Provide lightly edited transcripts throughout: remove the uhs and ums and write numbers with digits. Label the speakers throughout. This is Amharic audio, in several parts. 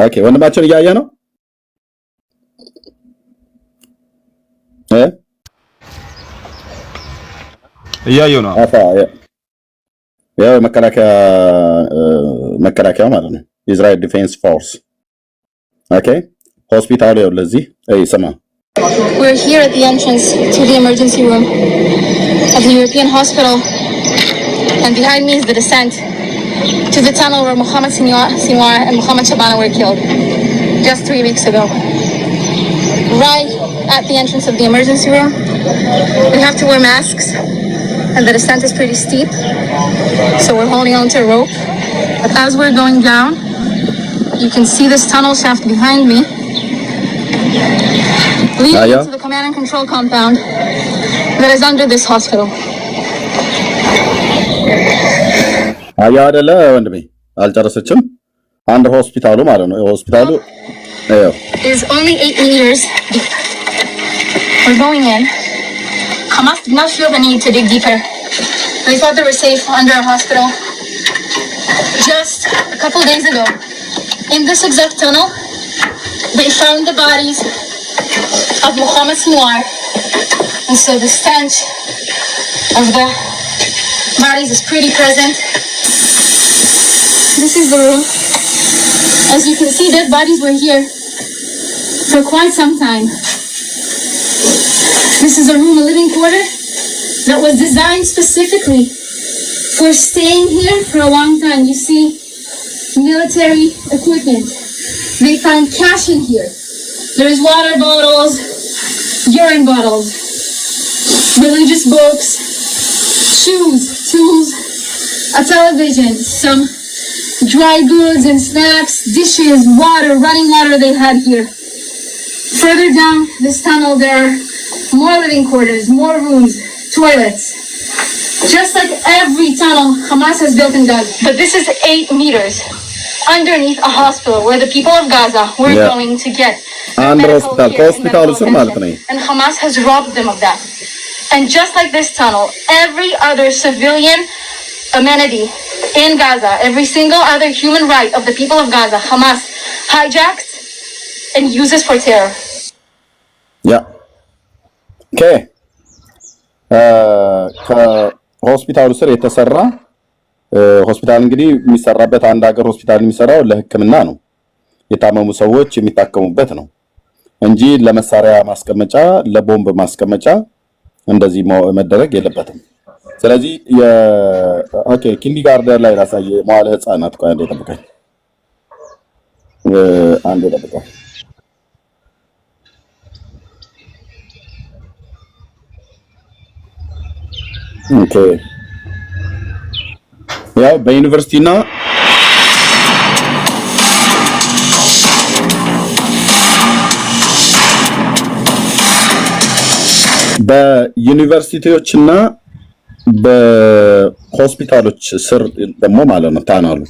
Speaker 1: ኦኬ ወንድማችን እያየ ነው
Speaker 2: እያየው ነው።
Speaker 1: ያው መከላከያ ማለት ነው ኢዝራኤል ዲፌንስ ፎርስ ኦኬ ሆስፒታሉ ያው ለዚህ ስማ
Speaker 3: We're here at the entrance to the emergency room of the European hospital, and behind me is the descent to the tunnel where Mohammed Sinwar and Mohammed Shabana were killed just 3 weeks ago. Right at the entrance of the emergency room, we have to wear masks, and the descent is pretty steep, so we're holding on to a rope. But as we're going down, you can see this tunnel shaft behind me, leading into the command and control compound that is under this hospital.
Speaker 1: አያ አይደለ ወንድሜ አልጨረሰችም አንድ ሆስፒታሉ ማለት ነው ሆስፒታሉ
Speaker 3: is only 8 meters deep. We're going in. Hamas did not feel the need to dig deeper. They thought they were safe under a hospital. Just a couple days ago, in this exact tunnel, they found the bodies of Mohammed Sinwar, and so the stench of the bodies is pretty present. This is the room. As you can see, dead bodies were here for quite some time. This is a room, a living quarter, that was designed specifically for staying here for a long time. You see military equipment. They found cash in here. There's water bottles, urine bottles, religious books, shoes, tools, a television, some dry goods and snacks, dishes, water, running water they had here. Further down this tunnel, there are more living quarters, more rooms, toilets. Just like every tunnel Hamas has built in Gaza. But this is 8 meters underneath a hospital where the people of Gaza were going to get medical care. And Hamas has robbed them of that. And just like this tunnel, every other civilian amenity in Gaza, every single other human right of the people of Gaza, Hamas hijacks and uses for terror.
Speaker 1: Yeah. Okay. ከሆስፒታሉ ስር የተሰራ ሆስፒታል እንግዲህ የሚሰራበት አንድ ሀገር ሆስፒታል የሚሰራው ለሕክምና ነው የታመሙ ሰዎች የሚታከሙበት ነው እንጂ ለመሳሪያ ማስቀመጫ ለቦምብ ማስቀመጫ እንደዚህ መደረግ የለበትም ስለዚህ ኦኬ ኪንዲጋርደን ላይ ራሳየ መዋለ ህፃናት ቆይ አንዴ ተጠብቀኝ አንዴ ተጠብቀኝ ኦኬ ያው በዩኒቨርሲቲና በዩኒቨርሲቲዎችና በሆስፒታሎች ስር ደግሞ ማለት ነው ታናሉ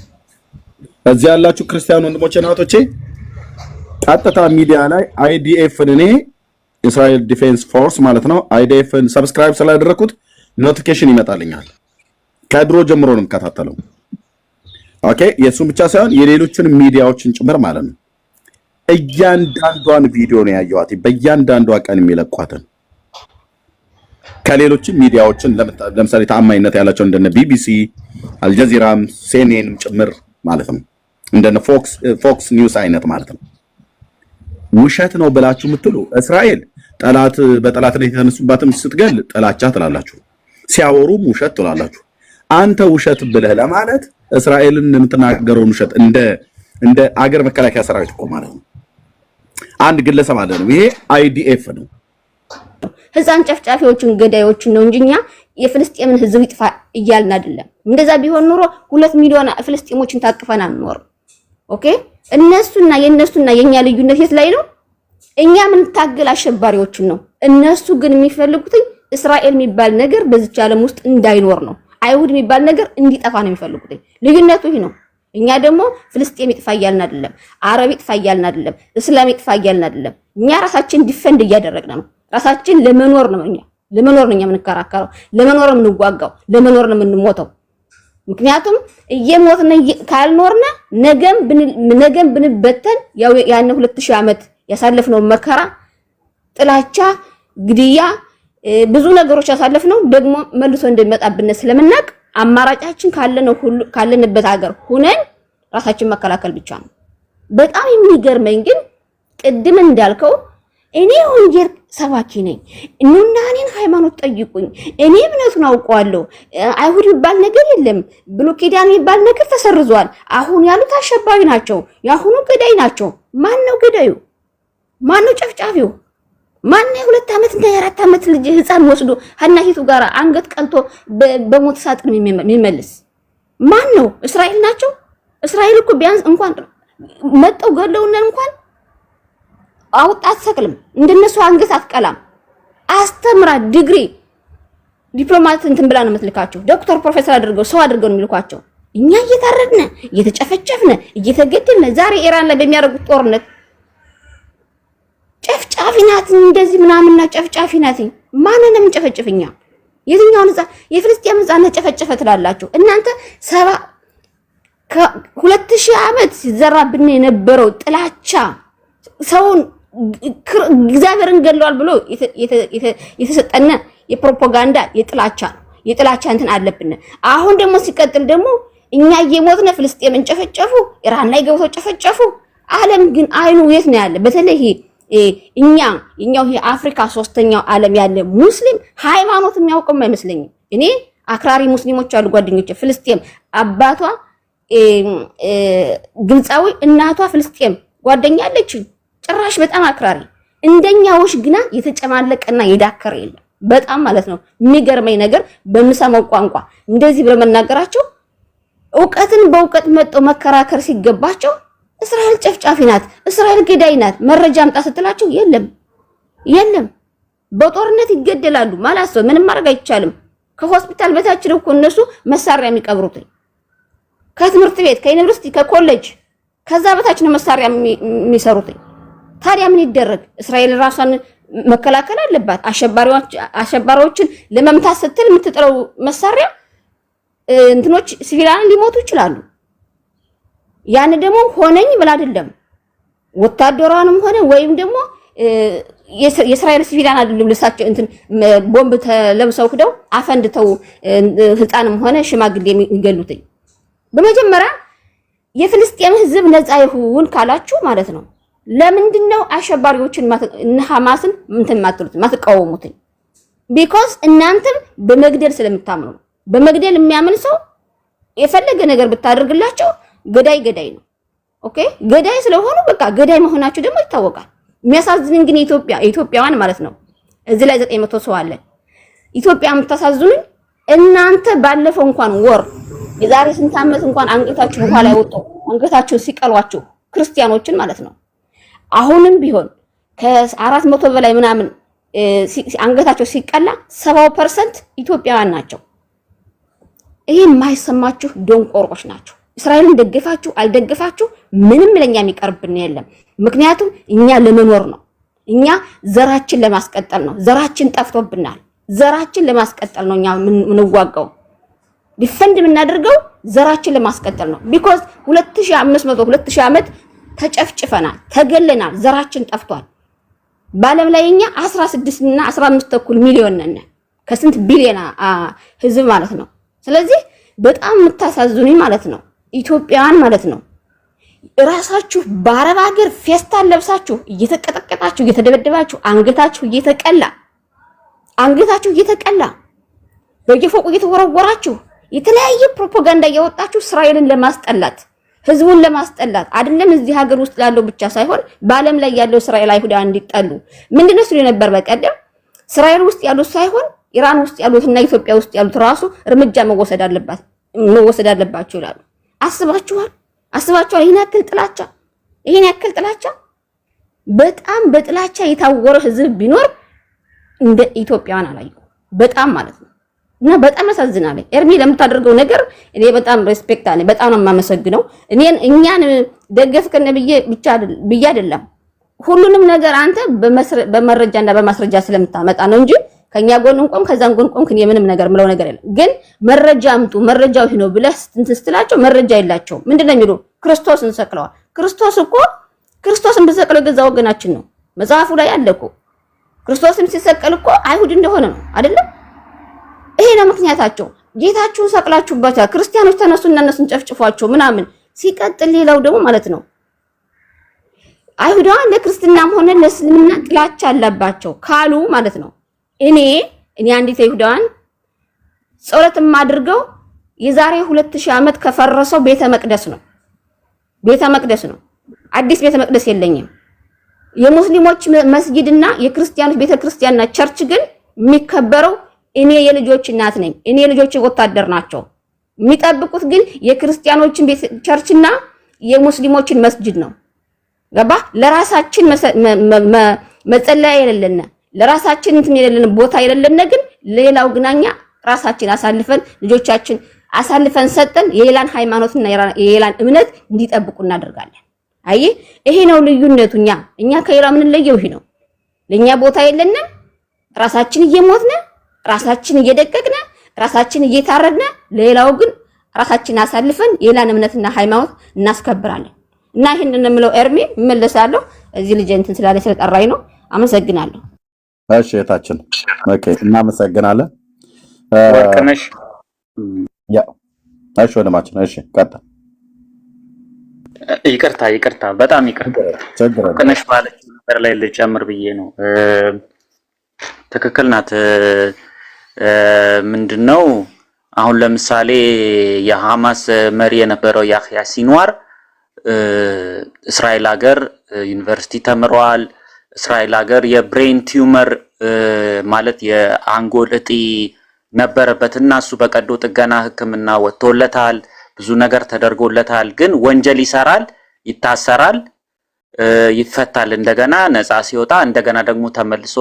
Speaker 1: እዚህ ያላችሁ ክርስቲያን ወንድሞቼና እህቶቼ ቀጥታ ሚዲያ ላይ አይዲኤፍን እኔ እስራኤል ዲፌንስ ፎርስ ማለት ነው አይዲኤፍን ሰብስክራይብ ስላደረኩት ኖቲፊኬሽን ይመጣልኛል ከድሮ ጀምሮ ነው የምከታተለው ኦኬ የሱም ብቻ ሳይሆን የሌሎችን ሚዲያዎችን ጭምር ማለት ነው እያንዳንዷን ቪዲዮ ነው ያየኋት በእያንዳንዷ ቀን የሚለቋትን ከሌሎች ሚዲያዎችን ለምሳሌ ታማኝነት ያላቸው እንደነ ቢቢሲ አልጀዚራም ሲኤንኤንም ጭምር ማለት ነው እንደነ ፎክስ ኒውስ አይነት ማለት ነው ውሸት ነው ብላችሁ የምትሉ እስራኤል ጠላት በጠላትነት የተነሱባትም ስትገል ጠላቻ ትላላችሁ ሲያወሩም ውሸት ትላላችሁ አንተ ውሸት ብለህ ለማለት እስራኤልን የምትናገረውን ውሸት እንደ አገር መከላከያ ሰራዊት እኮ ማለት ነው አንድ ግለሰብ አለ ነው ይሄ አይዲኤፍ ነው ህፃን ጨፍጫፊዎችን ገዳዮችን ነው እንጂኛ የፍልስጤምን ህዝብ ይጥፋ እያልን አይደለም እንደዛ ቢሆን ኑሮ 2 ሚሊዮን ፍልስጤሞችን ታቅፈና እንኖር ኦኬ እነሱና የኛ ልዩነት የት ላይ ነው እኛ ምን ታገል አሸባሪዎችን ነው እነሱ ግን የሚፈልጉት እስራኤል የሚባል ነገር በዚች ዓለም ውስጥ እንዳይኖር ነው አይሁድ የሚባል ነገር እንዲጠፋ ነው የሚፈልጉት ልዩነቱ ይሄ ነው እኛ ደግሞ ፍልስጤም ይጥፋ እያልን አይደለም አረብ ይጥፋ እያልን አይደለም እስላም ይጥፋ እያልን አይደለም እኛ ራሳችን ዲፌንድ እያደረግን ነው ራሳችን ለመኖር ነው እኛ የምንከራከረው ለመኖር ነው የምንዋጋው ለመኖር ነው የምንሞተው
Speaker 4: ምክንያቱም እየሞትን ካልኖርና ነገም ብንበተን ያው ያን 2000 ዓመት ያሳለፍነው መከራ ጥላቻ ግድያ ብዙ ነገሮች ያሳለፍነው ደግሞ መልሶ እንደሚመጣብን ስለምናቅ አማራጫችን ካለንበት ሀገር ሆነን ራሳችን መከላከል ብቻ ነው። በጣም የሚገርመኝ ግን ቅድም እንዳልከው እኔ ወንጌል ሰባኪ ነኝ እኑና እኔን ሃይማኖት ጠይቁኝ እኔ እምነቱን አውቀዋለሁ አይሁድ የሚባል ነገር የለም ብሎ ኪዳን የሚባል ነገር ተሰርዟል አሁን ያሉት አሸባሪ ናቸው ያሁኑ ገዳይ ናቸው ማን ነው ገዳዩ ማን ነው ጨፍጫፊው ማን ነው 2 ዓመት እና 4 ዓመት ልጅ ህፃን ወስዶ ሀናሂቱ ጋር አንገት ቀልቶ በሞት ሳጥን የሚመልስ ማን ነው እስራኤል ናቸው እስራኤል እኮ ቢያንስ እንኳን መጣው ገለውና እንኳን አውጣት ሰቅልም እንደነሱ አንገት አትቀላም አስተምራ ዲግሪ ዲፕሎማት እንትን ብላ ነው የምትልካቸው ዶክተር ፕሮፌሰር አድርገው ሰው አድርገው ነው የሚልኳቸው እኛ እየታረድነ እየተጨፈጨፍነ እየተገደልነ ዛሬ ኢራን ላይ በሚያደርጉት ጦርነት ጨፍጫፊ ናት እንደዚህ ምናምንና ጨፍጫፊ ናት ማንንም ጨፈጭፍኛ የትኛውን የፍልስጤም ህፃን ጨፈጨፈ ትላላችሁ እናንተ 2000 ዓመት ሲዘራብን የነበረው ጥላቻ ሰውን እግዚአብሔርን ገለዋል ብሎ የተሰጠነ የፕሮፓጋንዳ የጥላቻ እንትን አለብን አሁን ደግሞ ሲቀጥል ደግሞ እኛ እየሞትነ ፍልስጤምን ጨፈጨፉ ኢራን ላይ ገብተው ጨፈጨፉ ዓለም ግን አይኑ የት ነው ያለ በተለይ እኛው ይሄ አፍሪካ ሶስተኛው ዓለም ያለ ሙስሊም ሃይማኖት የሚያውቀው አይመስለኝም እኔ አክራሪ ሙስሊሞች አሉ ጓደኞቼ ፍልስጤም አባቷ ግብፃዊ እናቷ ፍልስጤም ጓደኛ አለችኝ ጭራሽ በጣም አክራሪ እንደኛዎች ግና የተጨማለቀና የዳከረ የለም በጣም ማለት ነው የሚገርመኝ ነገር በመሰማው ቋንቋ እንደዚህ ብለው መናገራቸው ዕውቀትን በዕውቀት መጥተው መከራከር ሲገባቸው እስራኤል ጨፍጫፊ ናት እስራኤል ገዳይ ናት መረጃ አምጣ ስትላቸው የለም በጦርነት ይገደላሉ ማለት ነው ምንም ማድረግ አይቻልም ከሆስፒታል በታች ነው እኮ እነሱ መሳሪያ የሚቀብሩት ከትምህርት ቤት ከዩኒቨርሲቲ ከኮሌጅ ከዛ በታች ነው መሳሪያ የሚሰሩት ታዲያ ምን ይደረግ እስራኤል ራሷን መከላከል አለባት አሸባሪዎችን ለመምታት ስትል የምትጥለው መሳሪያ እንትኖች ሲቪላን ሊሞቱ ይችላሉ ያን ደግሞ ሆነኝ ብላ አይደለም ወታደሯንም ሆነ ወይም ደግሞ የእስራኤል ሲቪላን አይደለም ለሳቸው እንትን ቦምብ ተለብሰው ሄደው አፈንድተው ህፃንም ሆነ ሽማግሌ የሚገሉት በመጀመሪያ የፍልስጤም ህዝብ ነፃ ይሁን ካላችሁ ማለት ነው ለምንድነው አሸባሪዎችን እና ሐማስን እንትን ማትቃወሙት because እናንተም በመግደል ስለምታምኑ በመግደል የሚያምን ሰው የፈለገ ነገር ብታደርግላቸው ገዳይ ነው ኦኬ ገዳይ ስለሆኑ በቃ ገዳይ መሆናችሁ ደግሞ ይታወቃል የሚያሳዝን ግን ኢትዮጵያዋን ማለት ነው እዚህ ላይ 900 ሰው አለ ኢትዮጵያ የምታሳዝኑኝ እናንተ ባለፈው እንኳን ወር የዛሬ ስንት ዓመት እንኳን አንገታችሁ በኋላ ያወጣው አንገታችሁ ሲቀሏችሁ ክርስቲያኖችን ማለት ነው አሁንም ቢሆን ከ400 በላይ ምናምን አንገታቸው ሲቀላ 70% ኢትዮጵያውያን ናቸው ይሄ የማይሰማችሁ ዶንቆሮች ናቸው እስራኤልን ደግፋችሁ አልደግፋችሁ ምንም ለኛ የሚቀርብን የለም ምክንያቱም እኛ ለመኖር ነው እኛ ዘራችን ለማስቀጠል ነው ዘራችን ጠፍቶብናል ዘራችን ለማስቀጠል ነው እኛ ምንዋጋው ዲፈንድ የምናደርገው ዘራችን ለማስቀጠል ነው because 2500 2000 ዓመት ተጨፍጭፈናል ተገለናል ዘራችን ጠፍቷል በዓለም ላይ እኛ 16 እና 15 ተኩል ሚሊዮን ነን ከስንት ቢሊዮን ህዝብ ማለት ነው ስለዚህ በጣም የምታሳዝኑኝ ማለት ነው ኢትዮጵያውያን ማለት ነው ራሳችሁ በአረብ ሀገር ፌስታል ለብሳችሁ እየተቀጠቀጣችሁ እየተደበደባችሁ አንገታችሁ እየተቀላ በየፎቁ እየተወረወራችሁ የተለያየ ፕሮፓጋንዳ እያወጣችሁ እስራኤልን ለማስጠላት ህዝቡን ለማስጠላት አይደለም እዚህ ሀገር ውስጥ ያለው ብቻ ሳይሆን በዓለም ላይ ያለው እስራኤል አይሁዳን እንዲጠሉ ምንድነው ሲሉ ነበር በቀደም እስራኤል ውስጥ ያሉት ሳይሆን ኢራን ውስጥ ያሉትና ኢትዮጵያ ውስጥ ያሉት ራሱ እርምጃ መወሰድ አለባቸው ይላሉ አስባችኋል ይሄን ያክል ጥላቻ በጣም በጥላቻ የታወረ ህዝብ ቢኖር እንደ ኢትዮጵያውያን አላየሁ በጣም ማለት ነው እና በጣም ያሳዝናል ኤርሚ ለምታደርገው ነገር እኔ በጣም ሪስፔክት አለኝ በጣም ነው የማመሰግነው እኛን ደገፍከን ብቻ አይደለም ሁሉንም ነገር አንተ በመረጃና በማስረጃ ስለምታመጣ ነው እንጂ ከኛ ጎን እንቆም ከዛን ጎን እንቆም ከኔ ምንም ነገር ምለው ነገር የለም። ግን መረጃ አምጡ መረጃው ይሄ ነው ብለህ ስትላቸው መረጃ የላቸው። ምንድነው የሚሉ ክርስቶስን ሰቅለዋል። ክርስቶስ እኮ ክርስቶስን በሰቀለው ገዛ ወገናችን ነው። መጽሐፉ ላይ አለ እኮ ክርስቶስን ሲሰቀል እኮ አይሁድ እንደሆነ ነው አይደለም? ይሄ ነው ምክንያታቸው። ጌታችሁን ሰቅላችሁባታል። ክርስቲያኖች ተነሱና እነሱን ጨፍጭፏቸው ምናምን። ሲቀጥል ሌላው ደግሞ ማለት ነው አይሁዳን ለክርስትናም ሆነ ለእስልምና ጥላቻ አለባቸው ካሉ ማለት ነው እኔ አንዲት አይሁዳን ጸሎትም አድርገው የዛሬ 2000 ዓመት ከፈረሰው ቤተ መቅደስ ነው። አዲስ ቤተ መቅደስ የለኝም። የሙስሊሞች መስጊድና የክርስቲያኖች ቤተክርስቲያንና ቸርች ግን የሚከበረው እኔ የልጆች እናት ነኝ። እኔ የልጆች ወታደር ናቸው። የሚጠብቁት ግን የክርስቲያኖችን ቸርችና የሙስሊሞችን መስጊድ ነው። ገባ? ለራሳችን መጸለያ የሌለን ለራሳችን እንትን የሌለን ቦታ የሌለን ግን ሌላው ግናኛ ራሳችን አሳልፈን ልጆቻችን አሳልፈን ሰጠን የሌላን ሃይማኖትና የሌላን እምነት እንዲጠብቁ እናደርጋለን። አይ ይሄ ነው ልዩነቱ። እኛ ከሌላ ምን ለየው ይሄ ነው። ለኛ ቦታ የለንም። ራሳችን እየሞትነ ራሳችን እየደቀቅነ ራሳችን እየታረድነ ሌላው ግን ራሳችን አሳልፈን የሌላን እምነትና ሃይማኖት እናስከብራለን። እና ይሄንን እንምለው ኤርሚ እመለሳለሁ። እዚህ ልጅ እንትን ስላለ ስለጠራኝ ነው። አመሰግናለሁ።
Speaker 1: እሺ እታችን ኦኬ እናመሰግናለን።
Speaker 5: ወርቅነሽ
Speaker 1: እሺ ወንድማችን እሺ ቀጥታ
Speaker 5: ይቅርታ በጣም ይቅርታ ወርቅነሽ ማለት ነገር ላይ ልጨምር ብዬ ነው። ትክክል ናት። ምንድነው አሁን ለምሳሌ የሐማስ መሪ የነበረው ያህያ ሲንዋር እስራኤል ሀገር ዩኒቨርሲቲ ተምሯል። እስራኤል ሀገር የብሬን ቲዩመር ማለት የአንጎል እጢ ነበረበትና እሱ በቀዶ ጥገና ሕክምና ወጥቶለታል። ብዙ ነገር ተደርጎለታል። ግን ወንጀል ይሰራል፣ ይታሰራል፣ ይፈታል። እንደገና ነፃ ሲወጣ እንደገና ደግሞ ተመልሶ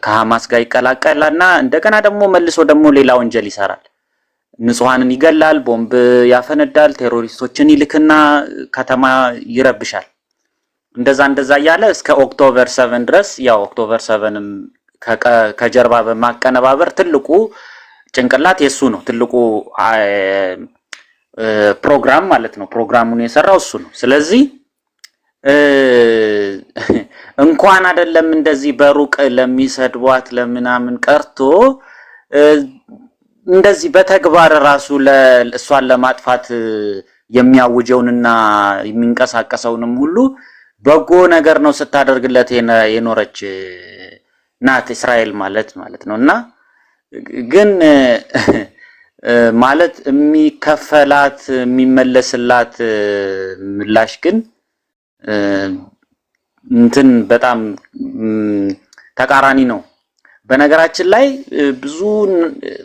Speaker 5: ከሐማስ ጋር ይቀላቀላልና እንደገና ደግሞ መልሶ ደግሞ ሌላ ወንጀል ይሰራል። ንጹሃንን ይገላል፣ ቦምብ ያፈነዳል፣ ቴሮሪስቶችን ይልክና ከተማ ይረብሻል። እንደዛ ያለ እስከ ኦክቶበር 7 ድረስ ያው ኦክቶበር 7ም ከጀርባ በማቀነባበር ትልቁ ጭንቅላት የሱ ነው። ትልቁ ፕሮግራም ማለት ነው። ፕሮግራሙን የሰራው እሱ ነው። ስለዚህ እንኳን አይደለም እንደዚህ በሩቅ ለሚሰድቧት ለምናምን ቀርቶ እንደዚህ በተግባር ራሱ ለእሷን ለማጥፋት የሚያውጀውንና የሚንቀሳቀሰውንም ሁሉ በጎ ነገር ነው ስታደርግለት የኖረች ናት እስራኤል ማለት ነውና ግን ማለት የሚከፈላት የሚመለስላት ምላሽ ግን እንትን በጣም ተቃራኒ ነው። በነገራችን ላይ ብዙ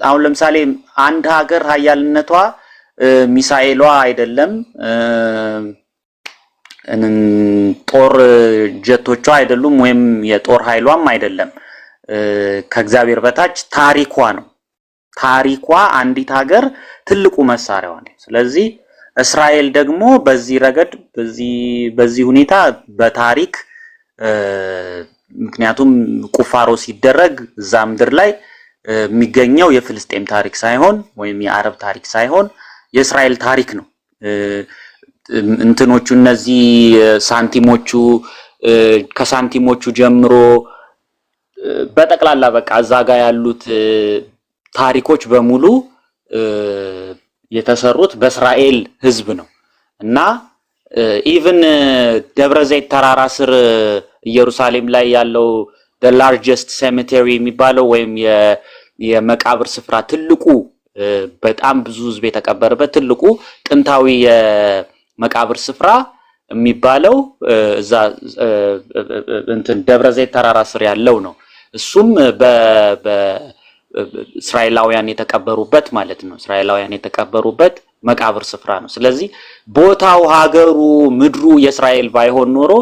Speaker 5: አሁን ለምሳሌ አንድ ሀገር ሀያልነቷ ሚሳኤሏ አይደለም፣ ጦር ጀቶቿ አይደሉም፣ ወይም የጦር ኃይሏም አይደለም። ከእግዚአብሔር በታች ታሪኳ ነው። ታሪኳ አንዲት ሀገር ትልቁ መሳሪያዋ ነው። ስለዚህ እስራኤል ደግሞ በዚህ ረገድ በዚህ ሁኔታ በታሪክ ምክንያቱም ቁፋሮ ሲደረግ እዛ ምድር ላይ የሚገኘው የፍልስጤም ታሪክ ሳይሆን ወይም የአረብ ታሪክ ሳይሆን የእስራኤል ታሪክ ነው። እንትኖቹ እነዚህ ሳንቲሞቹ ከሳንቲሞቹ ጀምሮ በጠቅላላ በቃ እዛ ጋር ያሉት ታሪኮች በሙሉ የተሰሩት በእስራኤል ሕዝብ ነው እና ኢቭን ደብረ ዘይት ተራራ ስር ኢየሩሳሌም ላይ ያለው the largest cemetery የሚባለው ወይም የመቃብር ስፍራ ትልቁ በጣም ብዙ ሕዝብ የተቀበረበት ትልቁ ጥንታዊ የመቃብር ስፍራ የሚባለው እዛ እንትን ደብረ ዘይት ተራራ ስር ያለው ነው። እሱም እስራኤላውያን የተቀበሩበት ማለት ነው። እስራኤላውያን የተቀበሩበት መቃብር ስፍራ ነው። ስለዚህ ቦታው፣ ሀገሩ፣ ምድሩ የእስራኤል ባይሆን ኖሮ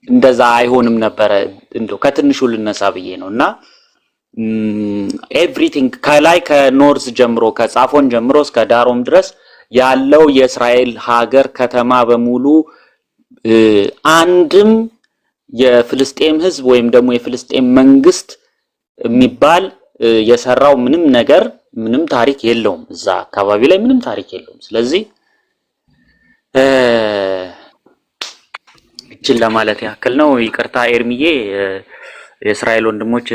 Speaker 5: እንደዛ አይሆንም ነበረ። እንደው ከትንሹ ልነሳ ብዬ ነውና ኤቭሪቲንግ ከላይ ከኖርዝ ጀምሮ ከጻፎን ጀምሮ እስከ ዳሮም ድረስ ያለው የእስራኤል ሀገር ከተማ በሙሉ አንድም የፍልስጤም ህዝብ ወይም ደግሞ የፍልስጤም መንግስት የሚባል የሰራው ምንም ነገር ምንም ታሪክ የለውም። እዛ አካባቢ ላይ ምንም ታሪክ የለውም። ስለዚህ እቺን ለማለት ያክል ነው። ይቅርታ ኤርሚዬ። የእስራኤል ወንድሞች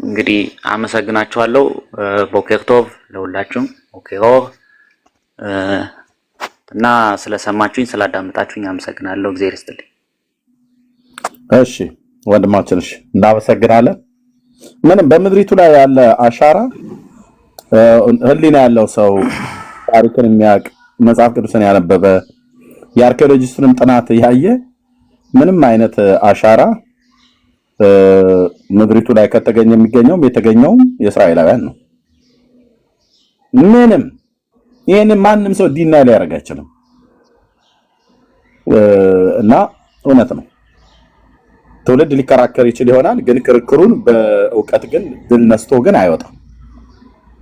Speaker 5: እንግዲህ አመሰግናችኋለሁ። ቦኬርቶቭ ለሁላችሁም ኦኬኦ እና ስለሰማችሁኝ ስላዳመጣችሁኝ አመሰግናለሁ። እግዚአብሔር ይስጥልኝ።
Speaker 1: እሺ ወንድማችን እሺ እናመሰግናለን። ምንም በምድሪቱ ላይ ያለ አሻራ ህሊና ያለው ሰው ታሪክን የሚያውቅ መጽሐፍ ቅዱስን ያነበበ የአርኪኦሎጂስቱንም ጥናት ያየ ምንም አይነት አሻራ ምድሪቱ ላይ ከተገኘ የሚገኘውም የተገኘውም የእስራኤላውያን ነው። ምንም ይሄንን ማንም ሰው ዲና ሊያደርግ አይችልም እና እውነት ነው። ትውልድ ሊከራከር ይችል ይሆናል፣ ግን ክርክሩን በእውቀት ግን ድል ነስቶ ግን አይወጣም።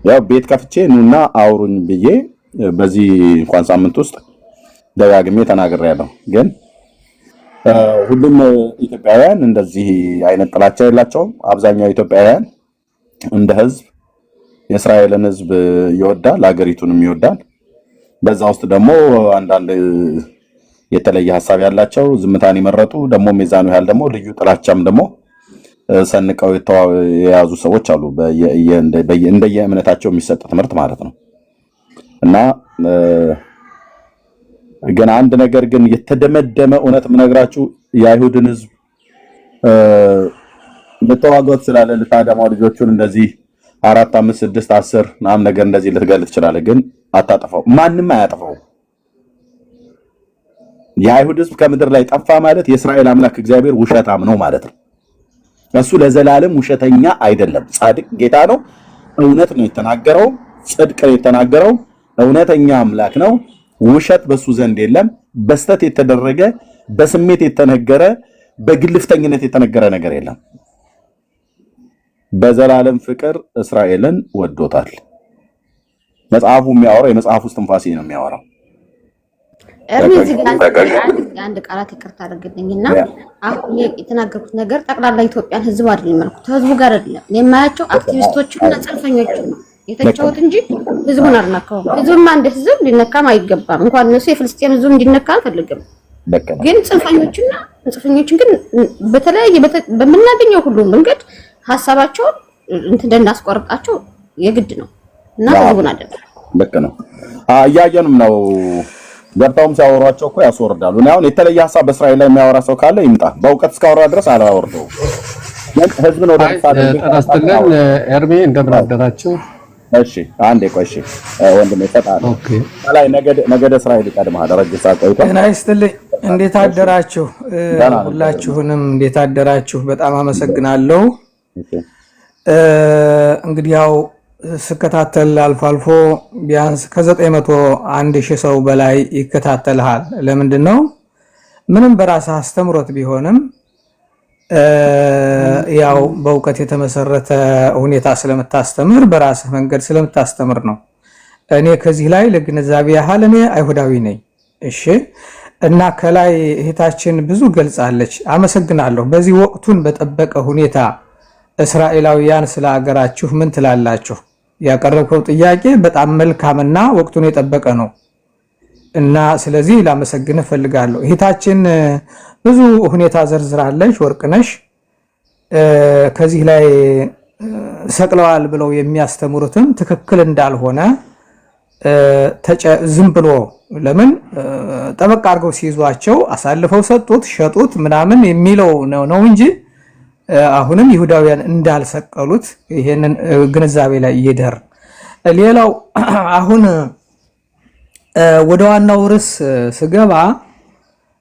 Speaker 1: ያው ቤት ከፍቼ ኑና አውሩኝ ብዬ በዚህ እንኳን ሳምንት ውስጥ ደጋግሜ ተናግሬያለሁ። ግን ሁሉም ኢትዮጵያውያን እንደዚህ አይነት ጥላቻ የላቸውም። አብዛኛው ኢትዮጵያውያን እንደ ህዝብ የእስራኤልን ህዝብ ይወዳል፣ ሀገሪቱንም ይወዳል። በዛ ውስጥ ደግሞ አንዳንድ የተለየ ሐሳብ ያላቸው ዝምታን ይመረጡ ደግሞ ሚዛኑ ያህል ደግሞ ልዩ ጥላቻም ደግሞ ሰንቀው የያዙ ሰዎች አሉ። እንደየእምነታቸው የሚሰጥ ትምህርት ማለት ነው። እና ግን አንድ ነገር ግን የተደመደመ እውነት የምነግራችሁ የአይሁድን ህዝብ ልተዋጋው ትችላለህ። ልታደማው ልጆቹን እንደዚህ 4 5 6 10 ምናምን ነገር እንደዚህ ልትገል ትችላለህ፣ ግን አታጠፋው። ማንም አያጠፋው። የአይሁድ ህዝብ ከምድር ላይ ጠፋ ማለት የእስራኤል አምላክ እግዚአብሔር ውሸታም ነው ማለት ነው። እሱ ለዘላለም ውሸተኛ አይደለም፣ ጻድቅ ጌታ ነው። እውነት ነው የተናገረው፣ ጽድቅ ነው የተናገረው። እውነተኛ አምላክ ነው። ውሸት በሱ ዘንድ የለም። በስተት የተደረገ በስሜት የተነገረ በግልፍተኝነት የተነገረ ነገር የለም። በዘላለም ፍቅር እስራኤልን ወዶታል። መጽሐፉ የሚያወራው የመጽሐፉ እስትንፋሴ ነው የሚያወራው።
Speaker 4: አንድ ቃላት ይቅርታ አድርግልኝና አሁን የተናገርኩት ነገር ጠቅላላ ኢትዮጵያን ህዝብ አይደለም ማለት ህዝቡ ጋር አይደለም የማያቸው አክቲቪስቶችና ጽንፈኞች ነው የተጫወቱት እንጂ ህዝቡን አልነካው። ህዝቡማ እንደ ህዝብ ሊነካም አይገባም። እንኳን እነሱ የፍልስጤም ህዝብ እንዲነካ አልፈልግም። ግን ጽንፈኞችን ግን በተለያየ በምናገኘው ሁሉ መንገድ ሐሳባቸውን እንደናስቆርጣቸው የግድ ነው እና ህዝቡን አይደለም።
Speaker 1: ልክ ነው። እያየንም ነው። ገብታውም ሲያወሯቸው እኮ ያስወርዳሉ። እና አሁን የተለየ ሐሳብ በእስራኤል ላይ የሚያወራ ሰው ካለ ይምጣ። በእውቀት እስካወራ ድረስ አላወርደው። ህዝብን ወደ
Speaker 6: ተራስተልን ኤርሚ እንደምን አደራችሁ?
Speaker 1: እሺ አንዴ ቆይ። እሺ ወንድሜ ይፈታል። ኦኬ ላይ ነገደ እስራኤል ይቀድማል። ረጅሳ ቆይቶ
Speaker 7: እና ይስጥልኝ። እንዴት አደራችሁ? ሁላችሁንም እንዴት አደራችሁ? በጣም አመሰግናለሁ። እንግዲህ ያው ስከታተል አልፎ አልፎ ቢያንስ ከ901,000 ሰው በላይ ይከታተልሃል። ለምንድን ነው? ምንም በራስህ አስተምሮት ቢሆንም ያው በእውቀት የተመሰረተ ሁኔታ ስለምታስተምር በራስህ መንገድ ስለምታስተምር ነው። እኔ ከዚህ ላይ ለግንዛቤ ያህል እኔ አይሁዳዊ ነኝ። እሺ። እና ከላይ እህታችን ብዙ ገልጻለች። አመሰግናለሁ። በዚህ ወቅቱን በጠበቀ ሁኔታ እስራኤላውያን ስለ ሀገራችሁ ምን ትላላችሁ? ያቀረብከው ጥያቄ በጣም መልካምና ወቅቱን የጠበቀ ነው እና ስለዚህ ላመሰግንህ ፈልጋለሁ። እህታችን ብዙ ሁኔታ ዘርዝራለች። ወርቅነሽ ከዚህ ላይ ሰቅለዋል ብለው የሚያስተምሩትም ትክክል እንዳልሆነ ዝም ብሎ ለምን ጠበቅ አድርገው ሲይዟቸው አሳልፈው ሰጡት፣ ሸጡት ምናምን የሚለው ነው እንጂ አሁንም ይሁዳውያን እንዳልሰቀሉት ይሄንን ግንዛቤ ላይ ይደር። ሌላው አሁን ወደ ዋናው ርዕስ ስገባ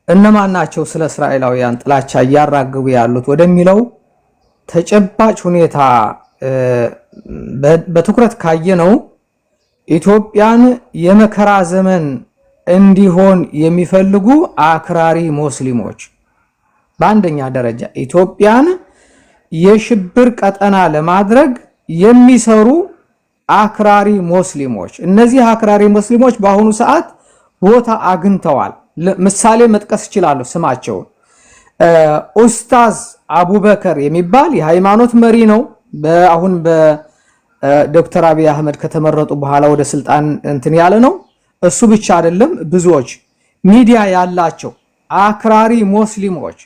Speaker 7: እነማን ናቸው ስለ እስራኤላውያን ጥላቻ እያራገቡ ያሉት ወደሚለው ተጨባጭ ሁኔታ በትኩረት ካየነው ኢትዮጵያን የመከራ ዘመን እንዲሆን የሚፈልጉ አክራሪ ሙስሊሞች በአንደኛ ደረጃ ኢትዮጵያን የሽብር ቀጠና ለማድረግ የሚሰሩ አክራሪ ሙስሊሞች፣ እነዚህ አክራሪ ሙስሊሞች በአሁኑ ሰዓት ቦታ አግኝተዋል። ምሳሌ መጥቀስ ይችላሉ ስማቸውን። ኡስታዝ አቡበከር የሚባል የሃይማኖት መሪ ነው። አሁን በዶክተር አብይ አህመድ ከተመረጡ በኋላ ወደ ስልጣን እንትን ያለ ነው። እሱ ብቻ አይደለም፣ ብዙዎች ሚዲያ ያላቸው አክራሪ ሙስሊሞች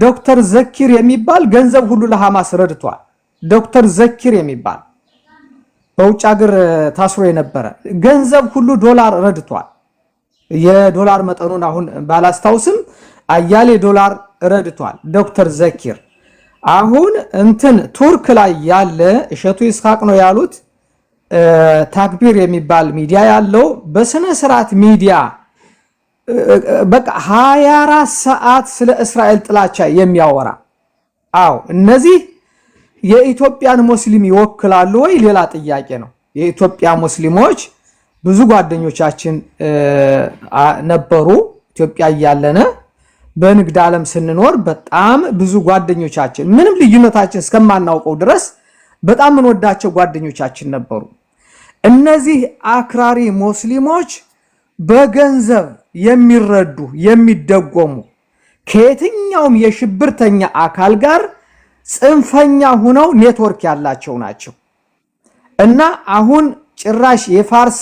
Speaker 7: ዶክተር ዘኪር የሚባል ገንዘብ ሁሉ ለሐማስ ረድቷል። ዶክተር ዘኪር የሚባል በውጭ ሀገር ታስሮ የነበረ ገንዘብ ሁሉ ዶላር ረድቷል። የዶላር መጠኑን አሁን ባላስታውስም አያሌ ዶላር ረድቷል ዶክተር ዘኪር። አሁን እንትን ቱርክ ላይ ያለ እሸቱ ይስሐቅ ነው ያሉት ታክቢር የሚባል ሚዲያ ያለው በስነ ስርዓት ሚዲያ በቃ 24 ሰዓት ስለ እስራኤል ጥላቻ የሚያወራ አው እነዚህ የኢትዮጵያን ሙስሊም ይወክላሉ ወይ? ሌላ ጥያቄ ነው። የኢትዮጵያ ሙስሊሞች ብዙ ጓደኞቻችን ነበሩ። ኢትዮጵያ ያለነ በንግድ ዓለም ስንኖር በጣም ብዙ ጓደኞቻችን ምንም ልዩነታችን እስከማናውቀው ድረስ በጣም እንወዳቸው ጓደኞቻችን ነበሩ። እነዚህ አክራሪ ሙስሊሞች በገንዘብ የሚረዱ የሚደጎሙ ከየትኛውም የሽብርተኛ አካል ጋር ጽንፈኛ ሆነው ኔትወርክ ያላቸው ናቸው እና አሁን ጭራሽ የፋርስ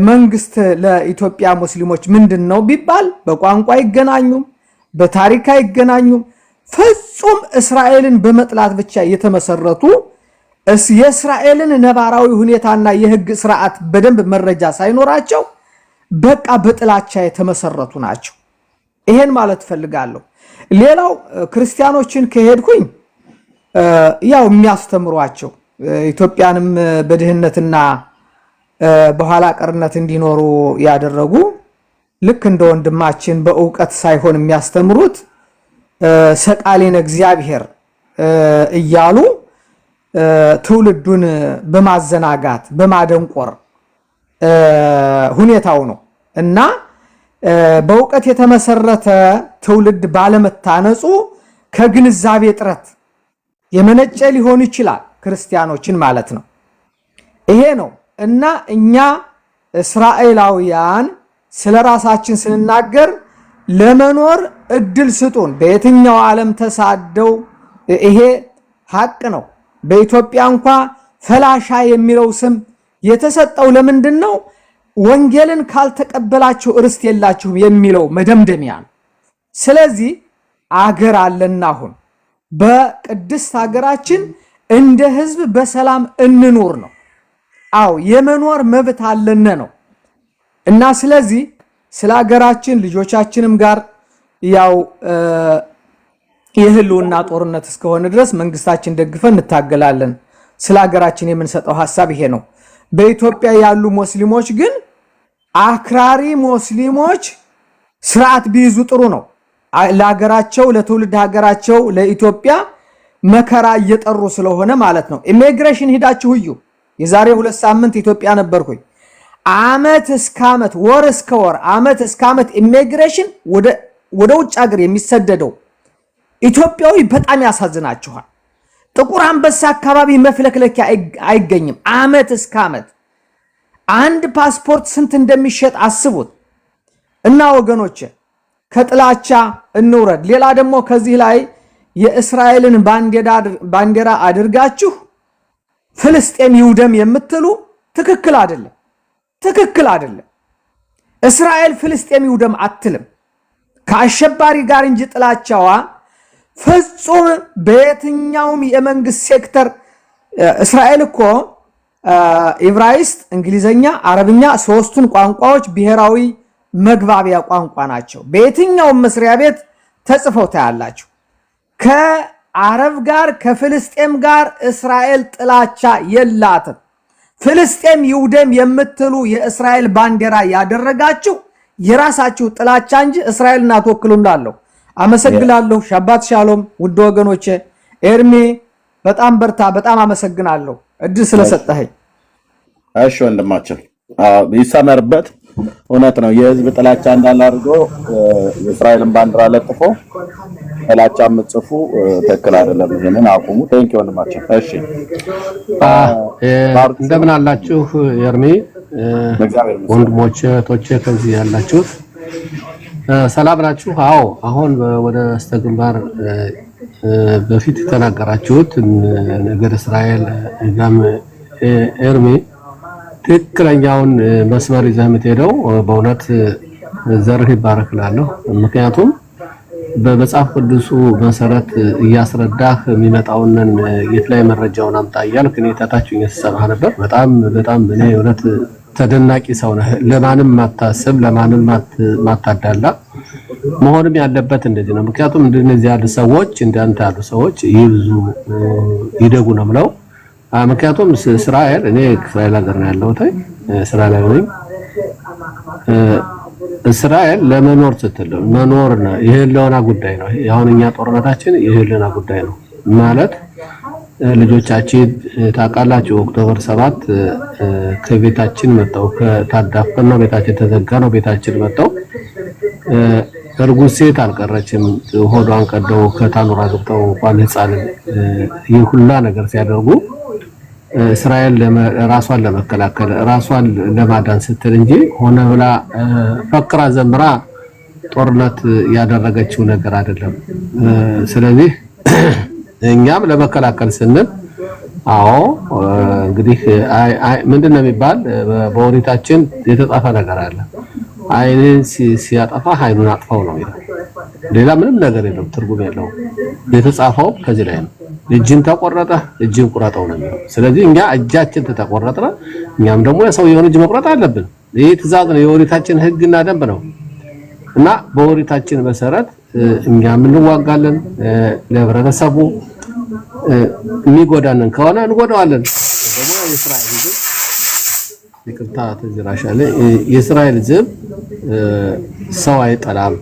Speaker 7: መንግስት ለኢትዮጵያ ሙስሊሞች ምንድነው ቢባል በቋንቋ አይገናኙም፣ በታሪክ አይገናኙም። ፍጹም እስራኤልን በመጥላት ብቻ የተመሰረቱ የእስራኤልን ነባራዊ ሁኔታና የህግ ስርዓት በደንብ መረጃ ሳይኖራቸው በቃ በጥላቻ የተመሰረቱ ናቸው። ይሄን ማለት ፈልጋለሁ። ሌላው ክርስቲያኖችን ከሄድኩኝ ያው የሚያስተምሯቸው ኢትዮጵያንም በድህነትና በኋላ ቀርነት እንዲኖሩ ያደረጉ ልክ እንደ ወንድማችን በእውቀት ሳይሆን የሚያስተምሩት ሰቃሌን እግዚአብሔር እያሉ ትውልዱን በማዘናጋት በማደንቆር ሁኔታው ነው እና በእውቀት የተመሰረተ ትውልድ ባለመታነጹ ከግንዛቤ ጥረት የመነጨ ሊሆን ይችላል ክርስቲያኖችን ማለት ነው። ይሄ ነው እና እኛ እስራኤላውያን ስለራሳችን ስንናገር ለመኖር እድል ስጡን። በየትኛው ዓለም ተሳደው ይሄ ሐቅ ነው። በኢትዮጵያ እንኳን ፈላሻ የሚለው ስም የተሰጠው ለምንድን ነው? ወንጌልን ካልተቀበላችሁ ርስት የላችሁም የሚለው መደምደሚያ ነው። ስለዚህ አገር አለና አሁን በቅድስት ሀገራችን እንደ ህዝብ በሰላም እንኖር ነው። አው የመኖር መብት አለነ ነው እና ስለዚህ ስለ ሀገራችን ልጆቻችንም ጋር ያው የህልውና ጦርነት እስከሆነ ድረስ መንግስታችን ደግፈን እንታገላለን። ስለ ሀገራችን የምንሰጠው ሐሳብ ይሄ ነው። በኢትዮጵያ ያሉ ሙስሊሞች ግን አክራሪ ሙስሊሞች ስርዓት ቢይዙ ጥሩ ነው። ለሀገራቸው ለትውልድ ሀገራቸው ለኢትዮጵያ መከራ እየጠሩ ስለሆነ ማለት ነው። ኢሚግሬሽን ሄዳችሁ እዩ። የዛሬ 2 ሳምንት ኢትዮጵያ ነበርኩኝ። አመት እስከ አመት ወር እስከ ወር አመት እስከ አመት ኢሚግሬሽን ወደ ውጭ ሀገር የሚሰደደው ኢትዮጵያዊ በጣም ያሳዝናችኋል። ጥቁር አንበሳ አካባቢ መፍለክለኪያ አይገኝም። አመት እስከ አመት አንድ ፓስፖርት ስንት እንደሚሸጥ አስቡት። እና ወገኖች ከጥላቻ እንውረድ። ሌላ ደግሞ ከዚህ ላይ የእስራኤልን ባንዲራ አድርጋችሁ ፍልስጤም ይውደም የምትሉ ትክክል አይደለም። ትክክል አይደለም። እስራኤል ፍልስጤም ይውደም አትልም። ከአሸባሪ ጋር እንጂ ጥላቻዋ ፍጹም በየትኛውም የመንግስት ሴክተር እስራኤል እኮ ኢብራይስጥ፣ እንግሊዘኛ፣ አረብኛ ሶስቱን ቋንቋዎች ብሔራዊ መግባቢያ ቋንቋ ናቸው። በየትኛውም መስሪያ ቤት ተጽፈው ታያላችሁ። ከአረብ ጋር ከፍልስጤም ጋር እስራኤል ጥላቻ የላትም። ፍልስጤም ይውደም የምትሉ የእስራኤል ባንዲራ ያደረጋችሁ የራሳችሁ ጥላቻ እንጂ እስራኤልን አትወክሉም። ላለው አመሰግናለሁ። ሻባት ሻሎም። ውድ ወገኖቼ ኤርሚ በጣም በርታ። በጣም አመሰግናለሁ እድል ስለሰጠኸኝ።
Speaker 1: እሺ ወንድማችን ይሰመርበት። እውነት ነው። የህዝብ ጥላቻ እንዳለ አድርጎ የእስራኤልን ባንዲራ ለጥፎ ጥላቻ የምትጽፉ ትክክል አይደለም። ይሄንን አቁሙ። ቴንክ ዩ ወንድማችን። እሺ
Speaker 6: እንደምን አላችሁ ኤርሚ? ወንድሞቼ እህቶቼ ከዚህ ያላችሁት ሰላም ናችሁ? አዎ አሁን ወደ ስተግንባር በፊት ተናገራችሁት ነገር እስራኤል ጋም ኤርሚ ትክክለኛውን መስመር ይዘህ የምትሄደው በእውነት ዘርህ ይባረክላለሁ። ምክንያቱም በመጽሐፍ ቅዱሱ መሰረት እያስረዳህ የሚመጣውን የት ላይ መረጃውን አምጣ እያልክ እኔ ታታችሁኝ ተሰማህ ነበር። በጣም እኔ እውነት ተደናቂ ሰው ነህ። ለማንም ማታስብ ለማንም ማታዳላ መሆንም ያለበት እንደዚህ ነው። ምክንያቱም እንደነዚህ ያሉ ሰዎች እንዳንተ ያሉ ሰዎች ይብዙ ይደጉ ነው ብለው ምክንያቱም እስራኤል እኔ እስራኤል ሀገር ነው ያለሁት እስራኤል ነኝ። እስራኤል ለመኖር ስትል መኖር ነው የህልውና ጉዳይ ነው። አሁን እኛ ጦርነታችን የህልውና ጉዳይ ነው ማለት ልጆቻችን ታውቃላችሁ ኦክቶበር 7 ከቤታችን መጣው ከታዳፈን ነው ቤታችን ተዘጋ ነው ቤታችን መጣው እርጉዝ ሴት አልቀረችም ሆዷን ቀደው ከታኑራ ገብተው እንኳን ህፃን ይህ ሁላ ነገር ሲያደርጉ እስራኤል ራሷን ለመከላከል ራሷን ለማዳን ስትል እንጂ ሆነ ብላ ፈክራ ዘምራ ጦርነት ያደረገችው ነገር አይደለም። ስለዚህ እኛም ለመከላከል ስንል አዎ እንግዲህ ምንድነው የሚባል በኦሪታችን የተጻፈ ነገር አለ። አይንን ሲያጠፋ አይኑን አጥፋው ነው የሚለው። ሌላ ምንም ነገር የለም፣ ትርጉም የለውም። የተጻፈው ከዚህ ላይ ነው። እጅን ተቆረጠ እጅን ቁረጠው ነው የሚለው። ስለዚህ እኛ እጃችን ተቆረጠ እኛም ደግሞ የሰውየውን እጅ መቁረጥ አለብን። ይሄ ትእዛዝ ነው፣ የኦሪታችን ህግና ደንብ ነው እና በኦሪታችን መሰረት እኛም እንዋጋለን። ለህብረተሰቡ የሚጎዳንን ከሆነ እንጎዳዋለን። ደግሞ የእስራኤል ህዝብ ይቅርታ ተዝራሻለ የእስራኤል ህዝብ ሰው አይጠላም፣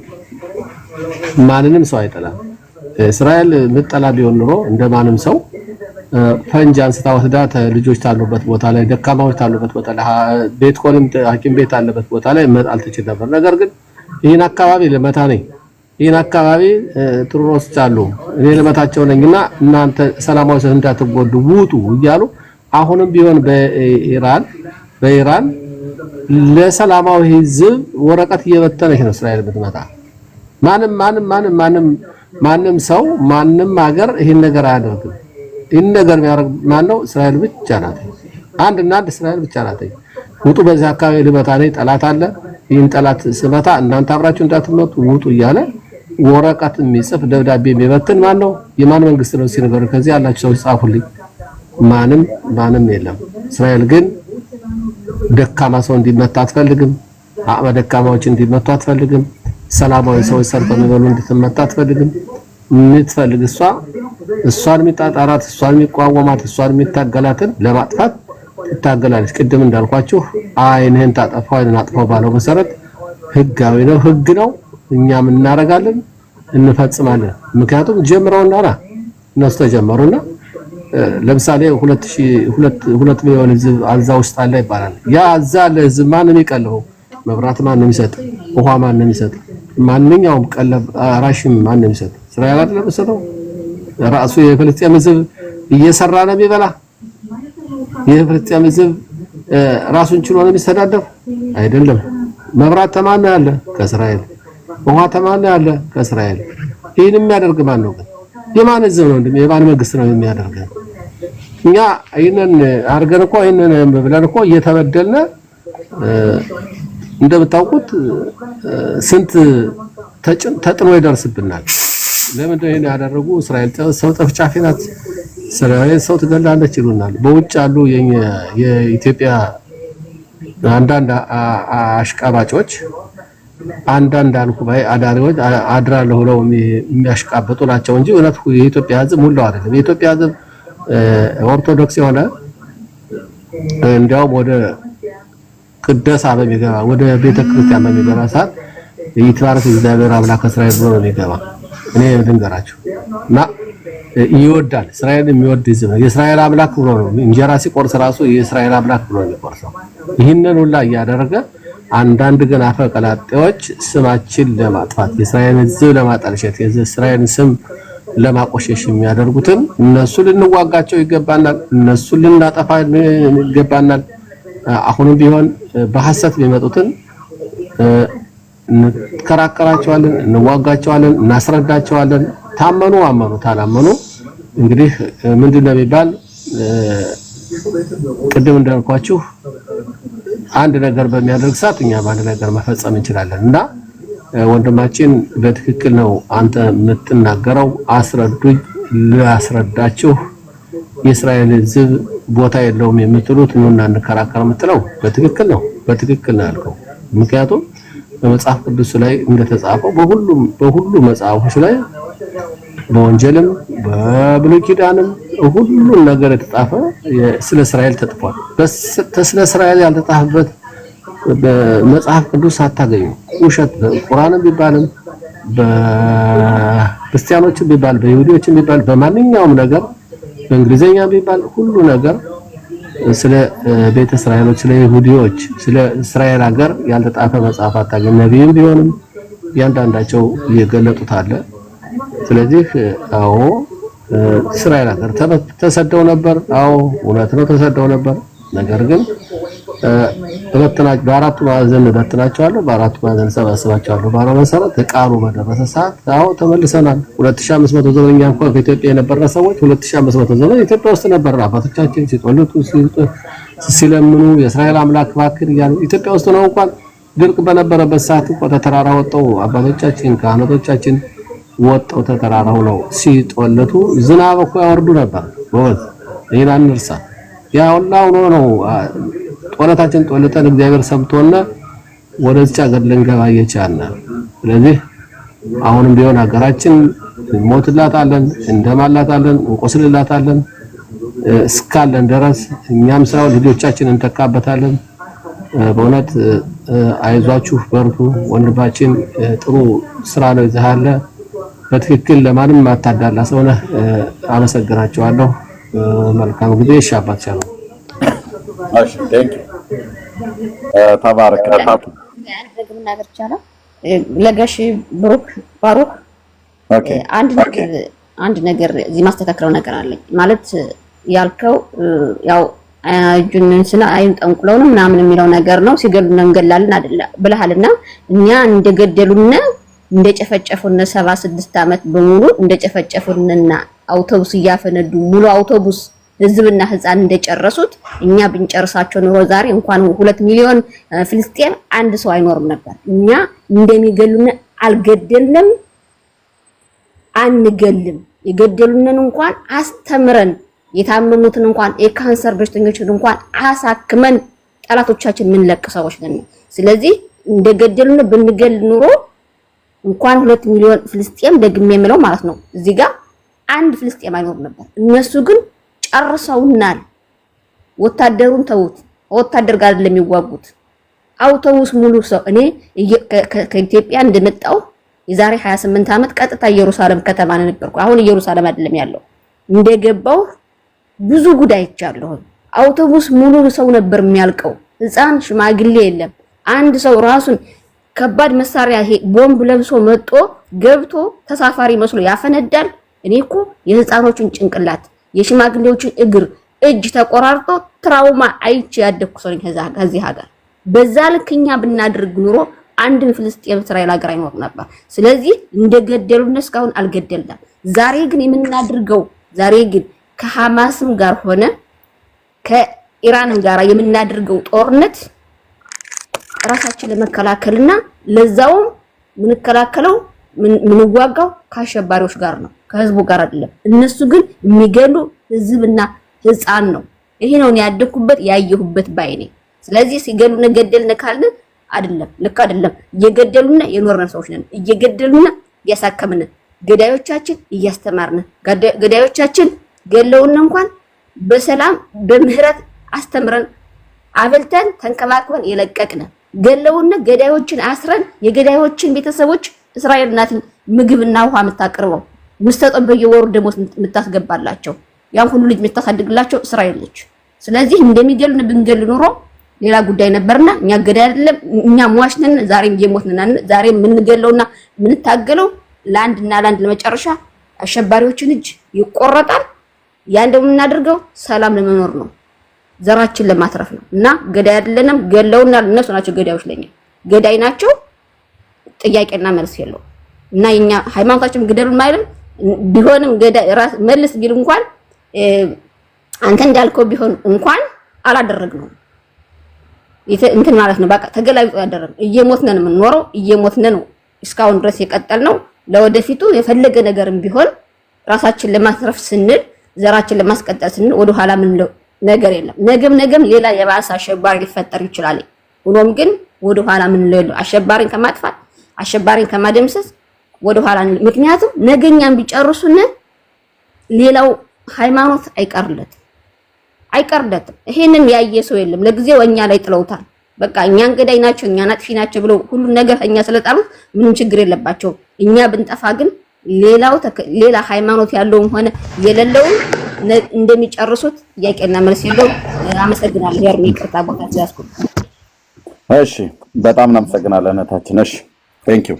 Speaker 6: ማንንም ሰው አይጠላም። እስራኤል ምጠላ ቢሆን ኑሮ እንደማንም ሰው ፈንጅ አንስታ ወስዳ ልጆች ታሉበት ቦታ ላይ ደካማዎች ታሉበት ቦታ ላይ ቤት ኮንም ሐኪም ቤት አለበት ቦታ ላይ መጣል ትችል ነበር። ነገር ግን ይሄን አካባቢ ለመታ ነኝ ይሄን አካባቢ ጥሩሮች አሉ እኔ ለመታቸው ነኝና እናንተ ሰላማዊ ሰው እንዳትጎዱ ውጡ እያሉ አሁንም ቢሆን በኢራን ለሰላማዊ ህዝብ ወረቀት እየበተነች ነው እስራኤል ብትመጣ። ማንም ሰው ማንም ሀገር ይሄን ነገር አያደርግም። ይሄን ነገር የሚያደርግ ማን ነው? እስራኤል ብቻ ናት። አንድና አንድ እስራኤል ብቻ ናት። ውጡ በዚህ አካባቢ ልመታ ነኝ ጠላት አለ ይሄን ጠላት ስመታ እናንተ አብራችሁ እንዳትመጡ ውጡ እያለ ወረቀት የሚጽፍ ደብዳቤ የሚበትን ማን ነው? የማን መንግስት ነው ሲነገር ከዚህ ያላችሁ ሰዎች ጻፉልኝ። ማንም የለም። እስራኤል ግን ደካማ ሰው እንዲመታ አትፈልግም። አቅመ ደካማዎች እንዲመቱ አትፈልግም። ሰላማዊ ሰዎች ሰርተው የሚበሉ እንድትመታ አትፈልግም። የምትፈልግ እሷን የሚጣጣራት እሷን የሚቋወማት እሷን የሚታገላትን ለማጥፋት ትታገላለች። ቅድም እንዳልኳችሁ አይንህን ታጠፋው አይንን አጥፋው ባለው መሰረት ህጋዊ ነው፣ ህግ ነው። እኛም እናረጋለን እንፈጽማለን። ምክንያቱም ጀምረውና እነሱ ተጀመሩና ለምሳሌ 2 ሚሊዮን ህዝብ አዛ ውስጥ አለ ይባላል። ያ አዛ ለህዝብ ማንም ይቀልበው መብራት ማንም ይሰጥ ውሃ ማንም ይሰጥ ማንኛውም ቀለብ ራሽም ማንም ይሰጥ እስራኤል አይደለም ሰጠው ራሱ የፍልስጤም ህዝብ እየሰራ ነው የሚበላ። የፍልስጤም ህዝብ ራሱን ችሎ ነው የሚስተዳደር አይደለም። መብራት ተማን ያለ ከእስራኤል ውሃ ተማን ያለ ከእስራኤል። ይሄን የሚያደርግ ማን ነው? የማን ህዝብ ነው? የማን መንግስት ነው የሚያደርገው? እኛ ይሄንን አርገን እኮ ይሄንን ብለን እኮ እየተበደልነ እንደምታውቁት ስንት ተጥኖ ይደርስብናል። ለምን ነው ይሄን ያደረጉ? እስራኤል ሰው ጠፍጫፊ ናት፣ እስራኤል ሰው ትገላለች ይሉናል። በውጭ ያሉ የኢትዮጵያ አንዳንድ አሽቃባጮች አንዳንድ አልኩባይ አዳሪዎች አድራለሁ ብለው የሚያሽቃበጡ ናቸው እንጂ እውነት የኢትዮጵያ ህዝብ ሙሉ አይደለም። የኢትዮጵያ ህዝብ ኦርቶዶክስ የሆነ እንዲያውም ወደ ቅደሳ በሚገባ ወደ ቤተክርስቲያን በሚገባ ሰዓት ይትባረክ እግዚአብሔር አምላክ እስራኤል ብሎ ነው የሚገባ። እኔ ልንገራችሁ እና ይወዳል እስራኤል የሚወድ ህዝብ ነው። የእስራኤል አምላክ ብሎ ነው እንጀራ ሲቆርስ ራሱ የእስራኤል አምላክ ብሎ ነው የሚቆርሰው። ይህንን ሁላ እያደረገ አንዳንድ ግን አፈቀላጤዎች ስማችን ለማጥፋት የእስራኤል ህዝብ ለማጠልሸት የእስራኤልን ስም ለማቆሸሽ የሚያደርጉትን እነሱ ልንዋጋቸው ይገባናል። እነሱ ልናጠፋ ይገባናል። አሁንም ቢሆን በሐሰት የሚመጡትን እንከራከራቸዋለን፣ እንዋጋቸዋለን፣ እናስረዳቸዋለን። ታመኑ አመኑ ታላመኑ እንግዲህ ምንድነው የሚባል ቅድም እንዳልኳችሁ አንድ ነገር በሚያደርግ ሰዓት እኛ አንድ ነገር መፈጸም እንችላለን እና ወንድማችን በትክክል ነው አንተ የምትናገረው። አስረዱኝ ላስረዳችሁ የእስራኤል ሕዝብ ቦታ የለውም የምትሉት ነውና እንከራከር የምትለው በትክክል ነው ያልከው። ምክንያቱም በመጽሐፍ ቅዱስ ላይ እንደተጻፈው በሁሉ መጽሐፎች ላይ በወንጀልም በብሉይ ኪዳንም ሁሉን ነገር የተጻፈ ስለ እስራኤል ተጽፏል። ስለ እስራኤል ያልተጻፈበት በመጽሐፍ ቅዱስ አታገኙ። ውሸት በቁርአንም ቢባልም በክርስቲያኖችም ቢባል በይሁዲዎችም ቢባል በማንኛውም ነገር በእንግሊዘኛ ቢባል ሁሉ ነገር ስለ ቤተ እስራኤሎች ስለ ይሁዲዎች ስለ እስራኤል ሀገር ያልተጻፈ መጽሐፍ አታገኙ። ነብይም ቢሆንም ያንዳንዳቸው እየገለጡት አለ። ስለዚህ አዎ እስራኤል ሀገር ተሰደው ነበር። አዎ እውነት ነው ተሰደው ነበር። ነገር ግን በአራቱ ማዕዘን በትናቸዋለሁ፣ በአራቱ ማዕዘን ሰባስባቸዋለሁ ባለው መሰረት ቃሉ በደረሰ ሰዓት አዎ ተመልሰናል። 2500 ዘመን እንኳን ከኢትዮጵያ የነበረ ሰዎች 2500 ዘመን ኢትዮጵያ ውስጥ ነበር። አባቶቻችን ሲጦልቱ ሲለምኑ የእስራኤል አምላክ እባክህ እያሉ ኢትዮጵያ ውስጥ ነው። እንኳን ድርቅ በነበረበት ሰዓት እንኳን ተተራራ ወጣው አባቶቻችን ካህናቶቻችን ወጣው ተተራራው ነው ሲጦልቱ ዝናብ እኮ ያወርዱ ነበር። ወጥ ይሄን አንርሳ። ያውላው ነው ጦለታችን ጦለተን እግዚአብሔር ሰምቶና ወደዚህ ሀገር ልንገባ እየቻልን። ስለዚህ አሁንም ቢሆን ሀገራችን ሞትላታለን፣ እንደማላታለን፣ እንቆስልላታለን እስካለን ድረስ እኛም ሳይሆን ልጆቻችን እንተካበታለን። በእውነት አይዟችሁ በርቱ። ወንድማችን ጥሩ ስራ ነው ይዘሃለ። በትክክል ለማንም ማታዳላ ሰው ነህ። አመሰግናቸዋለሁ። መልካም ጊዜ ይሻባችሁ።
Speaker 1: እሺ ቴንክ ተባረክ።
Speaker 4: ለጋሽ ባሩክ አንድ ነገር እዚህ ማስተካከለው ነገር አለኝ። ማለት ያልከው ያው እጁን ስለ አይን ጠንቁለው ነው ምናምን የሚለው ነገር ነው። ሲገሉን እንገላለን አይደለ ብለሃልና እኛ እንደገደሉና እንደጨፈጨፉን 76 ዓመት በሙሉ እንደጨፈጨፉንና አውቶቡስ እያፈነዱ ሙሉ አውቶቡስ ህዝብና ህፃን እንደጨረሱት እኛ ብንጨርሳቸው ኑሮ ዛሬ እንኳን 2 ሚሊዮን ፍልስጤም አንድ ሰው አይኖርም ነበር። እኛ እንደሚገሉን አልገደልንም፣ አንገልም። የገደሉንን እንኳን አስተምረን የታመሙትን እንኳን የካንሰር በሽተኞችን እንኳን አሳክመን ጠላቶቻችን ምን ለቅሰዎች ነን። ስለዚህ እንደገደሉን ብንገል ኑሮ እንኳን 2 ሚሊዮን ፍልስጤም ደግሜ የምለው ማለት ነው እዚህ ጋር አንድ ፍልስጤም አይኖር ነበር። እነሱ ግን ጨርሰውናል። ወታደሩን ተውት፣ ወታደር ጋር አይደለም የሚዋጉት። አውቶቡስ ሙሉ ሰው እኔ ከኢትዮጵያ እንደመጣው የዛሬ 28 ዓመት ቀጥታ ኢየሩሳሌም ከተማ ነበርኩ። አሁን ኢየሩሳሌም አይደለም ያለው። እንደገባው ብዙ ጉዳይ ይቻለሁ። አውቶቡስ ሙሉ ሰው ነበር የሚያልቀው። ህፃን ሽማግሌ የለም። አንድ ሰው ራሱን ከባድ መሳሪያ ይሄ ቦምብ ለብሶ መጥቶ ገብቶ ተሳፋሪ መስሎ ያፈነዳል። እኔ እኮ የህፃኖችን ጭንቅላት የሽማግሌዎችን እግር እጅ ተቆራርጦ ትራውማ አይቼ ያደኩ ሰው ነኝ ከዚህ ሀገር። በዛ ልክኛ ብናድርግ ኑሮ አንድን ፍልስጤም እስራኤል ሀገር አይኖር ነበር። ስለዚህ እንደገደሉን እስካሁን አልገደልንም። ዛሬ ግን የምናድርገው ከሐማስም ጋር ሆነ ከኢራንም ጋር የምናድርገው ጦርነት ራሳችን ለመከላከልና ለዛውም ምንከላከለው ምንዋጋው ከአሸባሪዎች ጋር ነው፣ ከህዝቡ ጋር አይደለም። እነሱ ግን የሚገሉ ህዝብና ህፃን ነው። ይሄ ነው ያደኩበት ያየሁበት ባይኔ። ስለዚህ ሲገሉና ገደልን ካልን አይደለም፣ ልክ አይደለም። እየገደሉና የኖርነ ሰዎች ነን። እየገደሉና ያሳከምን ገዳዮቻችን እያስተማርን ገዳዮቻችን ገለውና እንኳን በሰላም በምህረት አስተምረን አበልተን ተንከባክበን የለቀቅነ ገለውና ገዳዮችን አስረን የገዳዮችን ቤተሰቦች እስራኤል ናት ምግብና ውሃ የምታቀርበው ምስተጠን በየወሩ ደሞዝ የምታስገባላቸው ያን ሁሉ ልጅ የምታሳድግላቸው እስራኤል ነች። ስለዚህ እንደሚገሉን ብንገል ኖሮ ሌላ ጉዳይ ነበርና እኛ ገዳይ አይደለም፣ እኛ ሟች ነን። ዛሬም እየሞትን ነን። ዛሬም የምንገለውና የምንታገለው ለአንድና ለአንድ ለመጨረሻ አሸባሪዎችን እጅ ይቆረጣል። ያን ደግሞ የምናደርገው ሰላም ለመኖር ነው፣ ዘራችን ለማትረፍ ነው። እና ገዳይ አይደለንም። ገለውና እነሱ ናቸው ገዳዮች። ለኛ ገዳይ ናቸው። ጥያቄና መልስ የለው እና የኛ ሃይማኖታችን ግደሉን ማለት ቢሆንም ራስ መልስ ቢል እንኳን አንተ እንዳልከው ቢሆን እንኳን አላደረግነው እንትን ማለት ነው። በቃ ተገላብጦ ያደረግነው እየሞትነ ነው የምንኖረው፣ እየሞትነ ነው እስካሁን ድረስ የቀጠልነው። ለወደፊቱ የፈለገ ነገርም ቢሆን ራሳችን ለማስረፍ ስንል ዘራችን ለማስቀጠል ስንል ወደ ኋላ ምን ነገር የለም። ነገም ሌላ የባሰ አሸባሪ ሊፈጠር ይችላል። ሆኖም ግን ወደ ኋላ ምን አሸባሪን ከማጥፋት አሸባሪን ከማደምሰስ ወደ ኋላ ምክንያቱም ነገኛም ቢጨርሱና ሌላው ሃይማኖት አይቀርለትም። ይሄንን ያየ ሰው የለም። ለጊዜው እኛ ላይ ጥለውታል። በቃ እኛ እንግዳይ ናቸው እኛ ናጥፊ ናቸው ብለው ሁሉ ነገር እኛ ስለጣሉት ምንም ችግር የለባቸው። እኛ ብንጠፋ ግን ሌላ ሃይማኖት ያለውም ሆነ የሌለው እንደሚጨርሱት ጥያቄና መልስ የለው። አመሰግናለሁ። ያርሚ ይቅርታ ቦታ ያስኩ።
Speaker 1: እሺ በጣም እናመሰግናለን እህታችን። እሺ ቴንክ ዩ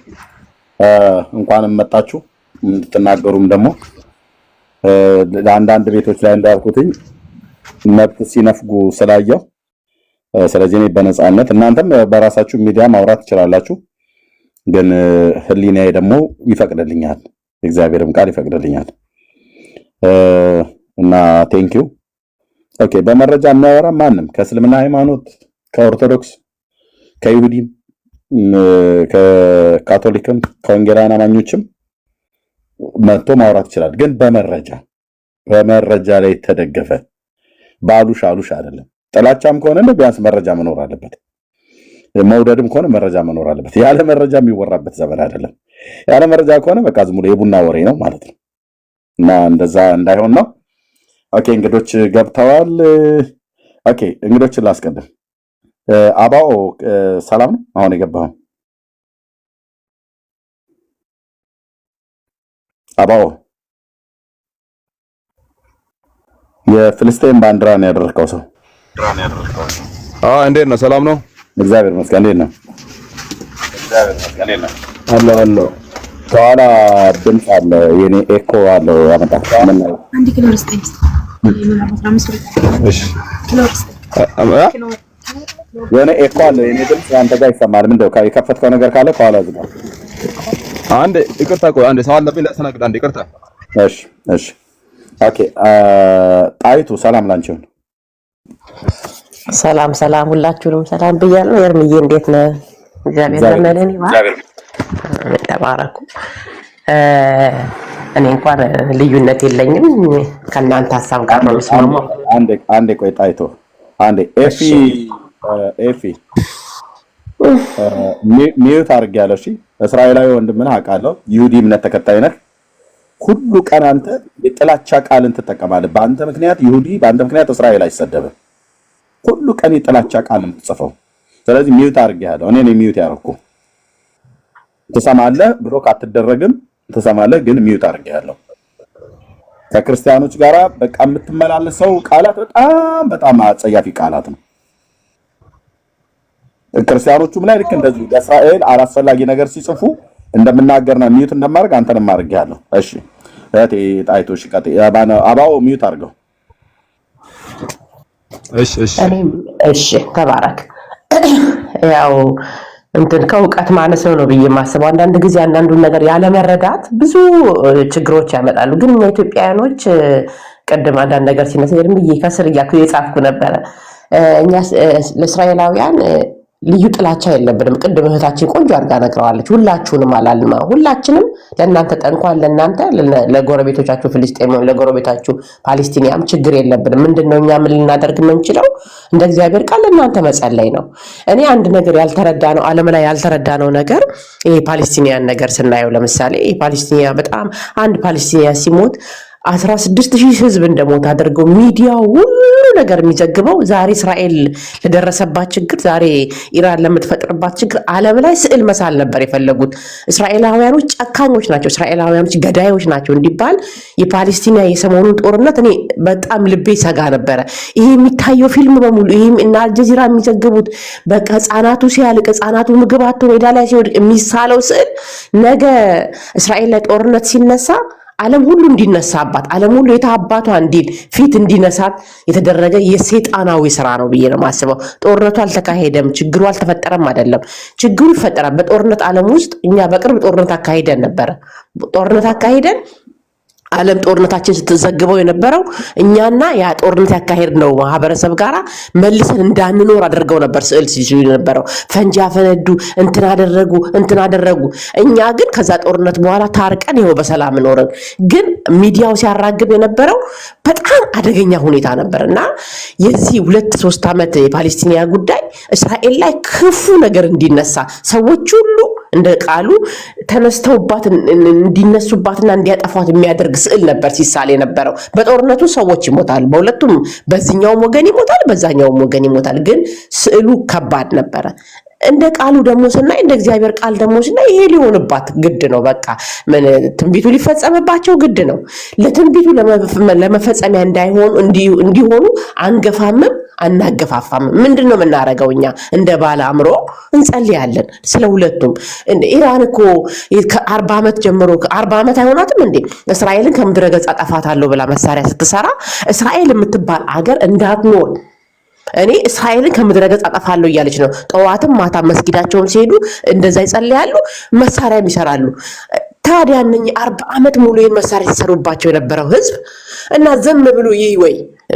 Speaker 1: እንኳንም መጣችሁ እንድትናገሩም ደግሞ ለአንዳንድ ቤቶች ላይ እንዳልኩትኝ መብት ሲነፍጉ ስላየው ስለዚህ እኔ በነፃነት እናንተም በራሳችሁ ሚዲያ ማውራት ትችላላችሁ፣ ግን ህሊናዬ ደግሞ ይፈቅድልኛል፣ እግዚአብሔርም ቃል ይፈቅድልኛል እና ቴንክ ዩ። ኦኬ በመረጃ የሚያወራ ማንም ከእስልምና ሃይማኖት ከኦርቶዶክስ ከይሁዲም ከካቶሊክም ከወንጌላውያን አማኞችም መጥቶ ማውራት ይችላል፣ ግን በመረጃ ላይ ተደገፈ ባሉሽ አሉሽ አይደለም። ጥላቻም ከሆነ እንደ ቢያንስ መረጃ መኖር አለበት፣ መውደድም ከሆነ መረጃ መኖር አለበት። ያለ መረጃ የሚወራበት ዘመን አይደለም። ያለ መረጃ ከሆነ በቃ ዝም ብሎ የቡና ወሬ ነው ማለት ነው እና እንደዛ እንዳይሆን ነው። ኦኬ እንግዶች ገብተዋል። ኦኬ እንግዶችን ላስቀድም። አባኦ ሰላም ነው? አሁን የገባው አባኦ የፍልስጤም ባንዲራ ነው ያደረከው ሰው?
Speaker 2: እንዴት ነው? ሰላም ነው?
Speaker 1: እግዚአብሔር ይመስገን። እንዴት ነው? አሎ ከኋላ ድምፅ አለ፣ የኔ ኤኮ አለው ያመጣ ምን ነው?
Speaker 8: አንድ ኪሎ ርስጠኝ።
Speaker 2: እሺ
Speaker 1: የኔ ኤኮ አለ፣ የኔ ድምፅ አንተ ጋር ይሰማል። ምንድነው የከፈትከው ነገር ካለ ከኋላ ዝጋ።
Speaker 2: አንዴ ይቅርታ፣ ቆይ አንዴ ሰው አለብኝ ላስተናግድ። አንዴ ይቅርታ።
Speaker 1: እሺ ኦኬ ጣይቱ ሰላም ላንቺ ይሁን።
Speaker 9: ሰላም ሁላችሁንም ሰላም ብያለሁ። የርምዬ እንዴት ነህ? እግዚአብሔር ይመስገን ይባርክ ተባረኩ። እኔ እንኳን ልዩነት የለኝም ከናንተ ሐሳብ ጋር ነው የምስማማው።
Speaker 1: አንዴ ቆይ ጣይቱ አንዴ ኤፊ ሚዩት አድርጌያለሁ። እሺ እስራኤላዊ ወንድምህ አውቃለሁ፣ ይሁዲ እምነት ተከታይ ነህ። ሁሉ ቀን አንተ የጥላቻ ቃልን ትጠቀማለህ። በአንተ ምክንያት ይሁዲ፣ በአንተ ምክንያት እስራኤል አይሰደብም። ሁሉ ቀን የጥላቻ ቃል የምትጽፈው። ስለዚህ ሚዩት አድርጌያለሁ። እኔ ነኝ ሚዩት ያደረኩ። ትሰማለህ፣ ብሎክ አትደረግም። ትሰማለህ፣ ግን ሚዩት አድርጌያለሁ። ከክርስቲያኖች ጋራ በቃ የምትመላለሰው ቃላት በጣም አጸያፊ ቃላት ነው። ክርስቲያኖቹም ላይ ልክ እንደዚህ ለእስራኤል አላስፈላጊ ነገር ሲጽፉ እንደምናገርና ሚዩት እንደማድረግ አንተንም አድርጌያለሁ። እሺ እህቴ ጣይቱ እሺ ቀጥይ። አባው ሚዩት አድርገው።
Speaker 9: እሺ ተባረክ። ያው እንትን ከእውቀት ማነስ ነው ብዬ የማስበው አንዳንድ ጊዜ አንዳንዱን ነገር ያለ መረዳት ብዙ ችግሮች ያመጣሉ። ግን እኛ ኢትዮጵያውያኖች ቀደም አንዳንድ ነገር ሲነሳ ብዬ ከስር እየጻፍኩ ነበረ። እኛ ለእስራኤላውያን ልዩ ጥላቻ የለብንም። ቅድም እህታችን ቆንጆ አድርጋ ነግረዋለች። ሁላችሁንም አላልማ፣ ሁላችንም ለእናንተ ጠንኳን ለእናንተ ለጎረቤቶቻችሁ ፍልስጤም፣ ለጎረቤታችሁ ፓሌስቲኒያም ችግር የለብንም። ምንድነው እኛ ምን ልናደርግ የምንችለው? እንደ እግዚአብሔር ቃል ለእናንተ መጸለይ ነው። እኔ አንድ ነገር ያልተረዳነው ዓለም ላይ ያልተረዳነው ነገር ይሄ ፓሌስቲኒያን ነገር ስናየው፣ ለምሳሌ ይሄ ፓሌስቲኒያ በጣም አንድ ፓሌስቲኒያ ሲሞት 16,000 ህዝብ እንደሞት አድርገው ሚዲያው ሁሉ ነገር የሚዘግበው ዛሬ እስራኤል ለደረሰባት ችግር፣ ዛሬ ኢራን ለምትፈጥርባት ችግር ዓለም ላይ ስዕል መሳል ነበር የፈለጉት። እስራኤላውያኖች ጨካኞች ናቸው፣ እስራኤላውያኖች ገዳዮች ናቸው እንዲባል የፓሌስቲና የሰሞኑን ጦርነት እኔ በጣም ልቤ ሰጋ ነበረ። ይሄ የሚታየው ፊልም በሙሉ ይሄም እና አልጀዚራ የሚዘግቡት በቃ ህፃናቱ ሲያልቅ፣ ህፃናቱ ምግብ አጥተው ሜዳ ላይ ሲወድቅ የሚሳለው ስዕል ነገ እስራኤል ላይ ጦርነት ሲነሳ ዓለም ሁሉ እንዲነሳባት ዓለም ሁሉ የታባቷ እንዲል ፊት እንዲነሳት የተደረገ የሰይጣናዊ ስራ ነው ብዬ ነው ማስበው። ጦርነቱ አልተካሄደም፣ ችግሩ አልተፈጠረም አይደለም። ችግሩ ይፈጠራል በጦርነት ዓለም ውስጥ። እኛ በቅርብ ጦርነት አካሂደን ነበር። ጦርነት አካሂደን ዓለም ጦርነታችን ስትዘግበው የነበረው እኛና ያ ጦርነት ያካሄድነው ማህበረሰብ ጋራ መልሰን እንዳንኖር አድርገው ነበር ስዕል ሲሉ የነበረው። ፈንጂ አፈነዱ፣ እንትን አደረጉ። እኛ ግን ከዛ ጦርነት በኋላ ታርቀን ይኸው በሰላም ኖርን። ግን ሚዲያው ሲያራግብ የነበረው በጣም አደገኛ ሁኔታ ነበርና የዚህ 2-3 ዓመት የፓለስቲና ጉዳይ እስራኤል ላይ ክፉ ነገር እንዲነሳ ሰዎች ሁሉ እንደ ቃሉ ተነስተውባት እንዲነሱባትና እንዲያጠፏት የሚያደርግ ስዕል ነበር ሲሳል የነበረው። በጦርነቱ ሰዎች ይሞታል፣ በሁለቱም በዚህኛው ወገን ይሞታል፣ በዛኛው ወገን ይሞታል። ግን ስዕሉ ከባድ ነበረ። እንደ ቃሉ ደግሞ ስናይ እንደ እግዚአብሔር ቃል ደግሞ ስናይ ይሄ ሊሆንባት ግድ ነው። በቃ ትንቢቱ ሊፈጸምባቸው ግድ ነው። ለትንቢቱ ለመፈጸሚያ እንዲሆኑ አንገፋምም አናገፋፋም። ምንድነው የምናረገው? እኛ እንደ ባለ አምሮ እንጸልያለን ስለ ሁለቱም። ኢራን እኮ ከ40 ዓመት ጀምሮ 40 ዓመት አይሆናትም እንዴ እስራኤልን ከምድረ ገጽ አጠፋታለሁ ብላ መሳሪያ ስትሰራ እስራኤል የምትባል አገር እንዳትኖር እኔ እስራኤልን ከምድረ ገጽ አጠፋለሁ እያለች ነው። ጠዋትም ማታ መስጊዳቸውን ሲሄዱ እንደዛ ይጸልያሉ፣ መሳሪያም ይሰራሉ። ታዲያ እነኚህ 40 ዓመት ሙሉ ይሄን መሳሪያ ሲሰሩባቸው የነበረው ህዝብ እና ዝም ብሎ ይይ ወይ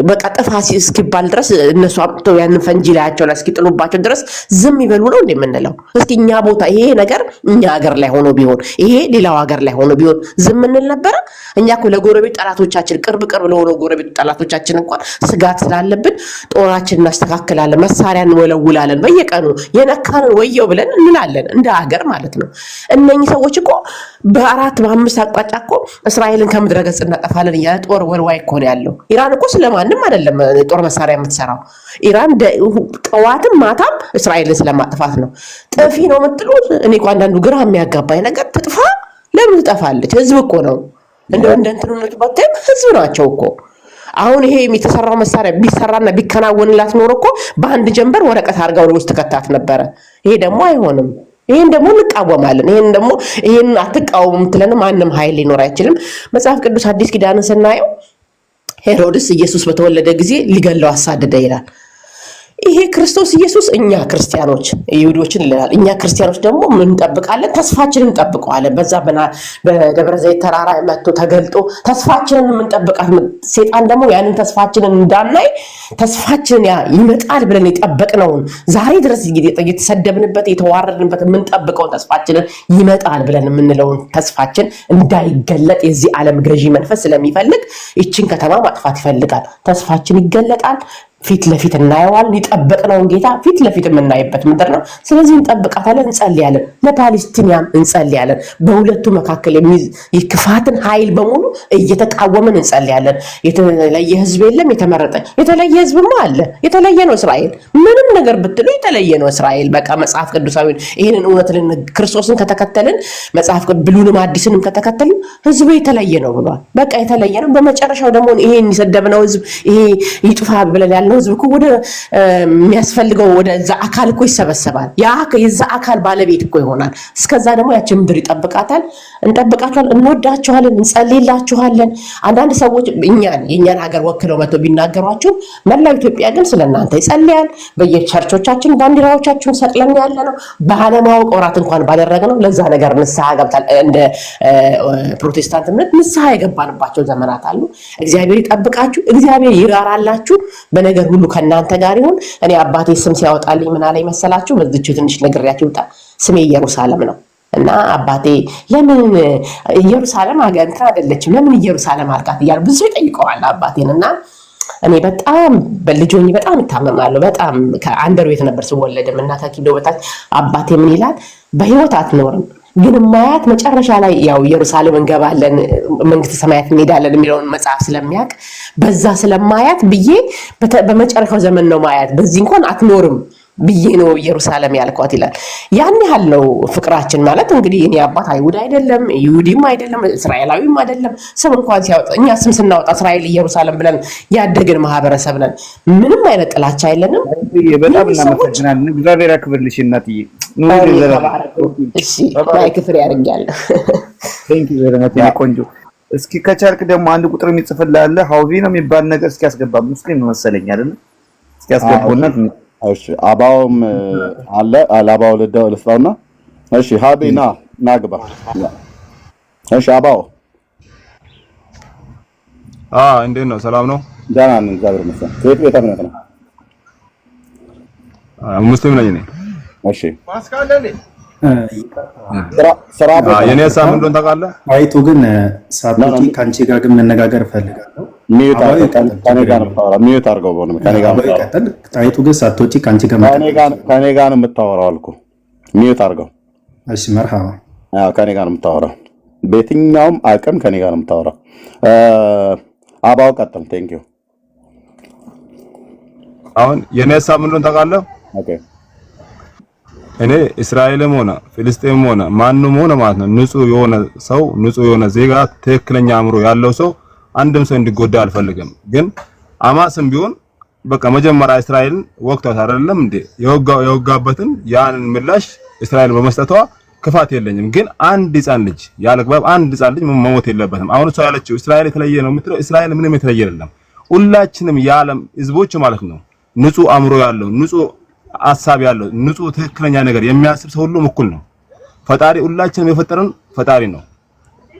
Speaker 9: በቃ ጥፋ እስኪባል ድረስ እነሱ አጥተው ያንን ፈንጂ ላያቸው ላይ እስኪጥሉባቸው ድረስ ዝም ይበሉ ነው እንደምንለው? እስኪ እኛ ቦታ ይሄ ነገር እኛ ሀገር ላይ ሆኖ ቢሆን ይሄ ሌላው ሀገር ላይ ሆኖ ቢሆን ዝም እንል ነበር? እኛ እኮ ለጎረቤት ጠላቶቻችን ቅርብ ለሆነ ጎረቤት ጠላቶቻችን እንኳን ስጋት ስላለብን ጦራችንን እናስተካክላለን፣ መሳሪያ እንወለውላለን፣ በየቀኑ የነካንን ወየው ብለን እንላለን እንደ ሀገር ማለት ነው። እነኚህ ሰዎች እኮ በ4 በ5 አቅጣጫ እኮ እስራኤልን ከምድረ ገጽ እናጠፋለን እያለ ጦር ወልዋይ እኮ ነው ያለው። ኢራን እኮ ስለማንም አይደለም ጦር መሳሪያ የምትሰራው። ኢራን ጠዋትም ማታም እስራኤልን ስለማጥፋት ነው። ጥፊ ነው የምትሉት? እኔ እኮ አንዳንዱ ግራ የሚያጋባኝ ነገር ትጥፋ ለምን ትጠፋለች? ህዝብ እኮ ነው እንደ እንትኑነቱ ባታይም ህዝብ ናቸው እኮ። አሁን ይሄ የተሰራው መሳሪያ ቢሰራና ቢከናወንላት ኖር እኮ በአንድ ጀንበር ወረቀት አድርጋ ወደ ውስጥ ከተታት ነበረ። ይሄ ደግሞ አይሆንም። ይሄን ደግሞ እንቃወማለን። ይሄን አትቃወሙም ትለን ማንም ኃይል ሊኖር አይችልም። መጽሐፍ ቅዱስ አዲስ ኪዳንን ስናየው ሄሮድስ ኢየሱስ በተወለደ ጊዜ ሊገለው አሳደደ ይላል። ይሄ ክርስቶስ ኢየሱስ እኛ ክርስቲያኖች ይሁዶችን ይላል። እኛ ክርስቲያኖች ደግሞ ምን እንጠብቃለን? ተስፋችንን እንጠብቀዋለን። በዛ በደብረ ዘይት ተራራ መጥቶ ተገልጦ ተስፋችንን እንጠብቃለን። ሰይጣን ደግሞ ያንን ተስፋችንን እንዳናይ ተስፋችንን ይመጣል ብለን የጠበቅነውን ዛሬ ድረስ የተሰደብንበት የተዋረድንበት የምንጠብቀውን ተስፋችንን ይመጣል ብለን የምንለውን ተስፋችን እንዳይገለጥ የዚህ ዓለም ገዢ መንፈስ ስለሚፈልግ ይችን ከተማ ማጥፋት ይፈልጋል። ተስፋችን ይገለጣል፣ ፊት ለፊት እናየዋለን። የጠበቅነውን ጌታ ፊት ለፊት የምናይበት ምድር ነው። ስለዚህ እንጠብቃታለን፣ እንጸልያለን። ለፓለስቲናም እንጸልያለን። በሁለቱ መካከል የክፋትን ኃይል በሙሉ እየተቃወምን እንጸልያለን። የተለየ ህዝብ የለም፣ የተለየ ህዝብማ አለ። የተለየ ነው እስራኤል። ምንም ነገር ብትሉ የተለየ ነው እስራኤል። በቃ መጽሐፍ ቅዱሳዊ ይሄንን እውነት ክርስቶስን ከተከተልን መጽሐፍ ብሉይንም አዲስንም ከተከተልን ህዝቡ የተለየ ነው ብሏል። በቃ የተለየ ነው። በመጨረሻው ደግሞ ይሄን የሰደብነው ህዝብ ይሄ ይጥፋ ብለን ያለው ህዝብ እኮ ወደ የሚያስፈልገው ወደዛ አካል እኮ ይሰበሰባል። የዛ አካል ባለቤት እኮ ይሆናል። እስከዛ ደግሞ ያችን ምድር ይጠብቃታል። እንጠብቃታለን፣ እንወዳችኋለን፣ እንጸልይላችኋለን። አንዳንድ ሰዎች የኛን ሀገር ወክለው መጥተው ቢናገሯችሁ መላው ኢትዮጵያ ግን ስለናንተ ይጸልያል። በየቸርቾቻችን ባንዲራዎቻችሁን ሰቅለን ያለ ነው። ባለማወቅ ወራት እንኳን ባደረግነው ለዛ ነገር ንስሐ ገብታል። እንደ ፕሮቴስታንት እምነት ንስሐ የገባንባቸው ዘመናት አሉ። እግዚአብሔር ይጠብቃችሁ፣ እግዚአብሔር ይራራላችሁ። በነገር ሁሉ ከናንተ ጋር ይሁን። እኔ አባቴ ስም ሲያወጣልኝ ምን አለኝ መሰላችሁ? በዚች ትንሽ ነግሬያችሁ ይውጣ። ስሜ ኢየሩሳሌም ነው እና አባቴ ለምን ኢየሩሳሌም እንትን አይደለችም ለምን ኢየሩሳሌም አልካት እያሉ ብዙ ይጠይቀዋል አባቴን። እና እኔ በጣም በልጆኝ በጣም ይታመማለሁ። በጣም ከአንደርዌት ነበር ስወለድም እና ከኪሎ በታች አባቴ ምን ይላል? በህይወት አትኖርም ግን ማያት መጨረሻ ላይ ያው ኢየሩሳሌም እንገባለን መንግስተ ሰማያት እንሄዳለን የሚለውን መጽሐፍ ስለሚያውቅ በዛ ስለማያት ብዬ በመጨረሻው ዘመን ነው ማያት፣ በዚህ እንኳን አትኖርም ብዬ ነው ኢየሩሳሌም ያልኳት ይላል። ያን ያህል ነው ፍቅራችን። ማለት እንግዲህ እኔ አባት አይሁድ አይደለም ይሁዲም አይደለም እስራኤላዊም አይደለም። ስም እንኳን ሲያወጣ እኛ ስም ስናወጣ እስራኤል ኢየሩሳሌም ብለን ያደግን ማህበረሰብ ነን። ምንም አይነት ጥላቻ የለንም።
Speaker 8: በጣም እናመሰግናለን። እግዚአብሔር ያክብርልሽ እናትዬ።
Speaker 9: እሺ ማይክ ፍሬ አድርጊያለሁ።
Speaker 8: ቴንክ ዩ ቬሪ ማች ቆንጆ። እስኪ ከቻልክ ደግሞ አንድ ቁጥር የሚጽፍልህ አለ ሀውቪ ነው የሚባል ነገር እስኪ ያስገባ። ሙስሊም መሰለኝ አይደል? እስኪ ያስገባውና
Speaker 1: እሺ አባውም አለ አላባው ልስጣውና እሺ ሀቢና ናግባ እሺ አባው
Speaker 2: እንዴት ነው? ሰላም ነው?
Speaker 1: ደህና ነን እግዚአብሔር ይመስገን። ከየት ቤተ እምነት ነው?
Speaker 2: ሙስሊም ነኝ እኔ።
Speaker 1: እሺ ስራ
Speaker 2: የኔ ሀሳብ ምን እንደሆነ ታውቃለህ?
Speaker 10: አይቱ ግን ሳትወጪ ከአንቺ ጋር ግን መነጋገር እፈልጋለሁ።
Speaker 1: ሚዩት አድርገው በሆነ ከኔ ጋር
Speaker 10: አይቱ ግን ሳትወጪ ከአንቺ ጋር
Speaker 1: ከኔ ጋር ነው የምታወራው አልኩህ። ሚዩት አድርገው።
Speaker 10: እሺ መርሃባ።
Speaker 1: አዎ ከኔ ጋር ነው የምታወራው። በየትኛውም አቅም ከኔ ጋር ነው የምታወራው። አባው ቀጥል። ቴንክ ዩ።
Speaker 2: አሁን የኔ ሀሳብ ምን እንደሆነ ታውቃለህ?
Speaker 1: ኦኬ
Speaker 2: እኔ እስራኤልም ሆነ ፍልስጤምም ሆነ ማንም ሆነ ማለት ነው ንጹህ የሆነ ሰው ንጹህ የሆነ ዜጋ ትክክለኛ አእምሮ ያለው ሰው አንድም ሰው እንዲጎዳ አልፈልግም። ግን አማስም ቢሆን በቃ መጀመሪያ እስራኤልን ወቅቷት አይደለም እንዴ የወጋበትን ያንን ምላሽ እስራኤል በመስጠቷ ክፋት የለኝም። ግን አንድ ሕፃን ልጅ ያለግባብ አንድ ሕፃን ልጅ መሞት የለበትም። አሁን እሷ ያለችው እስራኤል የተለየ ነው የምትለው፣ እስራኤል ምንም የተለየ አይደለም። ሁላችንም የዓለም ህዝቦች ማለት ነው ንጹህ አእምሮ ያለው ንጹህ ሐሳብ ያለው ንጹህ ትክክለኛ ነገር የሚያስብ ሰው ሁሉ እኩል ነው። ፈጣሪ ሁላችንም የፈጠረን ፈጣሪ ነው።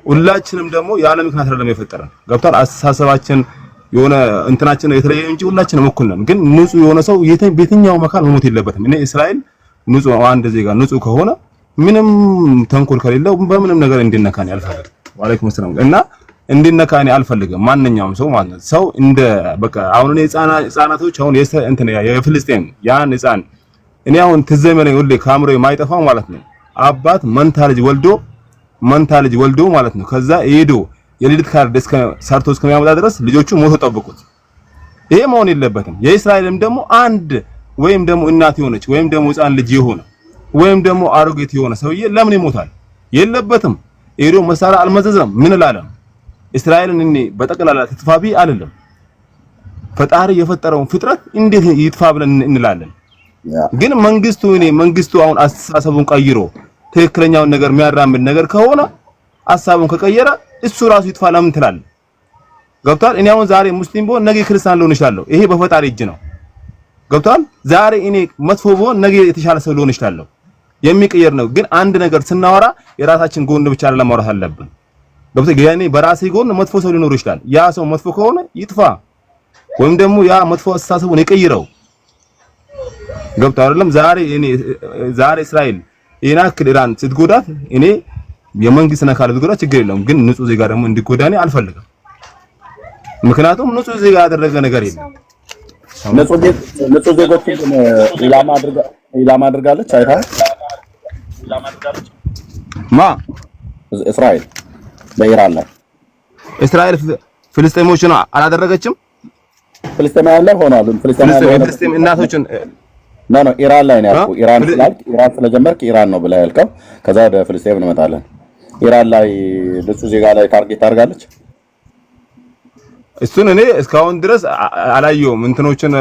Speaker 2: ሁላችንም ደግሞ ያለ ምክንያት አይደለም የፈጠረን። ገብቷል? አስተሳሰባችን የሆነ እንትናችን የተለየ እንጂ ሁላችንም እኩል ነን። ግን ንጹህ የሆነ ሰው በየትኛው መካል መሞት የለበትም። እኔ እስራኤል ንጹህ አንድ ዜጋ ንጹህ ከሆነ ምንም ተንኮል ከሌለው በምንም ነገር እንዲነካኝ አልፈልግም። ወአለይኩም ሰላም እና እንዲነካኝ አልፈልግም። ማንኛውም ሰው ማለት ነው ሰው እንደ በቃ አሁን እኔ ህፃናቶች አሁን እንትን የፍልስጤም ያን ህፃን እኔ አሁን ትዘመነኝ ሁሌ ካምሮ የማይጠፋው ማለት ነው አባት መንታ ልጅ ወልዶ ማለት ነው ከዛ ሄዶ የሌሊት ካርድ እስከ ሰርቶ እስከሚያመጣ ድረስ ልጆቹ ሞቶ ጠብቁት። ይሄ መሆን የለበትም። የእስራኤልም ደግሞ አንድ ወይም ደግሞ እናት የሆነች ወይም ደግሞ ህፃን ልጅ የሆነ ወይም ደግሞ አሮጌት የሆነ ሰውዬ ለምን ይሞታል? የለበትም። ሄዶ መሳሪያ አልመዘዘም። ምን እላለሁ? እስራኤልን እኔ በጠቅላላ ትጥፋቢ አይደለም። ፈጣሪ የፈጠረውን ፍጥረት እንዴት ይጥፋ ብለን እንላለን? ግን መንግስቱ አሁን አስተሳሰቡን ቀይሮ ትክክለኛውን ነገር የሚያራምድ ነገር ከሆነ ሐሳቡን ከቀየረ እሱ ራሱ ይጥፋ ለምን ትላለህ? ገብቷል? እኔ አሁን ዛሬ ሙስሊም ብሆን ነገ ክርስቲያን ልሆን እችላለሁ። ይሄ በፈጣሪ እጅ ነው። ገብቷል? ዛሬ እኔ መጥፎ ብሆን ነገ የተሻለ ሰው ልሆን እችላለሁ። የሚቀየር ነው። ግን አንድ ነገር ስናወራ የራሳችን ጎን ብቻ ለማውራት አለብን። ገብቷል? ያኔ በራሴ ጎን መጥፎ ሰው ሊኖር ይችላል። ያ ሰው መጥፎ ከሆነ ይጥፋ ወይም ደግሞ ያ መጥፎ አስተሳሰቡን ይቀይረው። ገብቷል አይደለም? ዛሬ እስራኤል ኢራክ ኢራን ስትጎዳት እኔ የመንግስት ነካል ቢጎዳ ችግር የለውም። ግን ንጹህ ዜጋ ደግሞ እንዲጎዳኔ አልፈልግም። ምክንያቱም ንጹህ ዜጋ ያደረገ ነገር የለም። ንጹህ ዜጎችን ኢላማ አድርጋለች። አይተሃል? እስራኤል በኢራን ላይ እስራኤል ፍልስጤሞችን አላደረገችም። ፍልስጤማውያን ላይ ሆኗል። ፍልስጤም እናቶችን ነው ኢራን ላይ ነው ያልኩህ። ኢራን ስለጀመርክ ኢራን ነው ብለህ ያልከው። ከዛ ወደ ፍልስጤም እንመጣለን። ኢራን ላይ ንጹህ ዜጋ ላይ ታርጌት አድርጋለች። እሱን እኔ እስካሁን ድረስ አላየሁም። እንትኖችን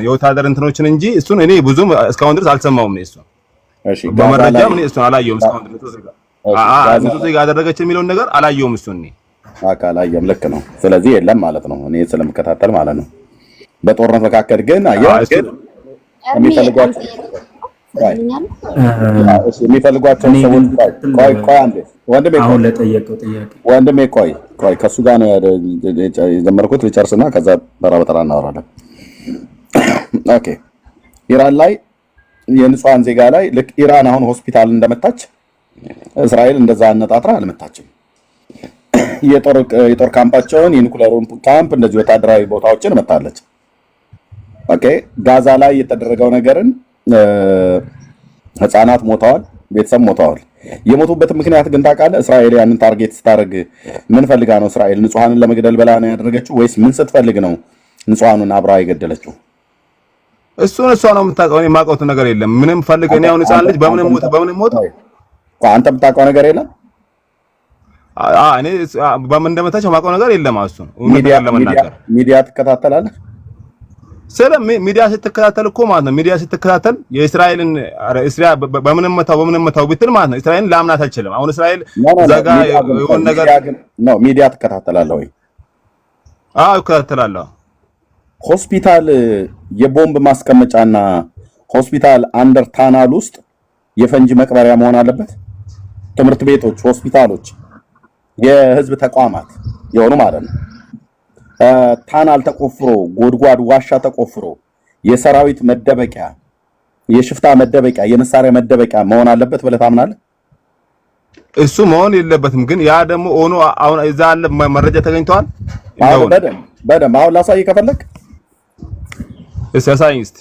Speaker 2: የወታደር እንትኖችን እንጂ እሱን እኔ ብዙም እስካሁን ድረስ አልሰማሁም ነው። እሱን እሺ በመረጃም እኔ እሱን አላየሁም እስካሁን ድረስ። ንጹህ ዜጋ አደረገች የሚለውን ነገር አላየሁም። እሱን እኔ አላየሁም። ልክ ነው። ስለዚህ የለም ማለት ነው። እኔ ስለምከታተል ማለት ነው። በጦርነት መካከል ግን የሚፈልጓቸው ሰዎች ቆይ አንዴ ወንድሜ ቆይ ከሱ ጋር ነው የጀመርኩት። ልጨርስና ከዛ በተራ እናወራለን። ኦኬ ኢራን ላይ የንጹሃን ዜጋ ላይ ልክ ኢራን አሁን ሆስፒታል እንደመታች እስራኤል እንደዛ አነጣጥራ አልመታችም። የጦር ካምፓቸውን የኒኩሌሩን ካምፕ እንደዚህ ወታደራዊ ቦታዎችን መታለች። ኦኬ ጋዛ ላይ የተደረገው ነገርን ህፃናት ሞተዋል፣ ቤተሰብ ሞተዋል። የሞቱበት ምክንያት ግን ታውቃለህ? እስራኤል ያንን ታርጌት ስታደርግ ምን ፈልጋ ነው? እስራኤል ንጹሃንን ለመግደል ብላ ነው ያደረገችው ወይስ ምን ስትፈልግ ነው ንጹሃኑን አብራ የገደለችው? እሷ ነው የምታውቀው። እኔ የማውቀው ነገር የለም። ምንም ፈልግ እኔ አሁን ህፃን ልጅ በምንም ሞተ አንተ የምታውቀው ነገር የለም? እኔ በምን እንደመታቸው የማውቀው ነገር የለም። እሱ ሚዲያ ትከታተላለህ? ስለ ሚዲያ ስትከታተል እኮ ማለት ነው ሚዲያ ስትከታተል የእስራኤልን እስራኤል በምንም መታው ብትል ማለት ነው እስራኤልን ላምናት አልችልም። አሁን እስራኤል ዘጋ የሆነ ነገር
Speaker 1: ነው። ሚዲያ ትከታተላለህ ወይ?
Speaker 2: አዎ እከታተላለሁ።
Speaker 1: ሆስፒታል የቦምብ ማስቀመጫና ሆስፒታል አንደር ታናል ውስጥ የፈንጂ መቅበሪያ መሆን አለበት። ትምህርት ቤቶች፣ ሆስፒታሎች፣ የህዝብ ተቋማት የሆኑ ማለት ነው ታናል ተቆፍሮ ጎድጓድ ዋሻ ተቆፍሮ የሰራዊት መደበቂያ፣ የሽፍታ መደበቂያ፣ የመሳሪያ መደበቂያ መሆን አለበት ብለህ ታምናለህ?
Speaker 2: እሱ መሆን የለበትም። ግን ያ ደግሞ ሆኖ አሁን እዛ አለ መረጃ ተገኝቷል።
Speaker 1: በደንብ አሁን ላሳይ ከፈለክ
Speaker 2: እሳሳይ እስቲ።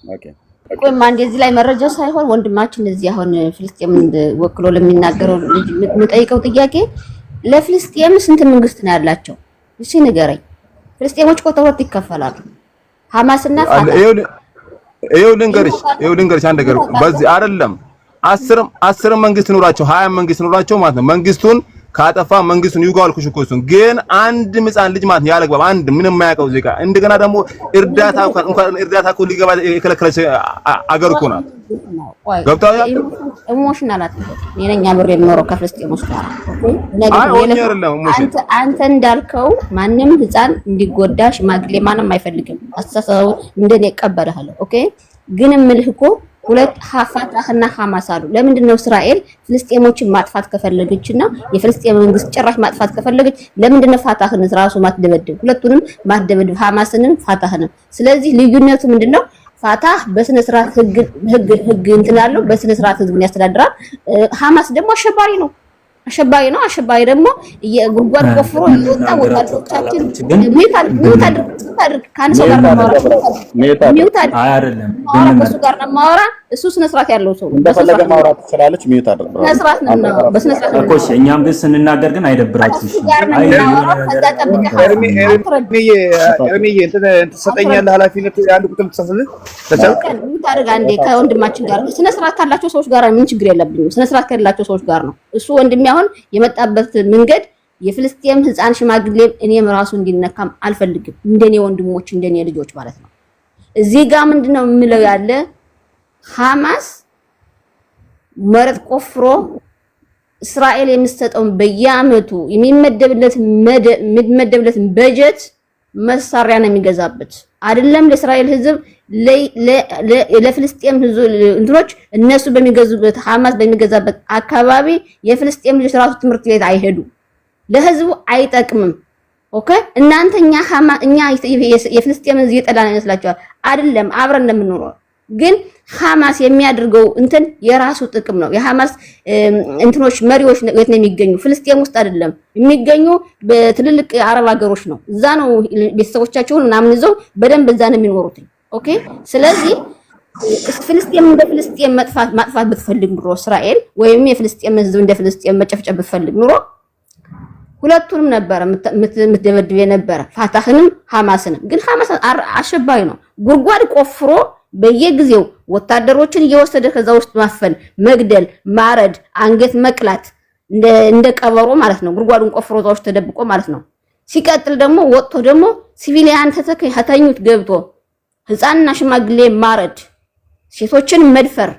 Speaker 1: ኦኬ
Speaker 4: ቆይ ማን እዚህ ላይ መረጃ ሳይሆን ወንድማችን እዚህ አሁን ፍልስጤምን ወክሎ ለሚናገረው ልጅ የምጠይቀው ጥያቄ ለፍልስጤም ስንት መንግስት ነው ያላቸው? እሺ ንገረኝ። ፍልስጤሞች እኮ ተወት ይከፈላሉ። ሐማስና ፋታህ
Speaker 2: ይኸው ልንገርሽ አንድ ነገር በዚህ አይደለም 10 መንግስት ኑራቸው 20 መንግስት ኑራቸው ማለት ነው መንግስቱን ካጠፋ መንግስቱን ይጓል ኩሽኮሱን ግን አንድ ህፃን ልጅ ማለት ያለግባብ አንድ ምንም የማያውቀው ዜጋ እንደገና ደግሞ እርዳታ እንኳን እርዳታ እኮ ሊገባ የከለከለች አገር እኮ ናት። ገብታው
Speaker 4: ኢሞሽናል አትበል። የነኛ ብር የሚኖረው ከፍልስጤሞች ጋር አንተ እንዳልከው ማንም ህፃን እንዲጎዳ ሽማግሌ ማንም አይፈልግም። አስተሳሰቡ እንደኔ ይቀበላል። ኦኬ ግን ምልህ እኮ ሁለት ፋታህና ሐማስ አሉ። ለምንድን ነው እስራኤል ፍልስጤሞችን ማጥፋት ከፈለገችና የፍልስጤም መንግስት ጭራሽ ማጥፋት ከፈለገች ለምንድን ነው ፋታህን ራሱ ማትደበድብ? ሁለቱንም ማትደበድብ ሐማስንም ፋታህንም። ስለዚህ ልዩነቱ ምንድነው? ፋታህ በስነ ስርዓት ህግ እንትን አለው፣ በስነ ስርዓት ህዝብን ያስተዳድራል። ሐማስ ደግሞ አሸባሪ ነው። አሸባሪ ደግሞ የጉድጓድ ቆፍሮ ይወጣ ወጣቶቻችን ከሱ ጋር ነው ማወራ። እሱ ስነ ስርዓት ያለው ሰው
Speaker 1: እንደፈለገ ማውራት ትችላለች። ሚዩት አድርግ
Speaker 10: እኮ እኛም ግን ስንናገር ግን አይደብራችሁ።
Speaker 8: እርሚዬ እንትን ትሰጠኛለህ ኃላፊነት አንድ ቁጥም ትሰጥልህ
Speaker 4: ሚዩት አድርግ አንዴ። ከወንድማችን ጋር ስነ ስርዓት ካላቸው ሰዎች ጋር ምን ችግር የለብኝም። ስነ ስርዓት ከሌላቸው ሰዎች ጋር ነው እሱ ወንድሜ አሁን የመጣበት መንገድ የፍልስጤም ህፃን ሽማግሌ እኔም ራሱ እንዲነካም አልፈልግም። እንደኔ ወንድሞች እንደኔ ልጆች ማለት ነው። እዚህ ጋር ምንድነው የምለው ያለ ሐማስ መሬት ቆፍሮ እስራኤል የምትሰጠውን በየአመቱ የሚመደብለት በጀት መሳሪያ ነው የሚገዛበት። አይደለም ለእስራኤል ህዝብ ለፍልስጤም ህዝብ እንትኖች እነሱ በሚገዙበት ሐማስ በሚገዛበት አካባቢ የፍልስጤም ልጆች ራሱ ትምህርት ቤት አይሄዱ። ለህዝቡ አይጠቅምም። ኦኬ እናንተኛ እኛ የፍልስጤም ህዝብ የጠላን ይመስላችኋል? አይደለም አብረን እንደምንኖር ግን ሐማስ የሚያደርገው እንትን የራሱ ጥቅም ነው። የሐማስ እንትኖች መሪዎች የት ነው የሚገኙ? ፍልስጤም ውስጥ አይደለም የሚገኙ፣ በትልልቅ አረብ ሀገሮች ነው። እዛ ነው ቤተሰቦቻቸውን ምናምን ይዘው በደንብ እዛ ነው የሚኖሩት። ኦኬ ስለዚህ ፍልስጤም እንደ ፍልስጤም ማጥፋት ብትፈልግ ኑሮ እስራኤል ወይም የፍልስጤም ህዝብ እንደ ፍልስጤም መጨፍጨፍ ብትፈልግ ኑሮ ሁለቱንም ነበር የምትደበድብ የነበረ ፋታህንም ሐማስንም። ግን ሐማስ አሸባሪ ነው። ጉድጓድ ቆፍሮ በየጊዜው ወታደሮችን እየወሰደ ከዛ ውስጥ ማፈን፣ መግደል፣ ማረድ፣ አንገት መቅላት እንደ ቀበሮ ማለት ነው። ጉድጓዱን ቆፍሮ እዛ ውስጥ ተደብቆ ማለት ነው። ሲቀጥል ደግሞ ወጥቶ ደግሞ ሲቪሊያን ተተኙት ገብቶ ህፃንና ሽማግሌ ማረድ፣ ሴቶችን መድፈር፣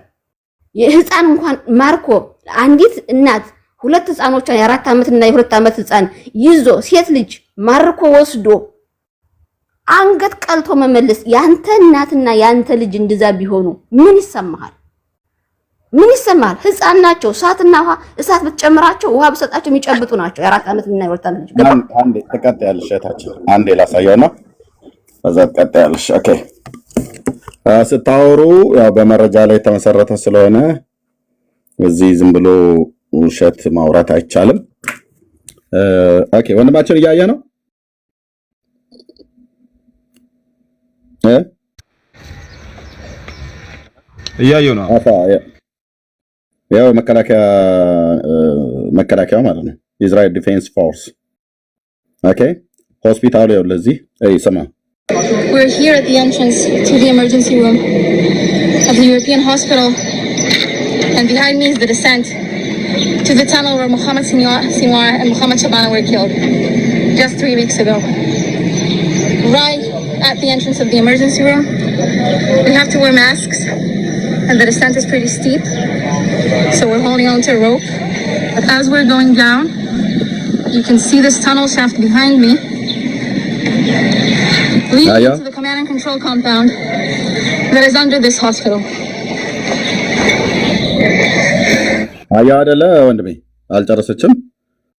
Speaker 4: የህፃን እንኳን ማርኮ አንዲት እናት ሁለት ህፃኖቿን የ4 ዓመትና የ2 ዓመት ህፃን ይዞ ሴት ልጅ ማርኮ ወስዶ አንገት ቀልቶ መመለስ። ያንተ እናትና ያንተ ልጅ እንደዛ ቢሆኑ ምን ይሰማሃል? ህፃን ናቸው። እሳት ብትጨምራቸው ውሃ ብትሰጣቸው የሚጨብጡ ናቸው። የ4 ዓመትና የ2 ዓመት ልጅ
Speaker 1: አንዴ ተቀጣያለሽ። እታችን አንዴ ላሳየውና በዛ ተቀጣያለሽ። ኦኬ ስታወሩ ያው በመረጃ ላይ የተመሰረተ ስለሆነ እዚህ ዝም ብሎ ውሸት ማውራት አይቻልም። ኦኬ ወንድማችን እያየ ነው
Speaker 2: እያየው ነው።
Speaker 1: ያው መከላከያ ማለት ነው ኢዝራኤል ዲፌንስ ፎርስ። ኦኬ ሆስፒታሉ ያው ለዚህ ስማ
Speaker 3: We're here at the entrance to the emergency room of the European hospital, and behind me is the descent to the tunnel where Mohammed Sinwar and Mohammed Shabana were killed just 3 weeks ago. Right at at the entrance of the emergency room. We have to wear masks, and the descent is pretty steep, so we're holding on to a rope. But as we're going down, you can see this tunnel shaft behind me, leading to the command and control compound that is under this hospital.
Speaker 1: አያ አይደለ ወንድሜ አልጨረሰችም።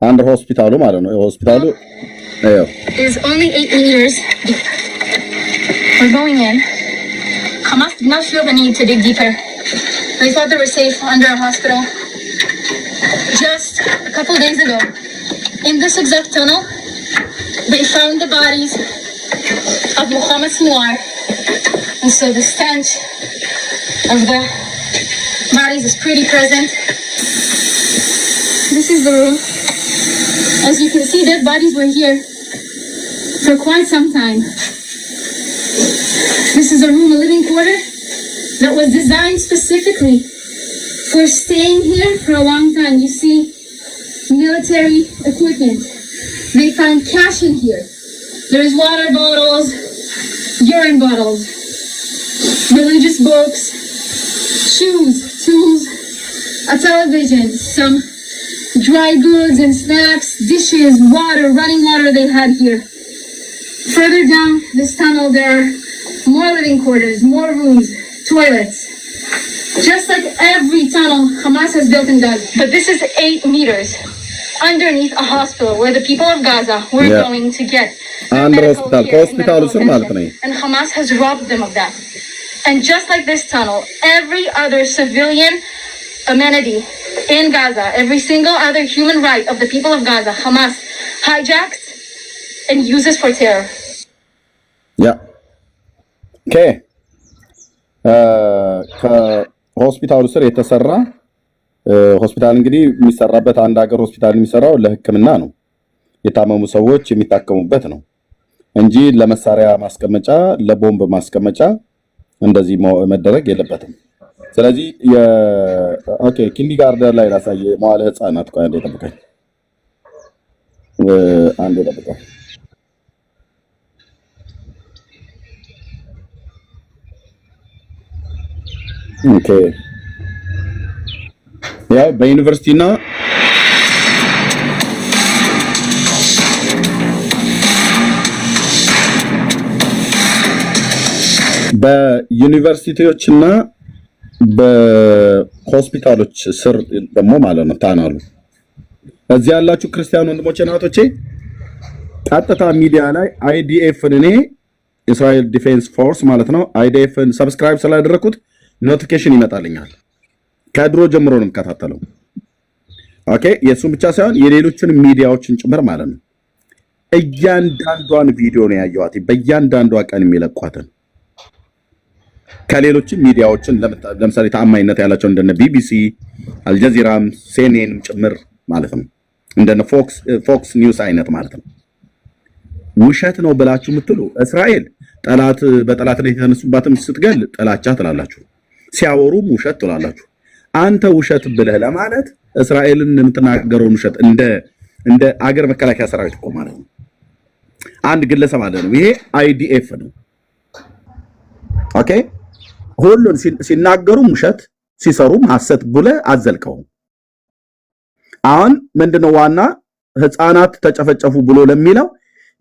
Speaker 1: አንድ ሆስፒታሉ ማለት ነው። ሆስፒታሉ
Speaker 3: is only 8 meters deep. We're going in. Hamas did not feel the need to dig deeper. They thought they were safe under a hospital. Just a couple days ago, in this exact tunnel, they found the bodies of Muhammad Sinwar. And so the stench of the bodies is pretty present. This is the room. As you can see, dead bodies were here for quite some time. This is a room, a living quarter, that was designed specifically for staying here for a long time. You see military equipment. They found cash in here. There's water bottles, urine bottles, religious books, shoes, tools, a television, some dry goods and snacks, dishes, water, running water they had here. Further down this tunnel, there are more living quarters, more rooms, toilets. Just like every tunnel Hamas has built in Gaza. But this is 8 meters underneath a hospital where the people of Gaza were going to get medical care, and Hamas has robbed them of that. And just like this tunnel, every other civilian amenity in Gaza, every single other human right of the people of Gaza, Hamas hijacks and uses for terror.
Speaker 1: Yeah. Okay. ከሆስፒታሉ ስር የተሰራ ሆስፒታል እንግዲህ የሚሰራበት አንድ ሀገር ሆስፒታል የሚሰራው ለሕክምና ነው። የታመሙ ሰዎች የሚታከሙበት ነው እንጂ ለመሳሪያ ማስቀመጫ፣ ለቦምብ ማስቀመጫ እንደዚህ መደረግ የለበትም። ስለዚህ ኦኬ ኪንዲጋርደን ላይ ላሳየ መዋለ ህፃናት ቆይ አንዴ ጠብቀኝ። አንዴ ጠብቀኝ። ኦኬ ያው በዩኒቨርሲቲና በዩኒቨርሲቲዎችና በሆስፒታሎች ስር ደግሞ ማለት ነው ታናሉ እዚህ ያላችሁ ክርስቲያን ወንድሞቼ እናቶቼ ቀጥታ ሚዲያ ላይ አይዲኤፍን እኔ እስራኤል ዲፌንስ ፎርስ ማለት ነው አይዲኤፍን ሰብስክራይብ ስላደረኩት ኖቲፊኬሽን ይመጣልኛል። ከድሮ ጀምሮ ነው የምከታተለው። ኦኬ የሱም ብቻ ሳይሆን የሌሎችን ሚዲያዎችን ጭምር ማለት ነው። እያንዳንዷን ቪዲዮ ነው ያየኋት በእያንዳንዷ ቀን የሚለቋትን ከሌሎችም ሚዲያዎችን ለምሳሌ ተአማኝነት ያላቸው እንደነ ቢቢሲ፣ አልጀዚራም፣ ሲኤንኤንም ጭምር ማለት ነው እንደነ ፎክስ ኒውስ አይነት ማለት ነው። ውሸት ነው ብላችሁ የምትሉ እስራኤል በጠላት ላይ የተነሱባትም ስትገል ጥላቻ ትላላችሁ፣ ሲያወሩም ውሸት ትላላችሁ። አንተ ውሸት ብለህ ለማለት እስራኤልን የምትናገረውን ውሸት እንደ አገር መከላከያ ሰራዊት እኮ ማለት ነው አንድ ግለሰብ አለ ነው። ይሄ አይዲኤፍ ነው። ኦኬ ሁሉን ሲናገሩም ውሸት ሲሰሩም ሐሰት ብለህ አዘልቀው። አሁን ምንድነው ዋና ህፃናት ተጨፈጨፉ ብሎ ለሚለው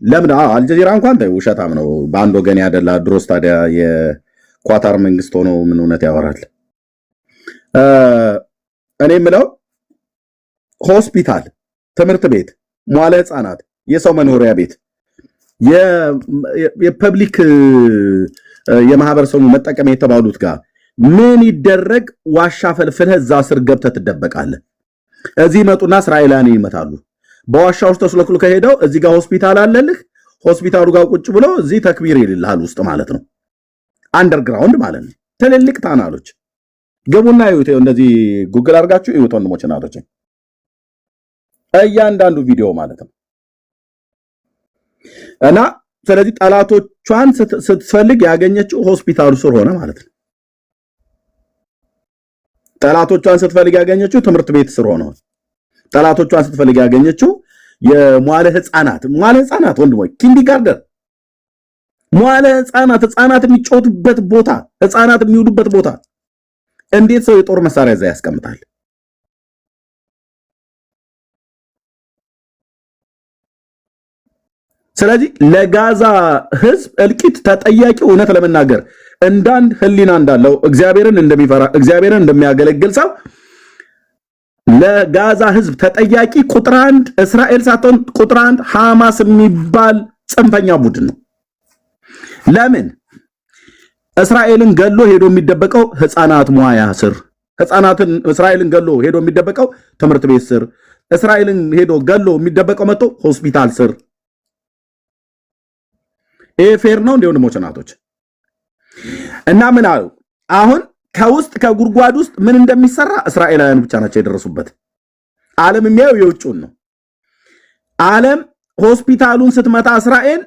Speaker 1: ለምን አልጀዚራ እንኳን ውሸታም ነው በአንድ ወገን ያደላ ድሮስ ታዲያ የኳታር መንግስት ሆኖ ምን እውነት ያወራል? እኔ የምለው ሆስፒታል፣ ትምህርት ቤት፣ ሟለ ህፃናት፣ የሰው መኖሪያ ቤት፣ የፐብሊክ የማህበረሰቡ መጠቀም የተባሉት ጋር ምን ይደረግ? ዋሻ ፈልፍለህ እዛ ስር ገብተህ ትደበቃለህ። እዚህ መጡና እስራኤላውያን ይመታሉ። በዋሻ ውስጥ ተስለክሉ ከሄደው እዚህ ጋር ሆስፒታል አለልህ። ሆስፒታሉ ጋር ቁጭ ብሎ እዚህ ተክቢር ይልልሃል ውስጥ ማለት ነው። አንደርግራውንድ ማለት ነው። ትልልቅ ታናሎች ገቡና ይዩት። እንደዚህ ጉግል አድርጋችሁ ይዩት ወንድሞች እናቶች፣ እያንዳንዱ ቪዲዮ ማለት ነው። እና ስለዚህ ጠላቶቿን ስትፈልግ ያገኘችው ሆስፒታሉ ስር ሆነ ማለት ነው። ጠላቶቿን ስትፈልግ ያገኘችው ትምህርት ቤት ስር ሆነ። ጠላቶቿን ስትፈልግ ያገኘችው የሟለ ህፃናት ወንድሞች ኪንዲጋርደን መዋለ ህፃናት የሚጫወቱበት ቦታ፣ ህፃናት የሚውሉበት ቦታ እንዴት ሰው የጦር መሳሪያ እዛ ያስቀምጣል? ስለዚህ ለጋዛ ህዝብ እልቂት ተጠያቂ እውነት ለመናገር እንዳንድ ህሊና እንዳለው እግዚአብሔርን እንደሚፈራ እግዚአብሔርን እንደሚያገለግል ሰው ለጋዛ ህዝብ ተጠያቂ ቁጥር 1 እስራኤል ሳትሆን ቁጥር 1 ሐማስ የሚባል ጽንፈኛ ቡድን ነው። ለምን እስራኤልን ገሎ ሄዶ የሚደበቀው ህፃናት ሙያ ስር፣ እስራኤልን ገሎ ሄዶ የሚደበቀው ትምህርት ቤት ስር፣ እስራኤልን ሄዶ ገሎ የሚደበቀው መጥቶ ሆስፒታል ስር። ይሄ ፌር ነው እንደ ወንድሞች እናቶች? እና ምን አሉ አሁን ከውስጥ ከጉድጓድ ውስጥ ምን እንደሚሰራ እስራኤላውያን ብቻ ናቸው የደረሱበት። ዓለም የሚያየው የውጭውን ነው። ዓለም ሆስፒታሉን ስትመታ እስራኤል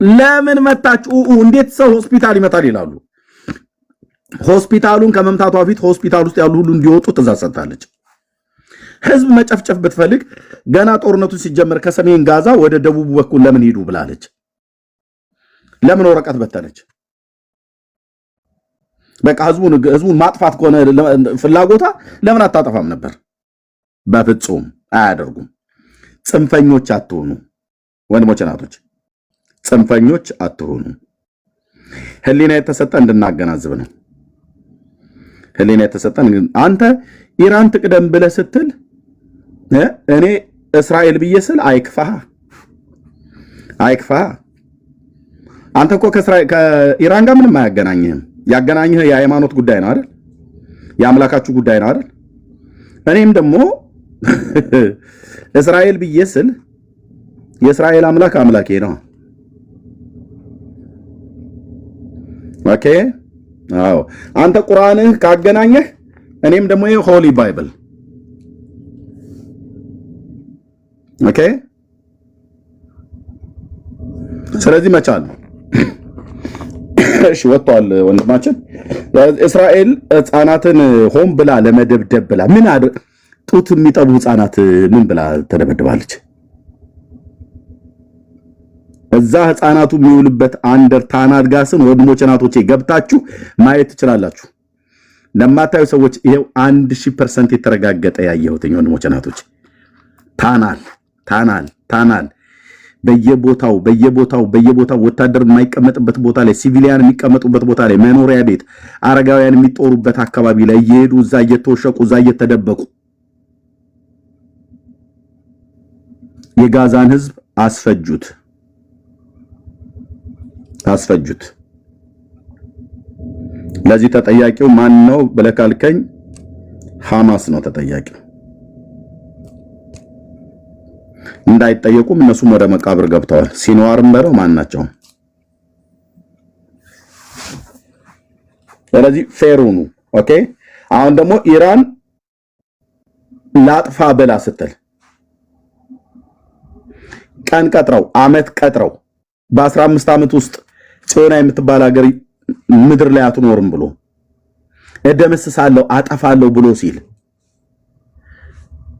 Speaker 1: ለምን መታችሁ? እንዴት ሰው ሆስፒታል ይመታል ይላሉ። ሆስፒታሉን ከመምታቷ በፊት ሆስፒታል ውስጥ ያሉ ሁሉ እንዲወጡ ትእዛዝ ሰጥታለች። ህዝብ መጨፍጨፍ ብትፈልግ ገና ጦርነቱ ሲጀመር ከሰሜን ጋዛ ወደ ደቡብ በኩል ለምን ሄዱ ብላለች። ለምን ወረቀት በተነች? በቃ ህዝቡን ማጥፋት ከሆነ ፍላጎታ ለምን አታጠፋም ነበር? በፍጹም አያደርጉም። ጽንፈኞች አትሆኑ ወንድሞች እናቶች፣ ጽንፈኞች አትሆኑ። ህሊና የተሰጠ እንድናገናዝብ ነው። ህሊና የተሰጠን አንተ ኢራን ትቅደም ብለህ ስትል እኔ እስራኤል ብዬ ስል አይክፋህ። አንተ እኮ ከኢራን ጋር ምንም አያገናኝህም። ያገናኝህ የሃይማኖት ጉዳይ ነው አይደል? የአምላካችሁ ጉዳይ ነው አይደል? እኔም ደግሞ እስራኤል ብዬ ስል የእስራኤል አምላክ አምላኬ ነው። ኦኬ። አዎ አንተ ቁርአንህ ካገናኘህ እኔም ደግሞ ሆሊ ባይብል። ኦኬ። ስለዚህ መቻል እሺ ወጥቷል ወንድማችን። እስራኤል ህፃናትን ሆን ብላ ለመደብደብ ብላ ምን ጡት የሚጠቡ ህፃናት ምን ብላ ተደበድባለች? እዛ ህፃናቱ የሚውልበት አንደር ታናት ጋስን ወንድሞች እናቶቼ ገብታችሁ ማየት ትችላላችሁ። ለማታዩ ሰዎች ይሄው 1000% የተረጋገጠ ያየሁት ወንድሞች እናቶች ታናል በየቦታው ወታደር የማይቀመጥበት ቦታ ላይ፣ ሲቪሊያን የሚቀመጡበት ቦታ ላይ፣ መኖሪያ ቤት፣ አረጋውያን የሚጦሩበት አካባቢ ላይ እየሄዱ እዛ እየተወሸቁ እዛ እየተደበቁ የጋዛን ህዝብ አስፈጁት። ለዚህ ተጠያቂው ማን ነው ብለህ ካልከኝ ሐማስ ነው ተጠያቂው። እንዳይጠየቁም እነሱም ወደ መቃብር ገብተዋል። ሲንዋርም በለው ማን ናቸው? ስለዚህ ፌሩኑ ኦኬ። አሁን ደግሞ ኢራን ላጥፋ ብላ ስትል ቀን ቀጥረው አመት ቀጥረው በ15 ዓመት ውስጥ ጽዮና የምትባል ሀገር ምድር ላይ አትኖርም ብሎ እደመስሳለሁ አጠፋለሁ ብሎ ሲል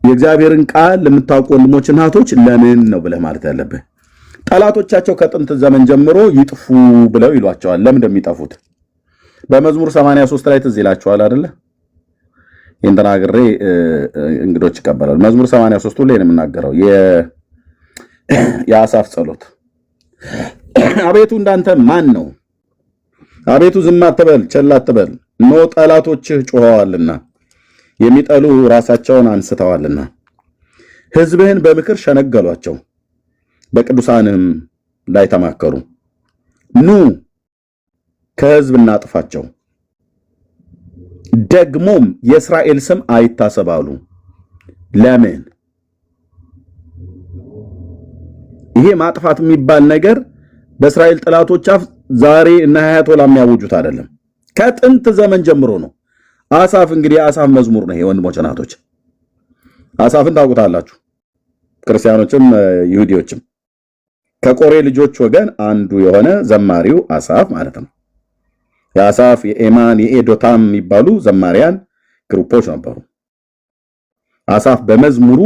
Speaker 1: የእግዚአብሔርን ቃል ለምታውቁ ወንድሞች እናቶች ለምን ነው ብለህ ማለት ያለብህ። ጠላቶቻቸው ከጥንት ዘመን ጀምሮ ይጥፉ ብለው ይሏቸዋል። ለምን እንደሚጠፉት በመዝሙር 83 ላይ ትዝ ይላችኋል አይደለ? ይህን ተናግሬ እንግዶች ይቀበላል። መዝሙር 83 ላይ ነው የምናገረው የአሳፍ ጸሎት። አቤቱ እንዳንተ ማን ነው? አቤቱ ዝም አትበል ቸል አትበል። እነሆ ጠላቶችህ ጮኸዋልና የሚጠሉ ራሳቸውን አንስተዋልና። ሕዝብህን በምክር ሸነገሏቸው፣ በቅዱሳንም ላይ ተማከሩ። ኑ ከሕዝብ እናጥፋቸው፣ ደግሞም የእስራኤል ስም አይታሰባሉ። ለምን? ይሄ ማጥፋት የሚባል ነገር በእስራኤል ጠላቶች አፍ ዛሬ እና አያቶላ የሚያወጁት አይደለም። ከጥንት ዘመን ጀምሮ ነው። አሳፍ እንግዲህ የአሳፍ መዝሙር ነው። ወንድሞች እናቶች አሳፍን ታውቁታላችሁ፣ ክርስቲያኖችም ይሁዲዎችም። ከቆሬ ልጆች ወገን አንዱ የሆነ ዘማሪው አሳፍ ማለት ነው። የአሳፍ የኤማን የኤዶታም የሚባሉ ዘማሪያን ግሩፖች ነበሩ። አሳፍ በመዝሙሩ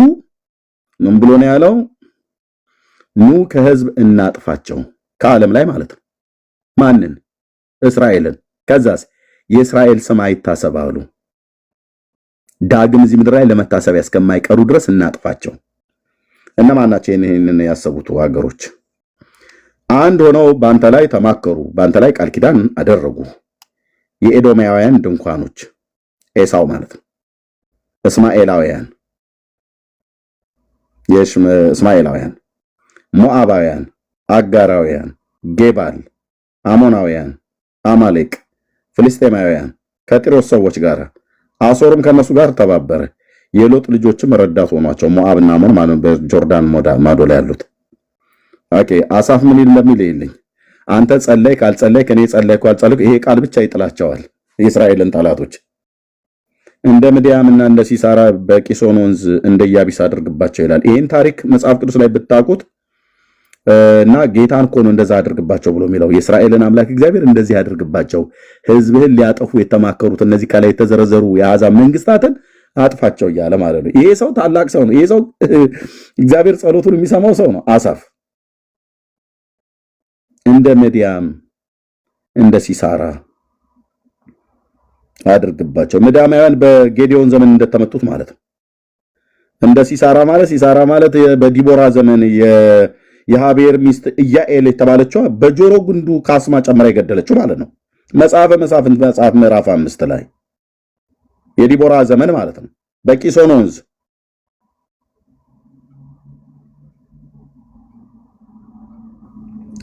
Speaker 1: ምን ብሎ ነው ያለው? ኑ ከሕዝብ እናጥፋቸው፣ ከዓለም ላይ ማለት ነው። ማንን? እስራኤልን። ከዛስ የእስራኤል ስም አይታሰብ አሉ። ዳግም እዚህ ምድር ላይ ለመታሰቢያ እስከማይቀሩ ድረስ እናጥፋቸው። እነማን ናቸው ይህንን ያሰቡት ሀገሮች? አንድ ሆነው በአንተ ላይ ተማከሩ፣ በአንተ ላይ ቃል ኪዳን አደረጉ። የኤዶማውያን ድንኳኖች፣ ኤሳው ማለት ነው። እስማኤላውያን፣ እስማኤላውያን፣ ሞዓባውያን፣ አጋራውያን፣ ጌባል፣ አሞናውያን፣ አማሌቅ፣ ፍልስጤማውያን ከጢሮስ ሰዎች ጋር አሶርም ከነሱ ጋር ተባበረ። የሎጥ ልጆችም ረዳት ሆኗቸው። ሞዓብና አሞን ማለት በጆርዳን ማዶ ላይ ያሉት። ኦኬ አሳፍ ምን እንደሚል ይልኝ አንተ ጸለይ ካልጸለይ ከኔ ጸለይ ካልጸለይ ይሄ ቃል ብቻ ይጥላቸዋል የእስራኤልን ጠላቶች። እንደ ምድያምና እንደ ሲሳራ በቂሶን ወንዝ እንደ ያቢስ አድርግባቸው ይላል። ይሄን ታሪክ መጽሐፍ ቅዱስ ላይ ብታውቁት እና ጌታን እኮ ነው እንደዛ አድርግባቸው ብሎ የሚለው የእስራኤልን አምላክ እግዚአብሔር እንደዚህ አድርግባቸው፣ ህዝብህን ሊያጠፉ የተማከሩት እነዚህ ከላይ የተዘረዘሩ የአሕዛብ መንግስታትን አጥፋቸው እያለ ማለት ነው። ይሄ ሰው ታላቅ ሰው ነው። ይሄ ሰው እግዚአብሔር ጸሎቱን የሚሰማው ሰው ነው። አሳፍ እንደ ምድያም እንደ ሲሳራ አድርግባቸው። ምድያማውያን በጌዲዮን ዘመን እንደተመቱት ማለት ነው። እንደ ሲሳራ ማለት በዲቦራ ዘመን የሃቤር ሚስት ኢያኤል የተባለችው በጆሮ ጉንዱ ካስማ ጨምራ የገደለችው ማለት ነው። መጽሐፈ መሳፍንት መጽሐፍ ምዕራፍ 5 ላይ የዲቦራ ዘመን ማለት ነው። በቂሶን ወንዝ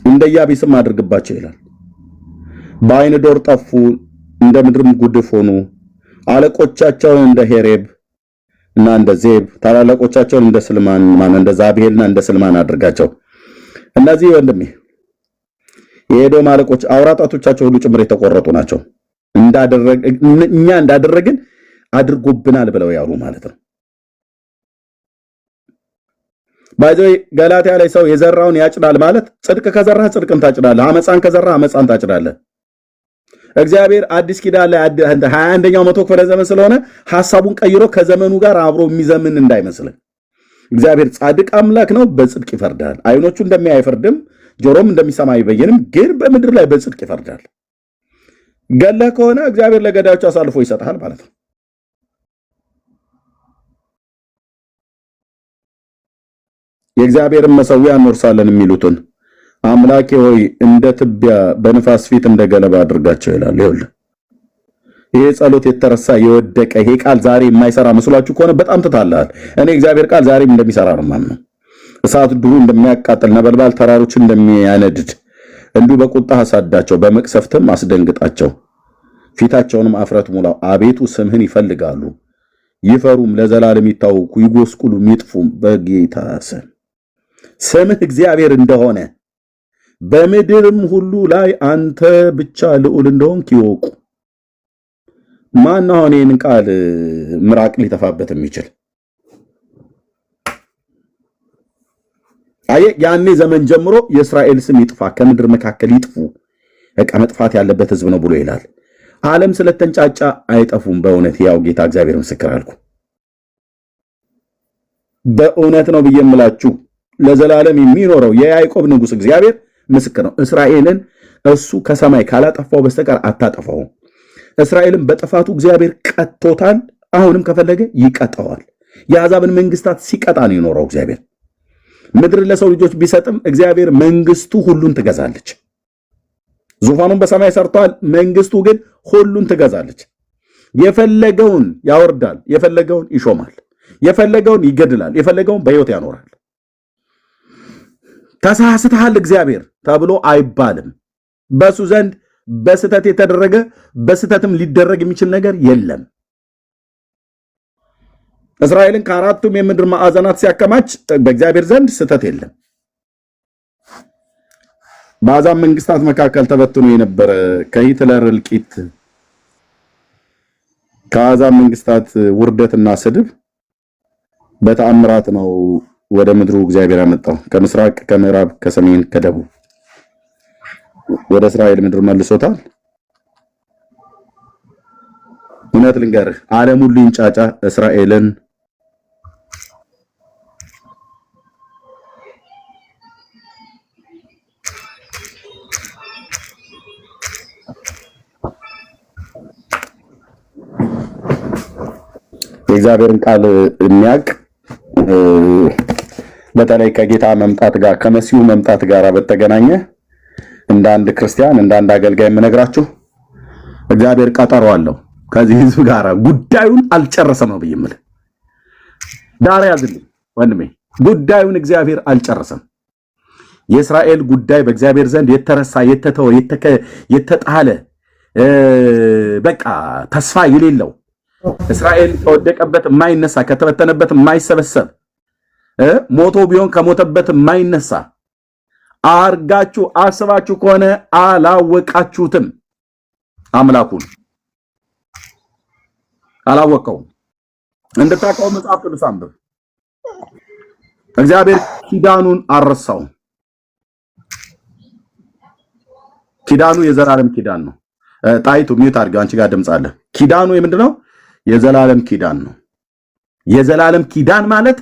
Speaker 1: እንደ ያቢስም አድርግባቸው ይላል። በአይን ዶር ጠፉ፣ እንደ ምድርም ጉድፍ ሆኑ። አለቆቻቸውን እንደ ሄሬብ እና እንደ ዜብ፣ ታላላቆቻቸውን እንደ ስልማን እንደ ዛብሄልና እንደ ስልማን አድርጋቸው። እነዚህ ወንድሜ የኤዶም አለቆች አውራጣቶቻቸው ሁሉ ጭምር የተቆረጡ ናቸው። እኛ እንዳደረግን አድርጎብናል ብለው ያሉ ማለት ነው። ባይዘይ ገላትያ ላይ ሰው የዘራውን ያጭዳል ማለት ጽድቅ ከዘራህ ጽድቅን ታጭዳለህ፣ አመፃን ከዘራህ አመፃን ታጭዳለህ። እግዚአብሔር አዲስ ኪዳን ላይ 21ኛው መቶ ክፍለ ዘመን ስለሆነ ሐሳቡን ቀይሮ ከዘመኑ ጋር አብሮ የሚዘምን እንዳይመስልህ። እግዚአብሔር ጻድቅ አምላክ ነው፣ በጽድቅ ይፈርዳል። አይኖቹ እንደሚያይ አይፈርድም፣ ጆሮም እንደሚሰማ አይበይንም፣ ግን በምድር ላይ በጽድቅ ይፈርዳል። ገለህ ከሆነ እግዚአብሔር ለገዳዮች አሳልፎ ይሰጣል ማለት ነው። የእግዚአብሔርን መሠዊያ እንወርሳለን የሚሉትን አምላኬ ሆይ እንደ ትቢያ በንፋስ ፊት እንደ ገለባ አድርጋቸው ይላል። ይኸውልህ ይሄ ጸሎት የተረሳ የወደቀ ይሄ ቃል ዛሬ የማይሰራ መስሏችሁ ከሆነ በጣም ትታለሃል። እኔ እግዚአብሔር ቃል ዛሬም እንደሚሰራ ነው የማምነው። እሳት ድሩ እንደሚያቃጥል ነበልባል ተራሮችን እንደሚያነድድ እንዲሁ በቁጣ አሳዳቸው፣ በመቅሰፍትም አስደንግጣቸው። ፊታቸውንም አፍረት ሙላው። አቤቱ ስምህን ይፈልጋሉ ይፈሩም፣ ለዘላለም ይታወኩ ይጎስቁሉም ይጥፉም። በጌታ ስም ስምህ እግዚአብሔር እንደሆነ በምድርም ሁሉ ላይ አንተ ብቻ ልዑል እንደሆንክ ይወቁ። ማን ነው ይህንን ቃል ምራቅ ሊተፋበት የሚችል? አየ ያኔ ዘመን ጀምሮ የእስራኤል ስም ይጥፋ፣ ከምድር መካከል ይጥፉ፣ በቃ መጥፋት ያለበት ህዝብ ነው ብሎ ይላል። ዓለም ስለተንጫጫ አይጠፉም። በእውነት ያው ጌታ እግዚአብሔር ምስክር አልኩ። በእውነት ነው ብዬ የምላችሁ ለዘላለም የሚኖረው የያዕቆብ ንጉሥ እግዚአብሔር ምስክር ነው። እስራኤልን እሱ ከሰማይ ካላጠፋው በስተቀር አታጠፋውም። እስራኤልን በጥፋቱ እግዚአብሔር ቀጥቶታል። አሁንም ከፈለገ ይቀጣዋል። የአሕዛብን መንግስታት ሲቀጣ ነው የኖረው እግዚአብሔር። ምድር ለሰው ልጆች ቢሰጥም እግዚአብሔር መንግስቱ ሁሉን ትገዛለች። ዙፋኑን በሰማይ ሰርቷል። መንግስቱ ግን ሁሉን ትገዛለች። የፈለገውን ያወርዳል፣ የፈለገውን ይሾማል፣ የፈለገውን ይገድላል፣ የፈለገውን በሕይወት ያኖራል። ተሳስተሃል እግዚአብሔር ተብሎ አይባልም። በሱ ዘንድ በስተት የተደረገ በስተትም ሊደረግ የሚችል ነገር የለም። እስራኤልን ከአራቱም የምድር ማዕዘናት ሲያከማች በእግዚአብሔር ዘንድ ስተት የለም። በአሕዛብ መንግስታት መካከል ተበትኖ የነበረ ከሂትለር እልቂት ከአሕዛብ መንግስታት ውርደትና ስድብ በተአምራት ነው ወደ ምድሩ እግዚአብሔር ያመጣው። ከምስራቅ፣ ከምዕራብ፣ ከሰሜን፣ ከደቡብ ወደ እስራኤል ምድር መልሶታል። እውነት ልንገርህ ዓለም ሁሉ ይንጫጫ እስራኤልን የእግዚአብሔርን ቃል የሚያውቅ በተለይ ከጌታ መምጣት ጋር ከመሲሁ መምጣት ጋር በተገናኘ እንደ አንድ ክርስቲያን እንደ አንድ አገልጋይ የምነግራችሁ እግዚአብሔር ቀጠሮ አለው ከዚህ ህዝብ ጋር ጉዳዩን አልጨረሰም ነው ብዬ የምልህ። ዳር ያዝልኝ ወንድሜ፣ ጉዳዩን እግዚአብሔር አልጨረሰም። የእስራኤል ጉዳይ በእግዚአብሔር ዘንድ የተረሳ የተተወ የተጣለ በቃ ተስፋ የሌለው እስራኤል ከወደቀበት የማይነሳ ከተበተነበት የማይሰበሰብ ሞቶ ቢሆን ከሞተበት የማይነሳ አርጋችሁ አስባችሁ ከሆነ አላወቃችሁትም። አምላኩን አላወቀውም። እንድታውቀው መጽሐፍ ቅዱስ አንብብ። እግዚአብሔር ኪዳኑን አልረሳውም። ኪዳኑ የዘላለም ኪዳን ነው። ጣይቱ ሚዩት አድርገው፣ አንቺ ጋር ድምጽ አለ። ኪዳኑ የምንድነው? የዘላለም ኪዳን ነው። የዘላለም ኪዳን ማለት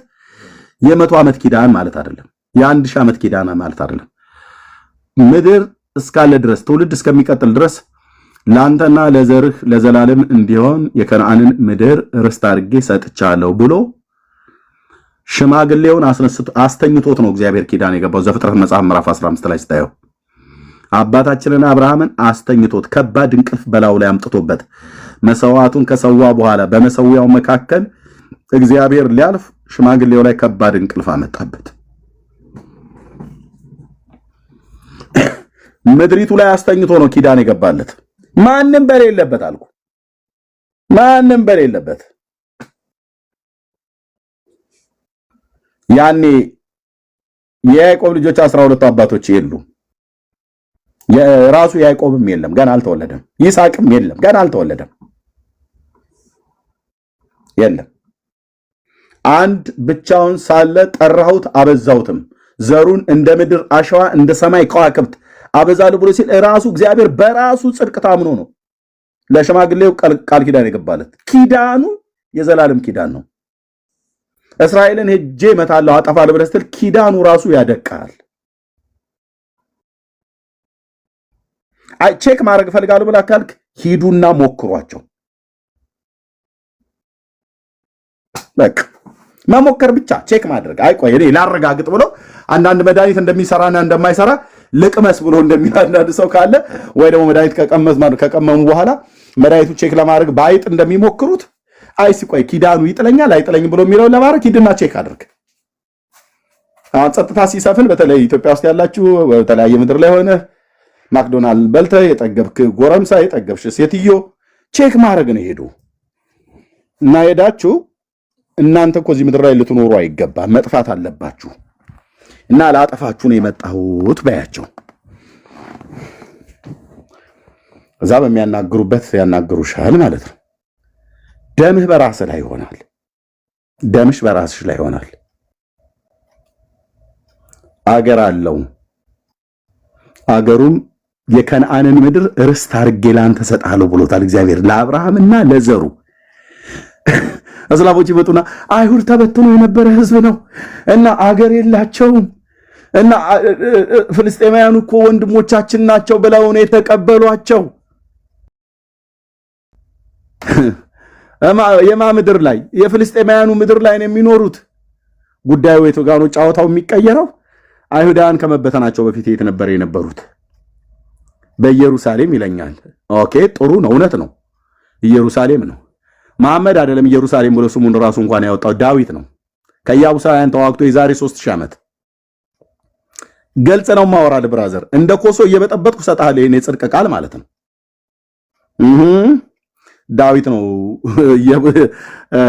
Speaker 1: የ100 ዓመት ኪዳን ማለት አይደለም። የ1000 ዓመት ኪዳን ማለት አይደለም። ምድር እስካለ ድረስ ትውልድ እስከሚቀጥል ድረስ ላንተና ለዘርህ ለዘላለም እንዲሆን የከነዓንን ምድር ርስት አድርጌ ሰጥቻለሁ ብሎ ሽማግሌውን አስተኝቶት ነው እግዚአብሔር ኪዳን የገባው። ዘፍጥረት መጽሐፍ ምዕራፍ 15 ላይ ስታየው አባታችንን አብርሃምን አስተኝቶት ከባድ እንቅልፍ በላዩ ላይ አምጥቶበት መሰዋዕቱን ከሰዋ በኋላ በመሰዊያው መካከል እግዚአብሔር ሊያልፍ ሽማግሌው ላይ ከባድ እንቅልፍ አመጣበት። ምድሪቱ ላይ አስተኝቶ ነው ኪዳን የገባለት። ማንም በሌለበት አልኩ፣ ማንም በሌለበት። ያኔ የያዕቆብ ልጆች 12 አባቶች የሉ፣ የራሱ ያዕቆብም የለም ገና አልተወለደም። ይስሐቅም የለም ገና አልተወለደም። የለም። አንድ ብቻውን ሳለ ጠራሁት አበዛሁትም፣ ዘሩን እንደ ምድር አሸዋ እንደ ሰማይ ከዋክብት አበዛለሁ ብሎ ሲል ራሱ እግዚአብሔር በራሱ ጽድቅ ታምኖ ነው ለሽማግሌው ቃል ኪዳን የገባለት። ኪዳኑ የዘላለም ኪዳን ነው። እስራኤልን ሄጄ እመታለሁ አጠፋለሁ ብለህ ስትል ኪዳኑ ራሱ ያደቃል። አይ ቼክ ማድረግ እፈልጋለሁ ብለህ ካልክ ሂዱና ሞክሯቸው። በቃ መሞከር ብቻ ቼክ ማድረግ። አይ ቆይ እኔ ላረጋግጥ ብሎ አንዳንድ መድኃኒት እንደሚሰራና እንደማይሰራ ልቅመስ ብሎ እንደሚያንዳንድ ሰው ካለ ወይ ደግሞ መድኃኒት ከቀመሙ በኋላ መድኃኒቱ ቼክ ለማድረግ በአይጥ እንደሚሞክሩት አይ ሲቆይ ኪዳኑ ይጥለኛል አይጥለኝም ብሎ የሚለው ለማድረግ ሂድና ቼክ አድርግ። አሁን ጸጥታ ሲሰፍን በተለይ ኢትዮጵያ ውስጥ ያላችሁ በተለያየ ምድር ላይ ሆነ ማክዶናልድ በልተህ የጠገብክ ጎረምሳ የጠገብሽ ሴትዮ ቼክ ማድረግ ነው ሄዱ እና ሄዳችሁ እናንተ እኮ እዚህ ምድር ላይ ልትኖሩ አይገባም፣ መጥፋት አለባችሁ እና ላጠፋችሁ ነው የመጣሁት በያቸው። እዛ በሚያናግሩበት ያናግሩሻል ማለት ነው። ደምህ በራስህ ላይ ይሆናል፣ ደምሽ በራስሽ ላይ ይሆናል። አገር አለው፣ አገሩም የከነዓንን ምድር ርስት አድርጌ ላንተ ሰጣለሁ ብሎታል እግዚአብሔር ለአብርሃምና ለዘሩ። እስላሞች ይመጡና አይሁድ ተበትኖ የነበረ ህዝብ ነው እና አገር የላቸውም እና ፍልስጤማውያን እኮ ወንድሞቻችን ናቸው ብለው ነው የተቀበሏቸው። የማ ምድር ላይ የፍልስጤማውያኑ ምድር ላይ ነው የሚኖሩት። ጉዳዩ የቱ ጋር ነው ጫወታው የሚቀየረው? አይሁዳን ከመበተናቸው በፊት የት ነበር የነበሩት? በኢየሩሳሌም ይለኛል። ኦኬ ጥሩ ነው፣ እውነት ነው፣ ኢየሩሳሌም ነው። መሐመድ አይደለም ኢየሩሳሌም ብሎ ስሙን ራሱ እንኳን ያወጣው ዳዊት ነው። ከኢያቡሳውያን ተዋግቶ የዛሬ 3000 ዓመት ገልጽ ነው ማወራል። ብራዘር እንደ ኮሶ እየበጠበጥኩ ሰጣለ የኔ ጽድቅ ቃል ማለት ነው። ዳዊት ነው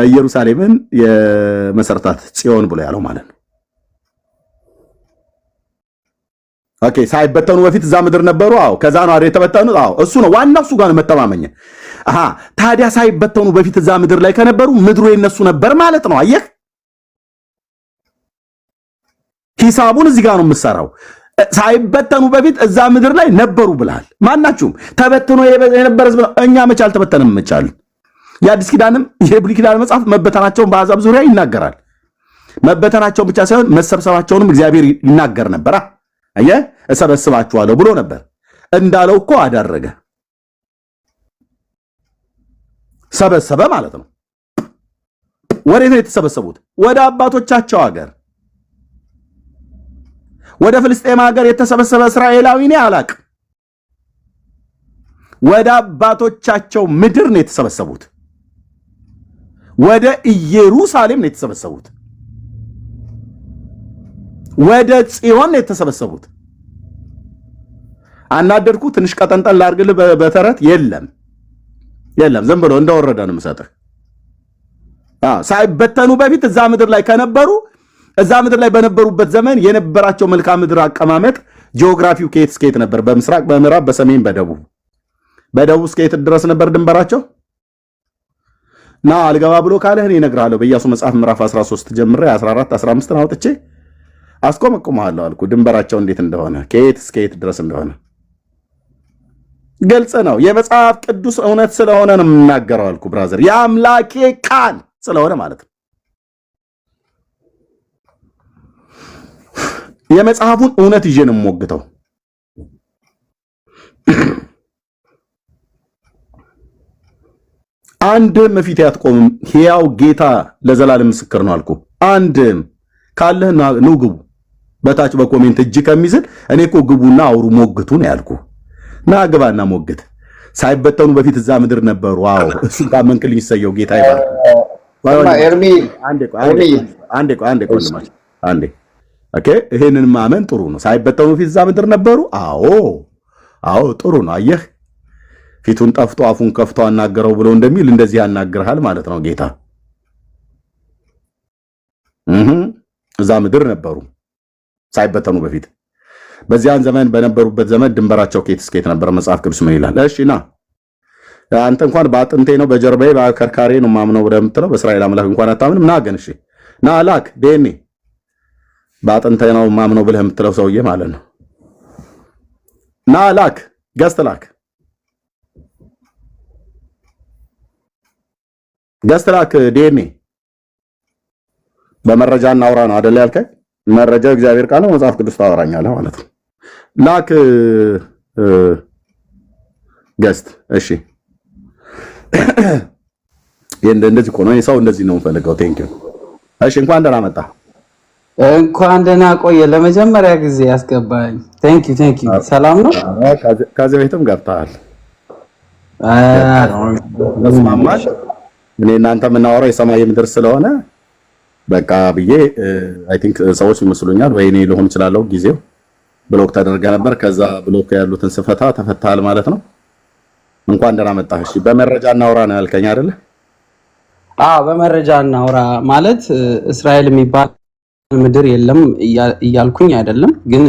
Speaker 1: ኢየሩሳሌምን የመሰረታት ጽዮን ብሎ ያለው ማለት ነው። ኦኬ ሳይበተኑ በፊት እዛ ምድር ነበሩ። አዎ ከዛ ነው አይደል የተበተኑት? አዎ እሱ ነው ዋናው፣ እሱ ጋር ነው መተማመኛ። ታዲያ ሳይበተኑ በፊት እዛ ምድር ላይ ከነበሩ ምድሩ የነሱ ነበር ማለት ነው። አየህ ሂሳቡን እዚህ ጋር ነው የምሰራው። ሳይበተኑ በፊት እዛ ምድር ላይ ነበሩ ብለሃል። ማናችሁም ተበትኖ የነበረ ህዝብ እኛ መቼ አልተበተንም? መቻል የአዲስ ኪዳንም የብሉይ ኪዳን መጽሐፍ መበተናቸውን በአሕዛብ ዙሪያ ይናገራል። መበተናቸውን ብቻ ሳይሆን መሰብሰባቸውንም እግዚአብሔር ይናገር ነበር። አየህ እሰበስባችኋለሁ ብሎ ነበር። እንዳለው እኮ አደረገ፣ ሰበሰበ ማለት ነው። ወዴት ነው የተሰበሰቡት? ወደ አባቶቻቸው ሀገር። ወደ ፍልስጤም ሀገር የተሰበሰበ እስራኤላዊ እኔ አላቅም። ወደ አባቶቻቸው ምድር ነው የተሰበሰቡት። ወደ ኢየሩሳሌም ነው የተሰበሰቡት። ወደ ጽዮን ነው የተሰበሰቡት። አናደርኩ ትንሽ ቀጠንጠን ላርግልህ በተረት የለም ዝም ብሎ እንደወረደ ነው የምሰጥህ። ሳይበተኑ በፊት እዛ ምድር ላይ ከነበሩ እዛ ምድር ላይ በነበሩበት ዘመን የነበራቸው መልክዓ ምድር አቀማመጥ ጂኦግራፊው ከየት እስከ የት ነበር? በምስራቅ፣ በምዕራብ፣ በሰሜን፣ በደቡብ እስከ የት ድረስ ነበር ድንበራቸው? ና አልገባ ብሎ ካለህ እኔ እነግርሃለሁ። በኢያሱ መጽሐፍ ምዕራፍ 13 ጀምሬ 14 15 አውጥቼ አስቆመቁመሃለሁ አልኩ። ድንበራቸው እንዴት እንደሆነ ከየት እስከ የት ድረስ እንደሆነ ግልጽ ነው። የመጽሐፍ ቅዱስ እውነት ስለሆነ ነው የምናገረው አልኩ ብራዘር። የአምላኬ ቃል ስለሆነ ማለት ነው። የመጽሐፉን እውነት ይዤ ነው የምሞግተው። አንድም ፊት አትቆምም። ሕያው ጌታ ለዘላለም ምስክር ነው አልኩ። አንድም ካለህ ነው ግቡ። በታች በኮሜንት እጅ ከሚዝል እኔ እኮ ግቡና አውሩ ሞግቱ ነው ያልኩ። ና ግባና ሞግት። ሳይበተኑ በፊት እዛ ምድር ነበሩ። አዎ እሱን ካመንክልኝ ይሰየው ጌታ ይባርክ።
Speaker 8: ኤርሚ
Speaker 1: አንዴ ኦኬ፣ ይሄንን ማመን ጥሩ ነው። ሳይበተኑ በፊት እዛ ምድር ነበሩ። አዎ ጥሩ ነው። አየህ ፊቱን ጠፍቶ አፉን ከፍቶ አናገረው ብሎ እንደሚል እንደዚህ ያናግርሃል ማለት ነው ጌታ። እዛ ምድር ነበሩ ሳይበተኑ በፊት። በዚያን ዘመን በነበሩበት ዘመን ድንበራቸው ከየት እስከ የት ነበር? መጽሐፍ ቅዱስ ምን ይላል? እሺ ና አንተ እንኳን በአጥንቴ ነው በጀርባዬ በከርካሬ ነው ማምነው ብለህ የምትለው በእስራኤል አምላክ እንኳን አታምንም። ና ግን እሺ ና ላክ ዴኔ በአጥንቴ ነው ማምነው ብለህ የምትለው ሰውዬ ማለት ነው። ና ላክ ገስት ላክ ዴኔ በመረጃ እናውራ ነው አይደል ያልከኝ? መረጃው እግዚአብሔር ቃል ነው። መጽሐፍ ቅዱስ ታወራኛለህ ማለት ነው። ላክ ገስት እሺ። እንደዚህ እኮ ነው ሰው እንደዚህ ነው የምፈልገው። ቴንክ ዩ እሺ። እንኳን ደህና መጣ።
Speaker 11: እንኳን ደህና ቆየ። ለመጀመሪያ ጊዜ ያስገባኝ። ቴንክ ዩ ሰላም ነው?
Speaker 1: ከዚህ በፊትም ገብተሃል። ተስማማሽ? እኔ እናንተ የምናወራው የሰማይ የምድር ስለሆነ በቃ ብዬ አይ ቲንክ ሰዎች ይመስሉኛል ወይ እኔ ልሆን እችላለሁ። ጊዜው ብሎክ ተደርገ ነበር። ከዛ ብሎክ ያሉትን ስፈታ ተፈታል ማለት ነው። እንኳን ደህና መጣህ። እሺ በመረጃ እናውራ ነው ያልከኝ አይደለ?
Speaker 11: በመረጃ እናውራ ማለት እስራኤል የሚባል ምድር የለም እያልኩኝ አይደለም። ግን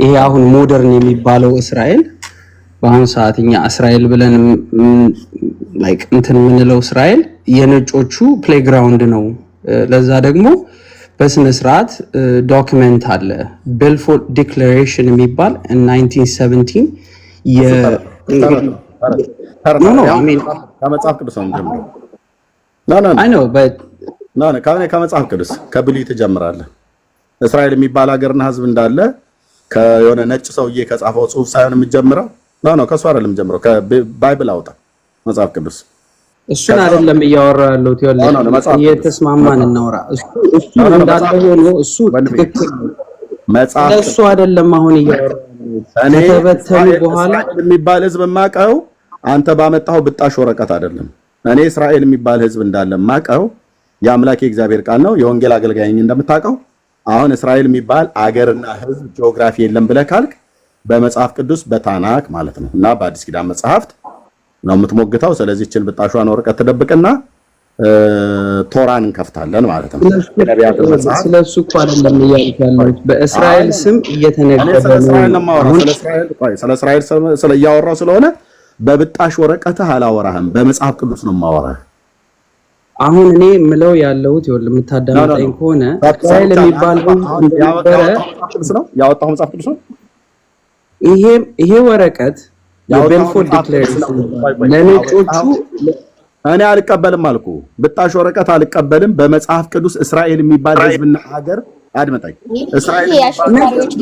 Speaker 11: ይሄ አሁን ሞደርን የሚባለው እስራኤል በአሁኑ ሰዓት እኛ እስራኤል ብለን ላይክ እንትን የምንለው እስራኤል የነጮቹ ፕሌግራውንድ ነው። ለዛ ደግሞ በስነ ስርዓት ዶክመንት አለ። ቤልፎር ዲክላሬሽን የሚባል 1917
Speaker 1: ከመጽሐፍ ቅዱስ ነው ጀምሮ ከመጽሐፍ ቅዱስ ከብሉይ ትጀምራለህ። እስራኤል የሚባል ሀገርና ህዝብ እንዳለ ከየሆነ ነጭ ሰውዬ ከጻፈው ጽሁፍ ሳይሆን የምትጀምረው ነው። ከሱ አይደለም የምትጀምረው። ከባይብል አውጣ መጽሐፍ ቅዱስ
Speaker 11: እሱን አይደለም እያወራሁ ያለሁት። እየተስማማን እናውራ። እሱ እንዳለ ሆኖ እሱ ትክክል
Speaker 1: መጽሐፍ
Speaker 11: እሱ አይደለም አሁን እያወራሁ ከተበተኑ በኋላ
Speaker 1: የሚባል ህዝብ የማውቀው አንተ ባመጣው ብጣሽ ወረቀት አይደለም። እኔ እስራኤል የሚባል ህዝብ እንዳለ የማውቀው የአምላክ የእግዚአብሔር ቃል ነው። የወንጌል አገልጋይ እንደምታውቀው አሁን እስራኤል የሚባል አገርና ህዝብ ጂኦግራፊ የለም ብለህ ካልክ በመጽሐፍ ቅዱስ በታናክ ማለት ነው እና በአዲስ ኪዳን መጽሐፍት ነው የምትሞግተው። ስለዚህ እችን ብጣሿን ወረቀት ተደብቅና ቶራን እንከፍታለን ማለት ነው።
Speaker 11: ስለሱ እኮ አይደለም እያልኩ ያለሁት በእስራኤል ስም እየተነገረ ነው።
Speaker 1: ስለ እስራኤል ስለያወራው ስለሆነ በብጣሽ ወረቀትህ አላወራህም፣ በመጽሐፍ ቅዱስ ነው የማወራህ።
Speaker 11: አሁን እኔ የምለው ያለሁት ይኸውልህ የምታዳምጠኝ ከሆነ እስራኤል የሚባለው
Speaker 1: ያወጣው መጽሐፍ ቅዱስ ነው።
Speaker 11: ይሄ ወረቀት የቤልፎር ዲክሌሬሽን ለነጮቹ
Speaker 1: እኔ አልቀበልም አልኩ። ብጣሽ ወረቀት አልቀበልም። በመጽሐፍ ቅዱስ እስራኤል የሚባል ህዝብና ሀገር አድመጣኝ። እስራኤል
Speaker 11: ነጭ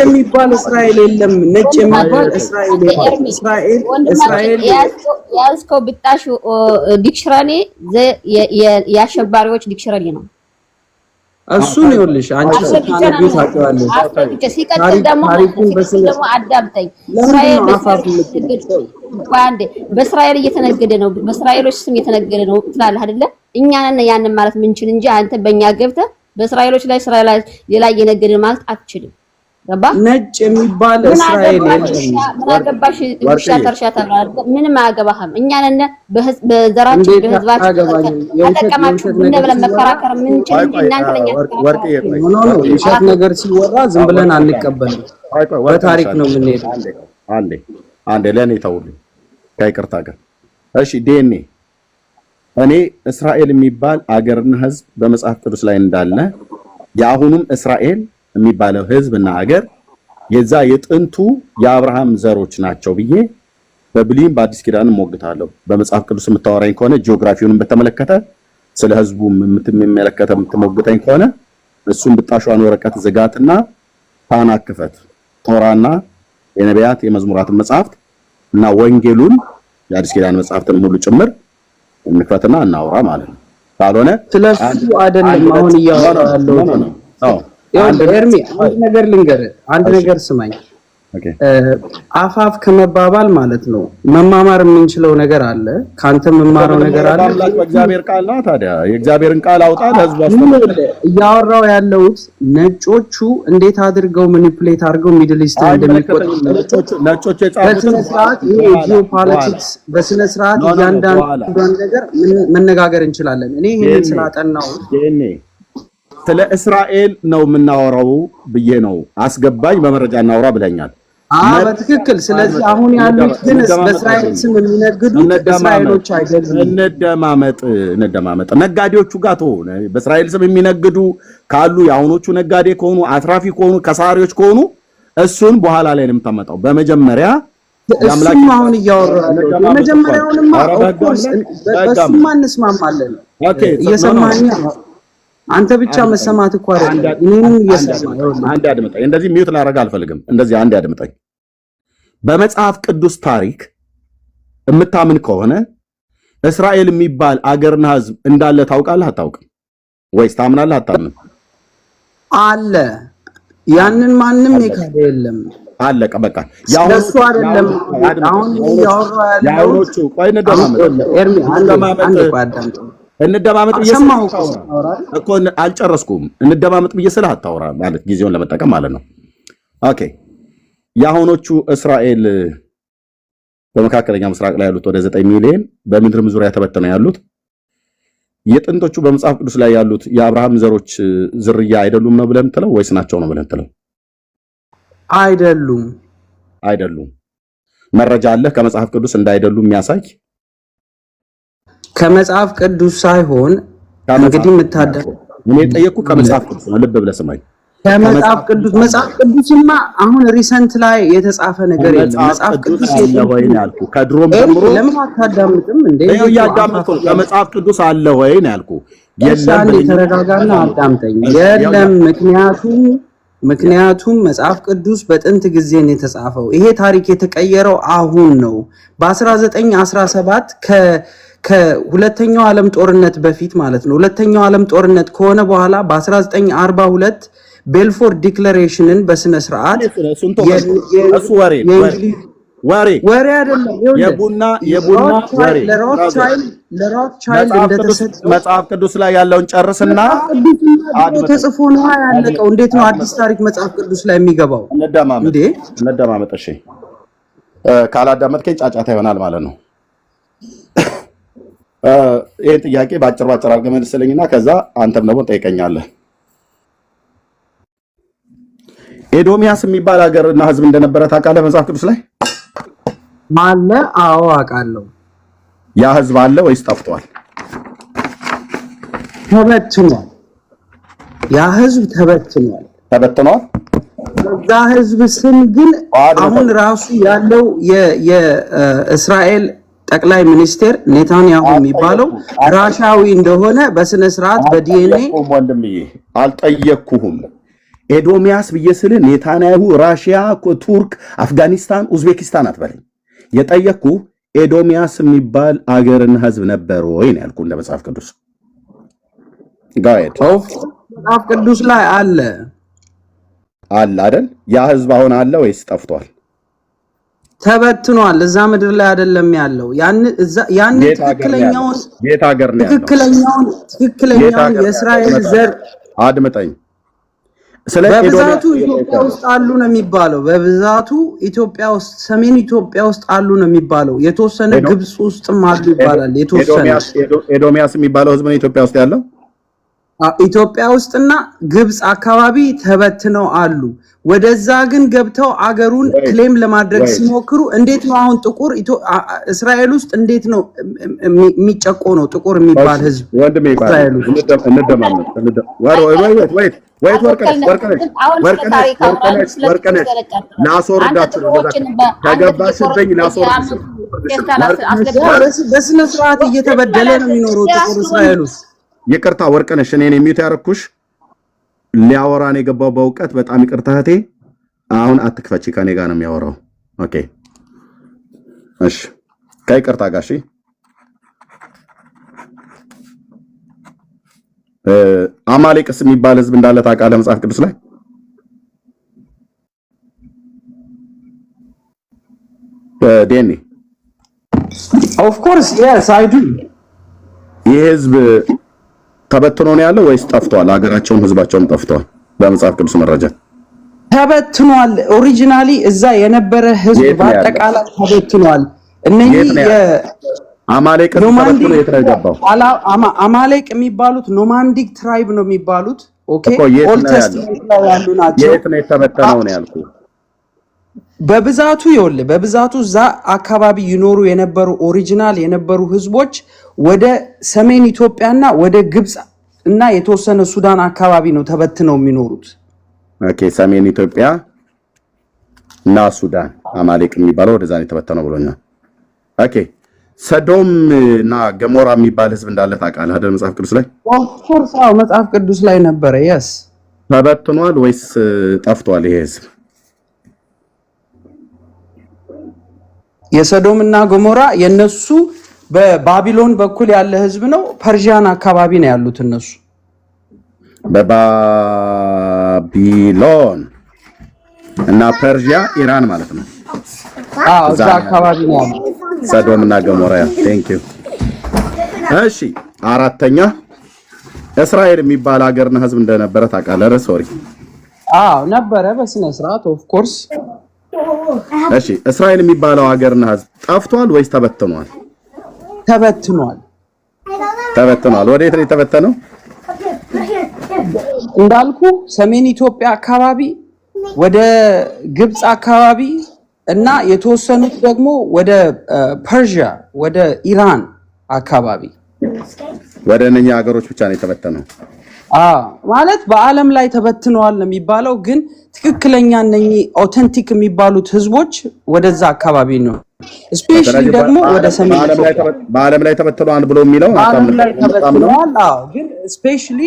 Speaker 11: የሚባል እስራኤል የለም። ነጭ የሚባል እስራኤል የለም። እስራኤል
Speaker 4: ያዝከው ብጣሽ ዲክሽነሪ የአሸባሪዎች ዲክሽነሪ ነው።
Speaker 11: እሱን ይኸውልሽ አንቺ ስታነቢው ታውቂዋለሽ።
Speaker 4: ሲቀጥል ደግሞ አዳምጠኝ። በእስራኤል እየተነገደ ነው፣ በእስራኤሎች ስም እየተነገደ ነው ትላለህ አይደለ? እኛ ነን ያንን ማለት ምንችል እንጂ አንተ በእኛ ገብተህ በእስራኤሎች ላይ እስራኤል ሌላ እየነገደ ማለት አትችልም። ገባ?
Speaker 11: ነጭ የሚባል እስራኤል የለም።
Speaker 4: ምን አገባሽ? ውሻ ተርሻ ተባለ። ምንም አያገባህም። እኛ ነን በዘራችን በህዝባችን ተጠቀማችሁ ምን ብለን መከራከር ምንችል እንጂ እናንተ ለኛ
Speaker 11: ውሸት ነገር ሲወራ ዝም ብለን አንቀበልም። በታሪክ ነው የምንሄደው።
Speaker 1: አንዴ ለኔ ተውልኝ ከይቅርታ ጋር እሺ። ዲኤንኤ እኔ እስራኤል የሚባል አገርና ህዝብ በመጽሐፍ ቅዱስ ላይ እንዳለ የአሁኑም እስራኤል የሚባለው ህዝብና ሀገር የዛ የጥንቱ የአብርሃም ዘሮች ናቸው ብዬ በብሉይም በአዲስ ኪዳንም ሞግታለሁ። በመጽሐፍ ቅዱስ የምታወራኝ ከሆነ ጂኦግራፊውን በተመለከተ ስለ ህዝቡ የምትሞግተኝ ከሆነ እሱን ብጣሿን ወረቀት ዝጋትና ታና ክፈት። ቶራና የነቢያት የመዝሙራትን መጽሐፍት እና ወንጌሉን የአዲስ ኪዳን መጽሐፍትን ሁሉ ጭምር እንክፈትና እናውራ ማለት ነው። ካልሆነ
Speaker 11: ስለሱ አይደለም አሁን እያወራ ያለው። ኤርሚ አንድ ነገር ልንገርህ፣ አንድ ነገር ስማኝ። አፋፍ ከመባባል ማለት ነው መማማር የምንችለው ነገር አለ። ካንተ መማረው ነገር አለ።
Speaker 1: እግዚአብሔር ቃል ነው። ታዲያ የእግዚአብሔርን ቃል አውጣ ለህዝቡ አስተምር።
Speaker 11: እያወራው ያለውት ነጮቹ እንዴት አድርገው ማኒፑሌት አድርገው ሚድል ኢስት እንደሚቆጥ
Speaker 1: ነጮቹ የጻፉት
Speaker 11: ጂኦፖለቲክስ በስነ ስርዓት እያንዳንዱ ነገር መነጋገር እንችላለን። እኔ ይሄን ስላጠናው
Speaker 1: ስለ እስራኤል ነው የምናወራው ብዬ ነው አስገባኝ። በመረጃ እናውራ ብለኛል።
Speaker 11: በትክክል። ስለዚህ አሁን ያሉት ግን በእስራኤል ስም የሚነግዱ እስራኤሎች አይደሉም።
Speaker 1: እንደማመጥ ነጋዴዎቹ ጋር ተሆነ በእስራኤል ስም የሚነግዱ ካሉ የአሁኖቹ ነጋዴ ከሆኑ አትራፊ ከሆኑ ከሳሪዎች ከሆኑ እሱን በኋላ ላይ ነው የምታመጣው። በመጀመሪያ
Speaker 11: እሱም አሁን እያወራለሁ የመጀመሪያውንማ ኦፍኮርስ በሱማ እንስማማለን። እየሰማኸኝ አንተ ብቻ መሰማት እኮ አይደለም። እኔንም እየሰማህ
Speaker 1: አንዴ አድምጠኝ። እንደዚህ ሚውት ላደርግ አልፈልግም። እንደዚህ አንዴ አድምጠኝ። በመጽሐፍ ቅዱስ ታሪክ የምታምን ከሆነ እስራኤል የሚባል አገርና ህዝብ እንዳለ ታውቃለህ አታውቅም? ወይስ ታምናለህ አታምንም?
Speaker 11: አለ። ያንን ማንም የካደ የለም።
Speaker 1: አለቀ በቃ።
Speaker 11: ያውሱ አይደለም አሁን ያወራው ያለው
Speaker 1: ያውሮቹ ቆይ እንደማመጥ
Speaker 11: እየሰማሁ
Speaker 1: እኮ አልጨረስኩም። እንደማመጥ ብዬ ስለ አታወራ ማለት ጊዜውን ለመጠቀም ማለት ነው። ኦኬ የአሁኖቹ እስራኤል በመካከለኛ ምስራቅ ላይ ያሉት ወደ 9 ሚሊዮን በምድርም ዙሪያ ተበተነው ያሉት የጥንቶቹ በመጽሐፍ ቅዱስ ላይ ያሉት የአብርሃም ዘሮች ዝርያ አይደሉም ነው ብለን የምትለው ወይስ ናቸው ነው ብለን የምትለው? አይደሉም። መረጃ አለ ከመጽሐፍ ቅዱስ እንዳይደሉ የሚያሳይ?
Speaker 11: ከመጽሐፍ ቅዱስ ሳይሆን እንግዲህ የምታደር
Speaker 1: እኔ ጠየቅኩ ከመጽሐፍ ቅዱስ ነው። ልብ ብለህ ስማኝ።
Speaker 11: ከመጽሐፍ ቅዱስማ አሁን ሪሰንት ላይ የተጻፈ ነገር የለም። መጽሐፍ ቅዱስ
Speaker 1: አለ ወይ ነው ያልኩህ። ከድሮም ጀምሮ
Speaker 11: ለምን አታዳምጥም እንዴ?
Speaker 1: ይሄው ያዳምጡ። ከመጽሐፍ ቅዱስ አለ ወይ ነው ያልኩህ።
Speaker 11: የለም ተረጋጋና አዳምጠኝ። የለም ምክንያቱም መጽሐፍ ቅዱስ በጥንት ጊዜ ነው የተጻፈው። ይሄ ታሪክ የተቀየረው አሁን ነው በ1917 ከሁለተኛው ዓለም ጦርነት በፊት ማለት ነው። ሁለተኛው ዓለም ጦርነት ከሆነ በኋላ በ1942 ቤልፎር ዲክለሬሽንን በስነ ስርዓት ወሬ አይደለም
Speaker 1: የቡና ወሬ
Speaker 11: ለሮትቻይልድ እንደተሰጠ
Speaker 1: መጽሐፍ ቅዱስ ላይ ያለውን ጨርስና
Speaker 11: ተጽፎ ነው ያለቀው። እንዴት ነው አዲስ ታሪክ መጽሐፍ ቅዱስ ላይ የሚገባው?
Speaker 1: እንደማመጥ እሺ፣ ካላዳመጥከኝ ጫጫታ ይሆናል ማለት ነው። ይሄን ጥያቄ ባጭር አድርገህ መልስልኝና ከዛ አንተም ደግሞ ጠይቀኛለህ። ኤዶሚያስ የሚባል ሀገርና ህዝብ እንደነበረ ታውቃለህ? መጽሐፍ ቅዱስ ላይ
Speaker 11: አለ? አዎ አውቃለሁ።
Speaker 1: ያ ህዝብ አለ ወይስ ጠፍቷል?
Speaker 11: ተበትኗል። ያ ህዝብ ተበትኗል። በዛ ህዝብ ስም ግን አሁን ራሱ ያለው የእስራኤል ጠቅላይ ሚኒስቴር ኔታንያሁ የሚባለው ራሻዊ እንደሆነ በስነ ስርዓት በዲኤንኤ
Speaker 1: ወንድምዬ አልጠየቅኩህም። ኤዶሚያስ ብዬ ስል ኔታንያሁ ራሽያ፣ ቱርክ፣ አፍጋኒስታን፣ ኡዝቤኪስታን አትበለኝ። የጠየቅኩህ ኤዶሚያስ የሚባል አገርና ህዝብ ነበር ወይ ነው ያልኩህ። እንደ መጽሐፍ ቅዱስ ጋይድ
Speaker 11: መጽሐፍ ቅዱስ ላይ አለ
Speaker 1: አይደል? ያ ህዝብ አሁን አለ ወይስ ጠፍቷል?
Speaker 11: ተበትኗል። እዛ ምድር ላይ አይደለም ያለው። ያን ትክክለኛውን
Speaker 1: ቤት ሀገር ነው ያለው።
Speaker 11: ትክክለኛውን የእስራኤል ዘር
Speaker 1: አድምጠኝ።
Speaker 11: በብዛቱ ኢትዮጵያ ውስጥ አሉ ነው የሚባለው። በብዛቱ ኢትዮጵያ ውስጥ ሰሜን ኢትዮጵያ ውስጥ አሉ ነው የሚባለው። የተወሰነ ግብጽ ውስጥም አሉ ይባላል። የተወሰነ
Speaker 1: ኤዶሚያስ የሚባለው ህዝብ ነው ኢትዮጵያ ውስጥ ያለው።
Speaker 11: ኢትዮጵያ ውስጥና ግብጽ አካባቢ ተበትነው አሉ። ወደዛ ግን ገብተው አገሩን ክሌም ለማድረግ ሲሞክሩ እንዴት ነው አሁን ጥቁር እስራኤል ውስጥ እንዴት ነው የሚጨቆነው ጥቁር የሚባል ህዝብ?
Speaker 1: ወንድሜ እስራኤል ውስጥ እንደማመጥ ወርቅነሽ ላስወርዳችሁ ከገባሽብኝ ላስወርዳችሁ።
Speaker 11: በስነ ስርዓት እየተበደለ ነው የሚኖረው ጥቁር እስራኤል ውስጥ።
Speaker 1: ይቅርታ ወርቅነሽ፣ እኔን የሚዩት ያረኩሽ ሊያወራን የገባው በእውቀት በጣም ይቅርታ እህቴ። አሁን አትክፈቺ፣ ከኔ ጋር ነው የሚያወራው። ኦኬ እሺ፣ ከይቅርታ ጋር እሺ። አማሌቅስ የሚባል ህዝብ እንዳለ ታውቃለህ መጽሐፍ ቅዱስ ላይ? ዴኒ
Speaker 11: ኦፍ ኮርስ yes I do።
Speaker 1: ይህ ህዝብ ተበትኖ ነው ያለው ወይስ ጠፍቷል? ሀገራቸውም ህዝባቸውም ጠፍቷል? በመጽሐፍ ቅዱስ መረጃ
Speaker 11: ተበትኗል። ኦሪጂናሊ እዛ የነበረ ህዝብ በአጠቃላይ ተበትኗል። እነኚህ
Speaker 1: አማሌቅ ተበትኖ የት ነው የገባው?
Speaker 11: አማሌቅ የሚባሉት ኖማንዲክ ትራይብ ነው የሚባሉት። ኦኬ ኦልድ ቴስትመንት ላይ ያሉ ናቸው።
Speaker 1: የት ነው የተበተነው ነው ያልኩህ።
Speaker 11: በብዛቱ እዛ አካባቢ ይኖሩ የነበሩ ኦሪጂናል የነበሩ ህዝቦች ወደ ሰሜን ኢትዮጵያና ወደ ግብጽ እና የተወሰነ ሱዳን አካባቢ ነው ተበትነው የሚኖሩት።
Speaker 1: ኦኬ ሰሜን ኢትዮጵያ እና ሱዳን አማሌቅ የሚባለው ወደዛ ነው የተበተነው ብሎኛል። ኦኬ ሰዶም እና ገሞራ የሚባል ህዝብ እንዳለ ታውቃለህ አይደል? መጽሐፍ ቅዱስ ላይ
Speaker 11: ኦፍኮርስ መጽሐፍ ቅዱስ ላይ ነበረ። yes
Speaker 1: ተበትኗል ወይስ ጠፍቷል ይሄ ህዝብ?
Speaker 11: የሰዶም እና ገሞራ የነሱ በባቢሎን በኩል ያለ ህዝብ ነው። ፐርሺያን አካባቢ ነው ያሉት እነሱ።
Speaker 1: በባቢሎን እና ፐርሺያ ኢራን ማለት ነው።
Speaker 11: እዛ አካባቢ ነው ያሉት
Speaker 1: ሰዶም እና ገሞራ። ቴንክ ዩ። እሺ አራተኛ እስራኤል የሚባል ሀገርና ህዝብ እንደነበረ ታውቃለህ? ሶሪ
Speaker 11: ነበረ በስነ ስርዓት ኦፍ ኮርስ።
Speaker 1: እሺ እስራኤል የሚባለው ሀገርና ህዝብ ጠፍቷል ወይስ ተበትኗል? ተበትኗል። ወዴት ነው የተበተነው?
Speaker 11: እንዳልኩ ሰሜን ኢትዮጵያ አካባቢ፣ ወደ ግብጽ አካባቢ እና የተወሰኑት ደግሞ ወደ ፐርሺያ ወደ ኢራን አካባቢ
Speaker 1: ወደ እነኛ ሀገሮች ብቻ ነው የተበተነው።
Speaker 11: ማለት በአለም ላይ ተበትነዋል ነው የሚባለው፣ ግን ትክክለኛ እነኚህ ኦተንቲክ የሚባሉት ህዝቦች ወደዛ አካባቢ ነው። ስፔሻሊ ደግሞ ወደ ሰሜን
Speaker 1: በአለም ላይ ተበትነዋል ብሎ የሚለው
Speaker 11: በአለም ላይ ተበትነዋል። ግን ስፔሻሊ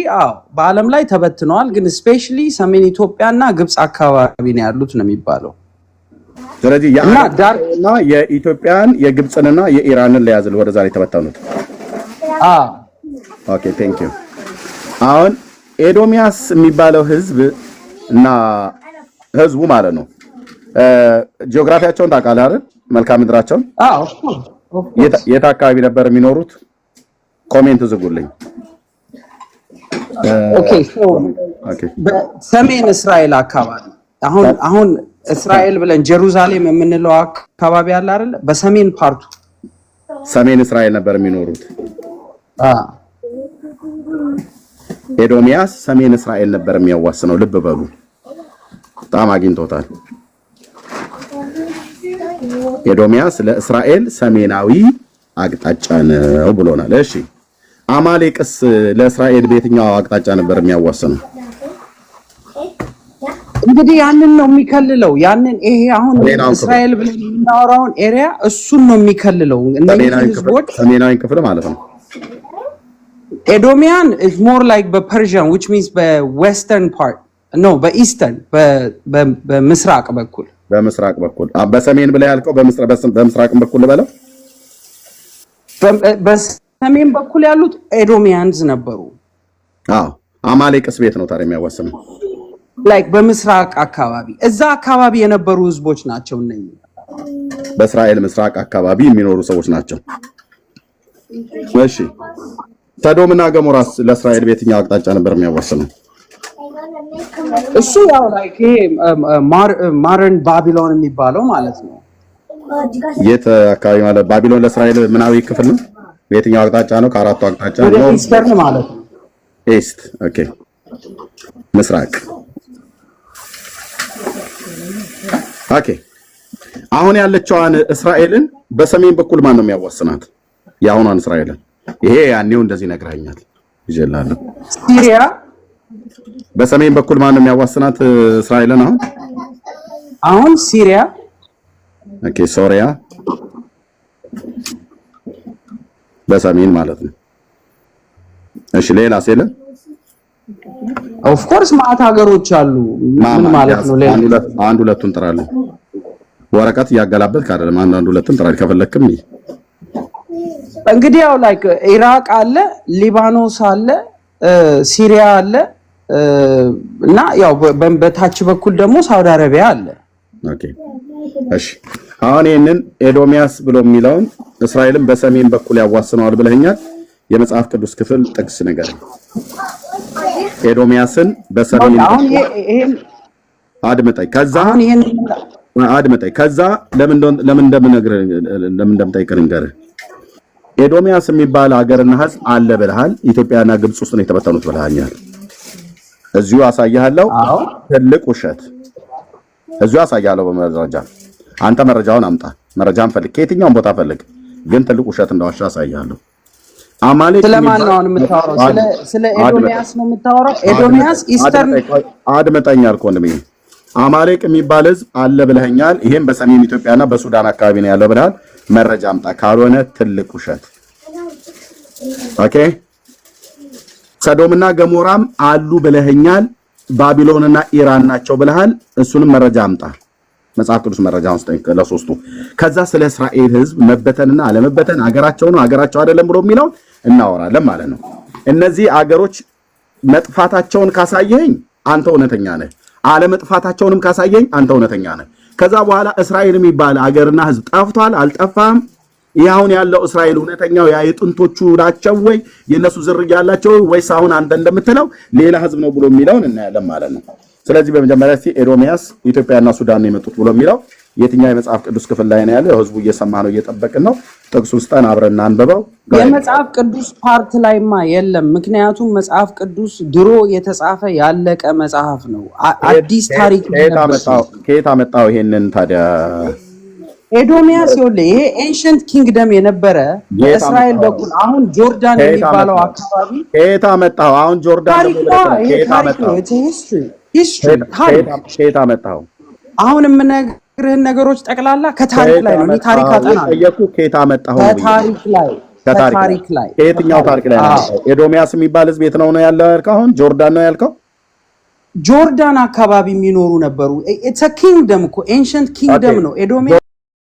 Speaker 11: በአለም ላይ ተበትነዋል፣ ግን ስፔሻሊ ሰሜን ኢትዮጵያና ግብጽ አካባቢ ነው ያሉት ነው የሚባለው።
Speaker 1: ስለዚህ የአረብና የኢትዮጵያን የግብጽንና የኢራንን ለያዝል ወደዛ ላይ ተበተኑት። ኦኬ ቴንክ ዩ። አሁን ኤዶሚያስ የሚባለው ህዝብ እና ህዝቡ ማለት ነው ጂኦግራፊያቸውን ታውቃለህ አይደል? መልክዓ ምድራቸውን የት አካባቢ ነበር የሚኖሩት? ኮሜንት ዝጉልኝ።
Speaker 11: በሰሜን እስራኤል አካባቢ አሁን እስራኤል ብለን ጀሩሳሌም የምንለው አካባቢ አለ አይደል? በሰሜን ፓርቱ
Speaker 1: ሰሜን እስራኤል ነበር የሚኖሩት። ኤዶሚያስ ሰሜን እስራኤል ነበር የሚያዋስነው። ልብ በሉ፣ በጣም አግኝቶታል። ኤዶሚያስ ለእስራኤል ሰሜናዊ አቅጣጫ ነው ብሎናል። እሺ አማሌቅስ ለእስራኤል በየትኛው አቅጣጫ ነበር የሚያዋስነው?
Speaker 11: እንግዲህ ያንን ነው የሚከልለው። ያንን ይሄ አሁን እስራኤል ብለን የምናወራውን ኤሪያ እሱን ነው የሚከልለው። እነዚህ ህዝቦች
Speaker 1: ሰሜናዊ ክፍል ማለት ነው።
Speaker 11: ኤዶሚያን is more like በፐርሺያን which means በዌስተርን part no በኢስተርን በምስራቅ በኩል
Speaker 1: በሰሜን ብለህ ያልከው በምስራቅ በኩል በለው።
Speaker 11: በሰሜን በኩል ያሉት ኤዶሚያንስ ነበሩ።
Speaker 1: አዎ አማሌቅስ ቤት ነው ታዲያ የሚያዋስነው
Speaker 11: like በምስራቅ አካባቢ እዛ አካባቢ የነበሩ ህዝቦች ናቸው እነኚህ
Speaker 1: በእስራኤል ምስራቅ አካባቢ የሚኖሩ ሰዎች ናቸው። እሺ ሰዶምና ገሞራስ ለእስራኤል በየትኛው አቅጣጫ ነበር የሚያዋስነው?
Speaker 11: እሱ ያው like ማደርን ባቢሎን የሚባለው ማለት ነው።
Speaker 1: የት አካባቢ ማለት ባቢሎን ለእስራኤል ምናዊ ክፍል ነው? በየትኛው አቅጣጫ ነው? ከአራቱ አቅጣጫ ነው።
Speaker 11: ኢስተርን ማለት ነው።
Speaker 1: ኢስት ኦኬ ምስራቅ ኦኬ። አሁን ያለችዋን እስራኤልን በሰሜን በኩል ማን ነው የሚያዋስናት? የአሁኗን እስራኤልን ይሄ ያኔው እንደዚህ ነግራኛል ይጀላል።
Speaker 11: ሲሪያ
Speaker 1: በሰሜን በኩል ማን ነው የሚያዋስናት እስራኤልን?
Speaker 11: አሁን ሲሪያ
Speaker 1: ኦኬ ሶሪያ በሰሜን ማለት ነው። እሺ ሌላ ሲለ
Speaker 11: ኦፍ ኮርስ ማአት ሀገሮች አሉ። ምን ማለት ነው? ሌላ
Speaker 1: አንድ ሁለቱን ጥራለሁ። ወረቀት ያገላበጥክ አይደለም። አንድ ሁለቱን ጥራለሁ ከፈለክም።
Speaker 11: እንግዲህ ያው ላይክ ኢራቅ አለ፣ ሊባኖስ አለ፣ ሲሪያ አለ እና ያው በታች በኩል ደግሞ ሳውዲ አረቢያ አለ።
Speaker 1: ኦኬ እሺ አሁን ይሄንን ኤዶሚያስ ብሎ የሚለውን እስራኤልን በሰሜን በኩል ያዋስነዋል ብለኛል። የመጽሐፍ ቅዱስ ክፍል ጥቅስ ነገር ኤዶሚያስን በሰሜን አድምጠኝ። ከዛ ለምን እንደምጠይቅህ ንገርህ። ኤዶሚያስ የሚባል ሀገርና ህዝብ አለ ብለሃል። ኢትዮጵያና ግብጽ ውስጥ ነው የተበተኑት ብለሃኛል። እዚሁ አሳያለሁ። ትልቅ ውሸት እዚሁ አሳያለሁ በመረጃ። አንተ መረጃውን አምጣ። መረጃን ፈልግ፣ ከየትኛውም ቦታ ፈልግ፣ ግን ትልቅ ውሸት እንደዋሻ አሳያለሁ። አማሌቅ
Speaker 11: ስለማን ነው የምታወራው? ስለ ኤዶሚያስ ነው የምታወራው? ኤዶሚያስ ኢስተርን
Speaker 1: አድመጠኛ አልኩ ወንድሜ። አማሌቅ የሚባል ህዝብ አለ ብለኸኛል። ይሄም በሰሜን ኢትዮጵያና በሱዳን አካባቢ ነው ያለው ብለሃል። መረጃ አምጣ፣ ካልሆነ ትልቅ ውሸት። ኦኬ ሰዶምና ገሞራም አሉ ብለኸኛል። ባቢሎንና ኢራን ናቸው ብለሃል። እሱንም መረጃ አምጣ። መጽሐፍ ቅዱስ መረጃውን ስጠኝ ለሶስቱ። ከዛ ስለ እስራኤል ህዝብ መበተንና አለመበተን አገራቸው ነው አገራቸው አይደለም ብሎ የሚለው እናወራለን ማለት ነው። እነዚህ አገሮች መጥፋታቸውን ካሳየኝ አንተ እውነተኛ ነህ፣ አለመጥፋታቸውንም ካሳየኝ አንተ እውነተኛ ነህ። ከዛ በኋላ እስራኤል የሚባል አገርና ህዝብ ጠፍቷል አልጠፋም፣ ይህ አሁን ያለው እስራኤል እውነተኛው ያ የጥንቶቹ ናቸው ወይ የነሱ ዝርያ ያላቸው ወይስ አሁን አንተ እንደምትለው ሌላ ህዝብ ነው ብሎ የሚለውን እናያለን ማለት ነው። ስለዚህ በመጀመሪያ እስቲ ኤዶሚያስ ኢትዮጵያና ሱዳን ነው የመጡት ብሎ የሚለው የትኛው የመጽሐፍ ቅዱስ ክፍል ላይ ነው ያለው? ህዝቡ እየሰማ ነው እየጠበቅን ነው። ጥቅሱን ስጠን አብረን አንብበው።
Speaker 11: የመጽሐፍ ቅዱስ ፓርት ላይማ የለም። ምክንያቱም መጽሐፍ ቅዱስ ድሮ የተጻፈ ያለቀ መጽሐፍ ነው። አዲስ ታሪክ
Speaker 1: ከየት አመጣው ይሄንን ታዲያ?
Speaker 11: ኤዶሚያስ ይኸውልህ ይሄ ኤንሸንት ኪንግደም የነበረ በእስራኤል በኩል አሁን ጆርዳን የሚባለው አካባቢ
Speaker 1: ከየት አመጣው? አሁን ጆርዳን ከየት አመጣው? ከየት አመጣው?
Speaker 11: አሁን የምነግርህን ነገሮች ጠቅላላ ከታሪክ ላይ ነው። ታሪክ አጠናለሁ።
Speaker 1: ጠየኩህ ከየት አመጣው? ከታሪክ ላይ ከየትኛው ታሪክ ላይ ነው? ኤዶሚያስ የሚባል ህዝብ የት ነው ያለው ያልከው? አሁን ጆርዳን ነው ያልከው?
Speaker 11: ጆርዳን አካባቢ የሚኖሩ ነበሩ። ኢትስ አ ኪንግደም እኮ ኤንሸንት ኪንግደም ነው ኤዶሚያስ